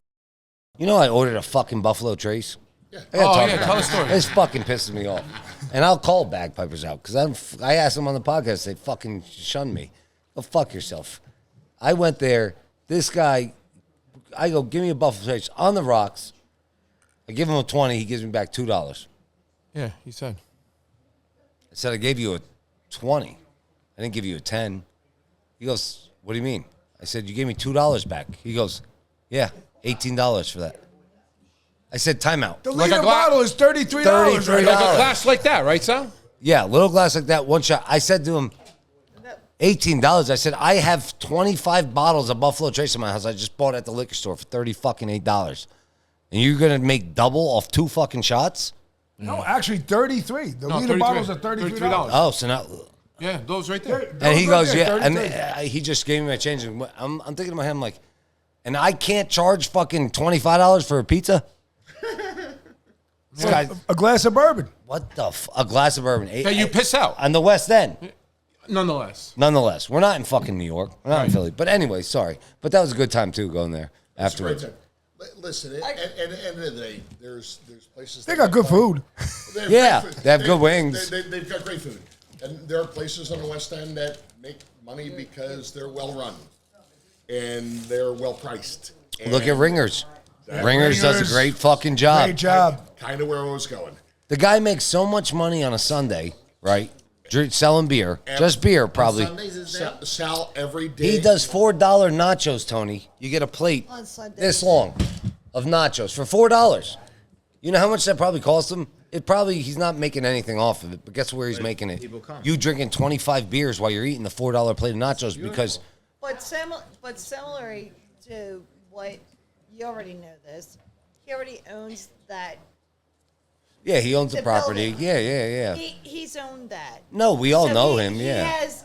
You know, I ordered a fucking Buffalo Trace. Yeah. Tell the story. It's fucking pissing me off. And I'll call Bagpipers out because I asked them on the podcast. They fucking shunned me. Go fuck yourself. I went there. This guy, I go, give me a Buffalo Trace on the rocks. I give him a 20. He gives me back $2. Yeah, he said. I said, I gave you a 20. I didn't give you a 10. He goes, what do you mean? I said, you gave me $2 back. He goes, yeah, $18 for that. I said, timeout. The liter bottle is $33. $33. Like a glass like that, right, Sal? Yeah, little glass like that, one shot. I said to him, $18. I said, I have 25 bottles of Buffalo Trace in my house. I just bought at the liquor store for $8. And you're going to make double off 2 fucking shots? No, actually 33. The liter bottles are $33. Oh, so now... Yeah, those right there. And he goes, right there, yeah. And 33. he just gave me my change. And I'm thinking in my head, I'm like, and I can't charge fucking $25 for a pizza? A glass of bourbon. What the a glass of bourbon. Hey, you piss out. On the West End. Nonetheless. We're not in fucking New York. We're not in Philly. But anyway, sorry. But that was a good time, too, going there afterwards. Listen, at the end of the day, there's places. They got good food. They have good wings. They've got great food. And there are places on the West End that make money because they're well run and they're well priced. Look at Ringers. Ringers does a great fucking job. Great job. Kind of where I was going. The guy makes so much money on a Sunday, right? Selling beer. Just beer, probably. Sal every day. He does $4 nachos, Tony. You get a plate On Sundays. this long of nachos for $4. You know how much that probably cost him? He's not making anything off of it, but guess where he's making it? You drinking 25 beers while you're eating the $4 plate of nachos because... But similar to what, you already know this, he already owns that. Yeah, he owns the property. building. Yeah. He's owned that. No, we all know he- him, he yeah. has,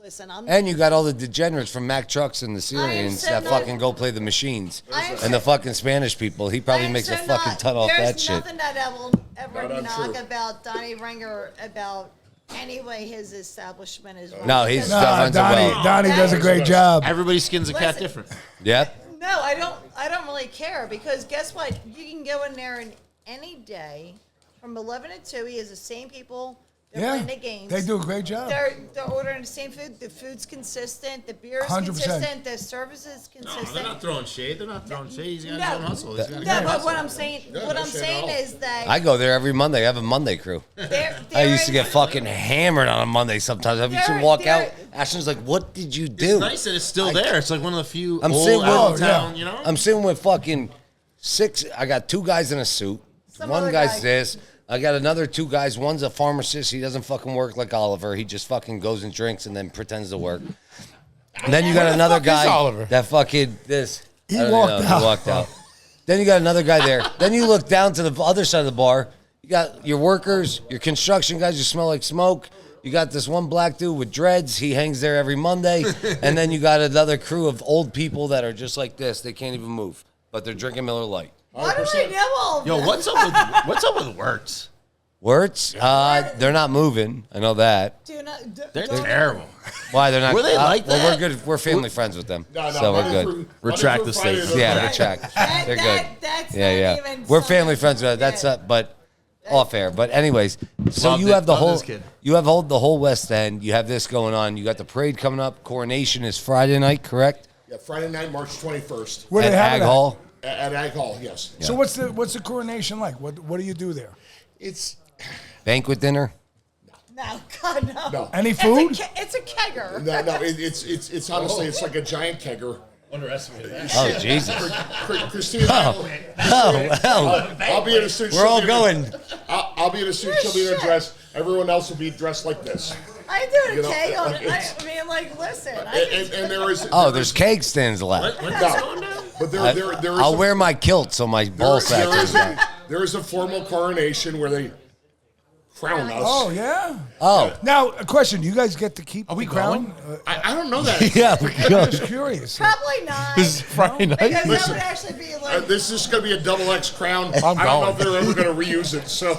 listen, And you got all the degenerates from Mack Trucks and the Syrians so that not- fucking go play the machines. I am And the so- fucking Spanish people. He probably makes a fucking ton off that shit. There's nothing that I will ever Not knock untrue. about Donnie Ringer about any way his establishment is run. No, he's Because- done well. Donnie does a great job. Everybody skins a cat Listen. different. Yep. No, I don't really care because guess what? You can go in there and any day from 11 to 2. He has the same people. They're Yeah, playing the games. they do a great job. They're ordering the same food. The food's consistent. The beer is 100%. consistent. The service is No, consistent. they're not throwing shade. They're not throwing shade. He's got his No. own hustle. He's got a No, great but hustle. what I'm saying, is that I go there every Monday. I have a Monday crew. I used to get fucking hammered on a Monday sometimes. I used to walk out. Ashton's like, what did you do? It's nice that it's still there. It's like one of the few I'm old sitting with, Allentown, you know? I'm sitting with fucking 6. I got 2 guys in a suit. Some One other guy's guy. this. I got another 2 guys. One's a pharmacist. He doesn't fucking work like Oliver. He just fucking goes and drinks and then pretends to work. And then you got another fuck is guy Oliver? that fucking this. He I don't walked know, out. He walked out. Then you got another guy there. Then you look down to the other side of the bar. You got your workers, your construction guys. You smell like smoke. You got this one black dude with dreads. He hangs there every Monday. And then you got another crew of old people that are just like this. They can't even move, but they're drinking Miller Lite. Why do I know all of Yo, that? what's up with Wirtz? Wirtz, they're not moving. I know that. They're terrible. Why they're not? Were they like well, that? we're good. We're family friends with them, No, so we're Monday good. through Retract the Friday, statement. Yeah, retract. They're good. That's Yeah. not even We're something family friends. you That's did. but all fair. But anyways, so Loved you it. have the Loved whole this kid. the whole West End. You have this going on. You got the parade coming up. Coronation is Friday night, correct? Yeah, Friday night, March 21st. Where At they have Ag it at? Hall. At Ag Hall, yes. So what's the coronation like? What do you do there? It's Banquet dinner. No, God, no. No. Any food? It's a kegger. no. It's honestly it's like a giant kegger. Underestimated that. Oh Jesus! Christine, I'll be in a suit. We're all going. I'll be in a suit. She'll be in a dress. Everyone else will be dressed like this. I do You a know, keg on it. it's- I mean, like, listen. And there is. Oh, there's keg stands left. No, but there is. I'll wear my kilt so my ball sack is back. There is a formal coronation where they crown us. Oh yeah. Oh. Now a question: do you guys get to keep we the crown? going? I don't know that. Yeah, we're I'm good. just curious. Probably not. This is Friday night. Because Listen, that would actually be like. This is going to be a double X crown. I'm I don't know going. if they're ever going to reuse it, so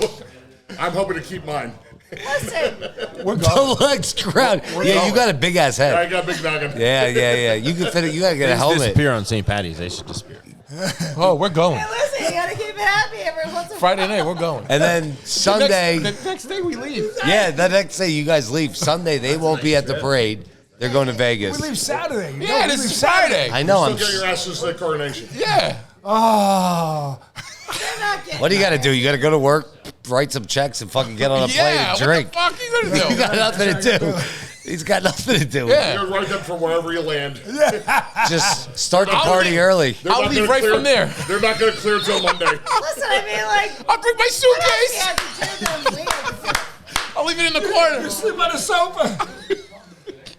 I'm hoping to keep mine. Listen, Double X crown. Yeah, you got a big ass I head. got a big noggin. Yeah. You can fit it. You gotta get a They helmet. disappear on St. Patty's. They should disappear. Oh, we're going. hey, listen, you gotta keep it happy every once in a Friday night, we're going. And then Sunday, The next day we leave. yeah, the next day you guys leave. Sunday they won't be at the parade. They're going to Vegas. We leave Saturday. No, Yeah, we this leave is Friday. I know. Still I'm. get your asses to the coronation. Yeah. Oh, They're not getting What do you got to do? You got to go to work, write some checks, and fucking get on a plane Yeah. and drink. What the fuck are you gonna You do? got nothing to do. He's got nothing to do. Yeah. You're right up from wherever you land. Just start the I'll party leave. early. They're I'll not leave gonna right clear- from there. They're not going to clear till Monday. Listen, I mean, like, I'll bring my what else suitcase. you have to do than leave? I'll leave it in the corner. sleep on a sofa.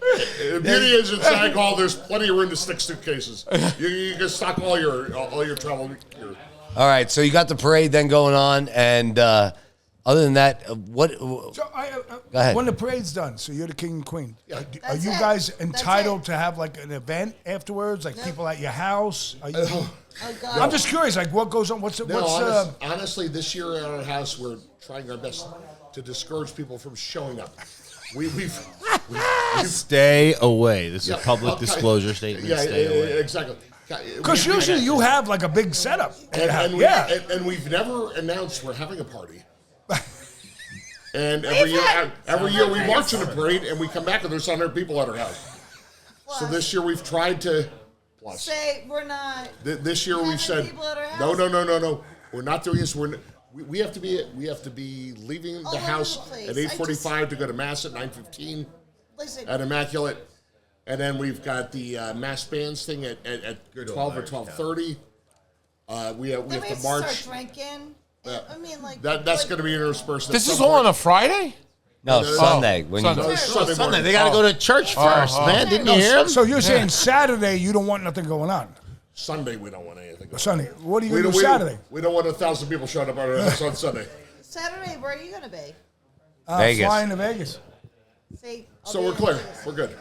The beauty is at Sag Hall, there's plenty of room to stick suitcases. You can stock all your travel gear. All right, so you got the parade then going on, and other than that, what? So Go ahead. When the parade's done, so you're the king and queen. Are That's you it. guys That's entitled it. to have like an event afterwards, like people at your house? Are you, Oh, God. I'm just curious, like what goes on? What's Honestly, this year at our house, we're trying our best to discourage people from showing up. We've Stay away. This is Yeah, a public okay. disclosure statement. Yeah, Stay away. exactly. Because usually you have like a big setup. And we've never announced we're having a party. And every year we march in the parade and we come back and there's 100 people at our house. So this year we've tried to Say we're not. This year we've said people at our no. house? We're not doing this. We have to be leaving the house please. at 8:45 to go to mass at 9:15 Listen. at Immaculate, and then we've got the mass bands thing at 12 or 12:30. We have Then to march. start drinking. I mean, like That's going to be interspersed. at This some is all point. on a Friday? No, No, Sunday. When Sunday. you No, Sunday Sunday, morning. they got to go to church first, man. Didn't you hear him? So you're saying Saturday you don't want nothing going on? Sunday we don't want anything. Going Sunday. What are you We going to don't- do we- Saturday? We don't want 1,000 people showing up at our house on Sunday. Saturday, where are you gonna be? Vegas. Flying to Vegas. See, I'll So be we're in clear. Vegas. We're good.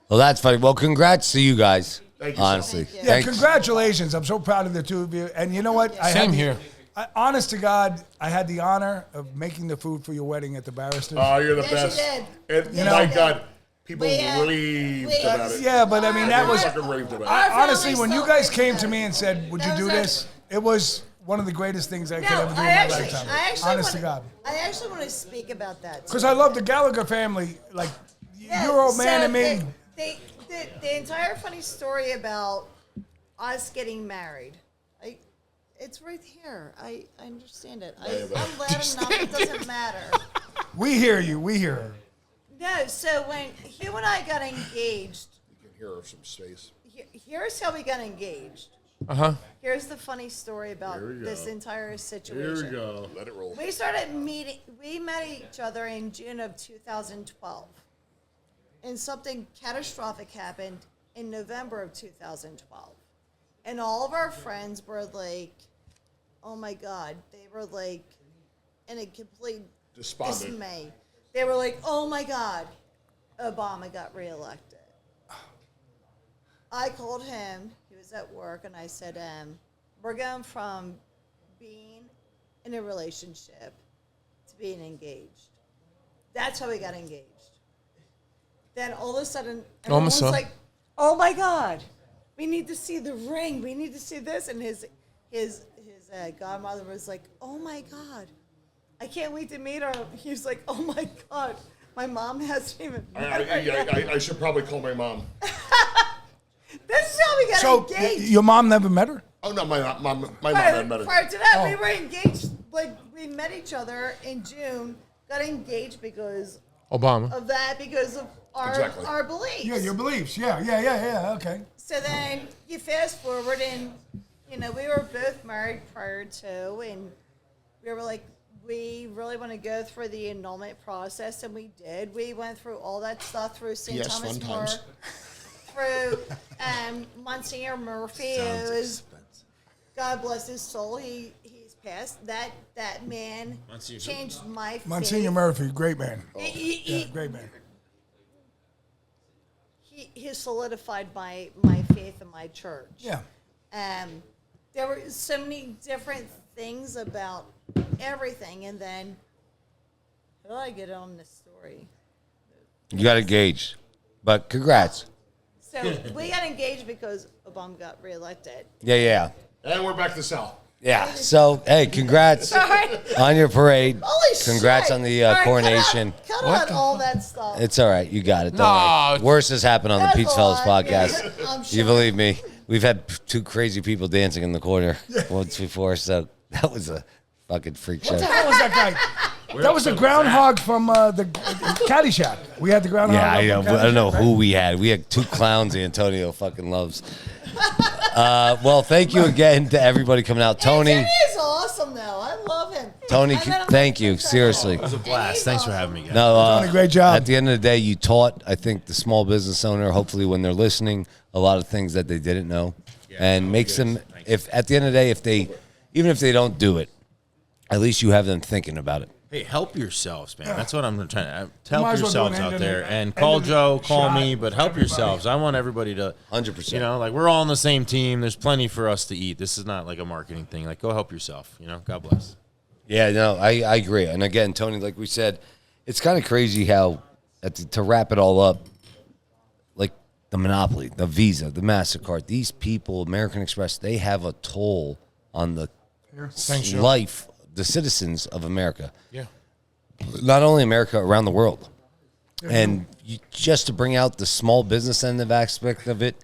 Well, that's funny. Well, congrats to you guys. Thank you, sir. Honestly, Thank you. Yeah, Thanks. congratulations. I'm so proud of the two of you. And you know what? Same here. Honest to God, I had the honor of making the food for your wedding at the Barristers. Oh, you're the Yes, you best. did. And You my know- God, people We, raved we- about it. Yeah, but I mean, that was... Fucking raved about it. Our honestly, family when you still guys thinks came that. to me and said, would you That do was this? It was one of the greatest things I could No, ever do I in my actually, lifetime. I actually Honest want to God. I actually want to speak about that. Because I love the Gallagher family. Like, your old man so and me. The entire funny story about us getting married. It's right here. I understand it. I'm loud enough. It doesn't matter. We hear you. We hear her. No, so when Hugh and I got engaged, You can hear her some space. here's how we got engaged. Uh-huh. Here's the funny story about Here we go. this entire Here situation. we go. Let it roll. We met each other in June of 2012. And something catastrophic happened in November of 2012. And all of our friends were like, oh my God. They were like in a complete Despondent. dismay. They were like, oh my God, Obama got reelected. I called him. He was at work, and I said, we're going from being in a relationship to being engaged. That's how we got engaged. Then all of a sudden, everyone was like, oh, my God. We need to see the ring. We need to see this. And his godmother was like, oh, my God. I can't wait to meet her. He was like, oh, my God. My mom hasn't even met her yet. I should probably call my mom. This is how we got So engaged. your mom never met her? Oh, no, my mom had met her. Prior to that, we were engaged. Like, we met each other in June, got engaged because Obama. of that, because of our beliefs. Yeah, your beliefs. Yeah. Okay. So then you fast forward, and we were both married prior to, and we were like, we really want to go through the annulment process, and we did. We went through all that stuff through St. Thomas More, through Monsignor Murphy, who is, God bless his soul, he's passed. That man changed my faith. Monsignor Murphy, great man. Great man. He solidified my faith in my church. Yeah. There were so many different things about everything, and then how do I get on this story? You got engaged, but congrats. So we got engaged because Obama got reelected. Yeah. And we're back to Sal. Yeah. So, hey, congrats on your parade. Holy congrats shit. on the All right, coronation. Cut out all that stuff. It's all right. You got it. Don't worry. Worse has happened on the PizzaFellas Podcast. Yeah, I'm sure. You believe me. We've had two crazy people dancing in the corner once before, so that was a fucking freak show. What the hell was that guy? That was a groundhog from the Caddyshack. We had the groundhog. Yeah, I know. from I don't know Caddyshack, who we had. We had two clowns Antonio fucking loves. Well, thank you again to everybody coming out. Tony. Antonio is awesome, though. I love him. Tony, thank you. Seriously. It was a blast. Thanks for having me, guys. No, Tony, great job. At the end of the day, you taught, I think, the small business owner, hopefully when they're listening, a lot of things that they didn't know. And makes them, if at the end of the day, even if they don't do it, at least you have them thinking about it. Hey, help yourselves, man. That's what I'm trying to Might help as well yourselves do an out end there. of And the- call end of the Joe, call shot me, but help everybody. yourselves. I want everybody to 100%. like we're all on the same team. There's plenty for us to eat. This is not like a marketing thing. Like, go help yourself. God bless. Yeah, no, I agree. And again, Tony, like we said, it's kind of crazy how, to wrap it all up, like the Monopoly, the Visa, the MasterCard, these people, American Express, they have a toll on the life, the citizens of America. Yeah. Not only America, around the world. And just to bring out the small business end of aspect of it,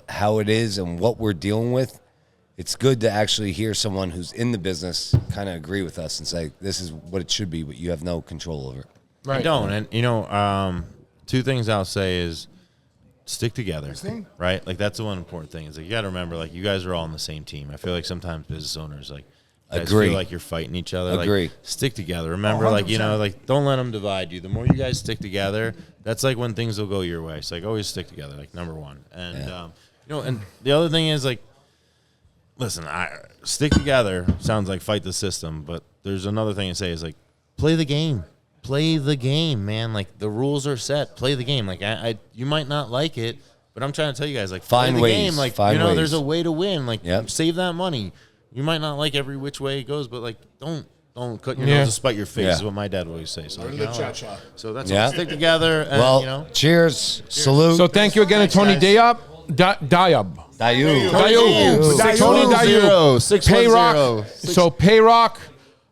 how it is and what we're dealing with, it's good to actually hear someone who's in the business kind of agree with us and say, this is what it should be, but you have no control over it. Right. You don't. And, two things I'll say is stick together, right? Like, that's the one important thing. Is like, you got to remember, like, you guys are all on the same team. I feel like sometimes business owners, like, guys Agree. feel like you're fighting each other. Agree. Like, stick together. Remember, like, 100%. don't let them divide you. The more you guys stick together, that's like when things will go your way. It's like, always stick together, like, number one. And, and the other thing is, like, listen, stick together sounds like fight the system, but there's another thing to say is, like, play the game. Play the game, man. Like, the rules are set. Play the game. Like, you might not like it, but I'm trying to tell you guys, like, Find play the ways. game. Like, Find ways. there's a way to win. Like, Yep. save that money. You might not like every which way it goes, but, like, don't cut your nose to spite your face is what my dad would always say. So, Learn the cha-cha. so that's Yeah. all. Stick together. And, Well, cheers. Salute. So thank you again to Tony Diab. Dayu. Tony Zero, Dayu. 610. PayRock. So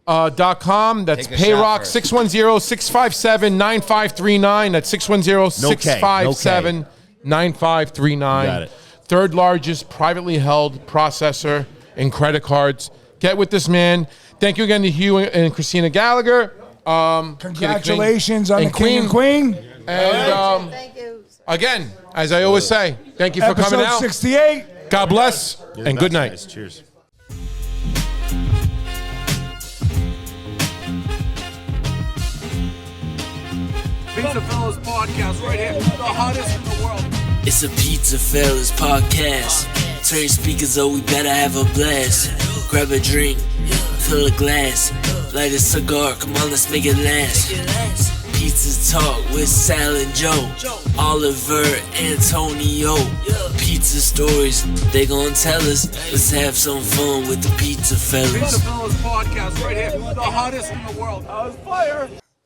PayRock.com. That's Take a shot PayRock first. 610-657-9539. That's 610-657-9539. Got it. Third largest privately held processor in credit cards. Get with this man. Thank you again to Hugh and Christina Gallagher. Congratulations on the King and Queen. And Thank you. again, as I always say, thank you for Episode coming out. 68. God bless and good night. Guys. Cheers. PizzaFellas Podcast right here, the hottest in the world. It's a PizzaFellas Podcast. Turn your speakers up, we better have a blast. Grab a drink, fill a glass, light a cigar, come on, let's make it last. Pizza Talk with Sal and Joe, Oliver, Antonio. Pizza stories, they gon' tell us. Let's have some fun with the Pizza Fellas. PizzaFellas Podcast right here, the hottest in the world. How's fire?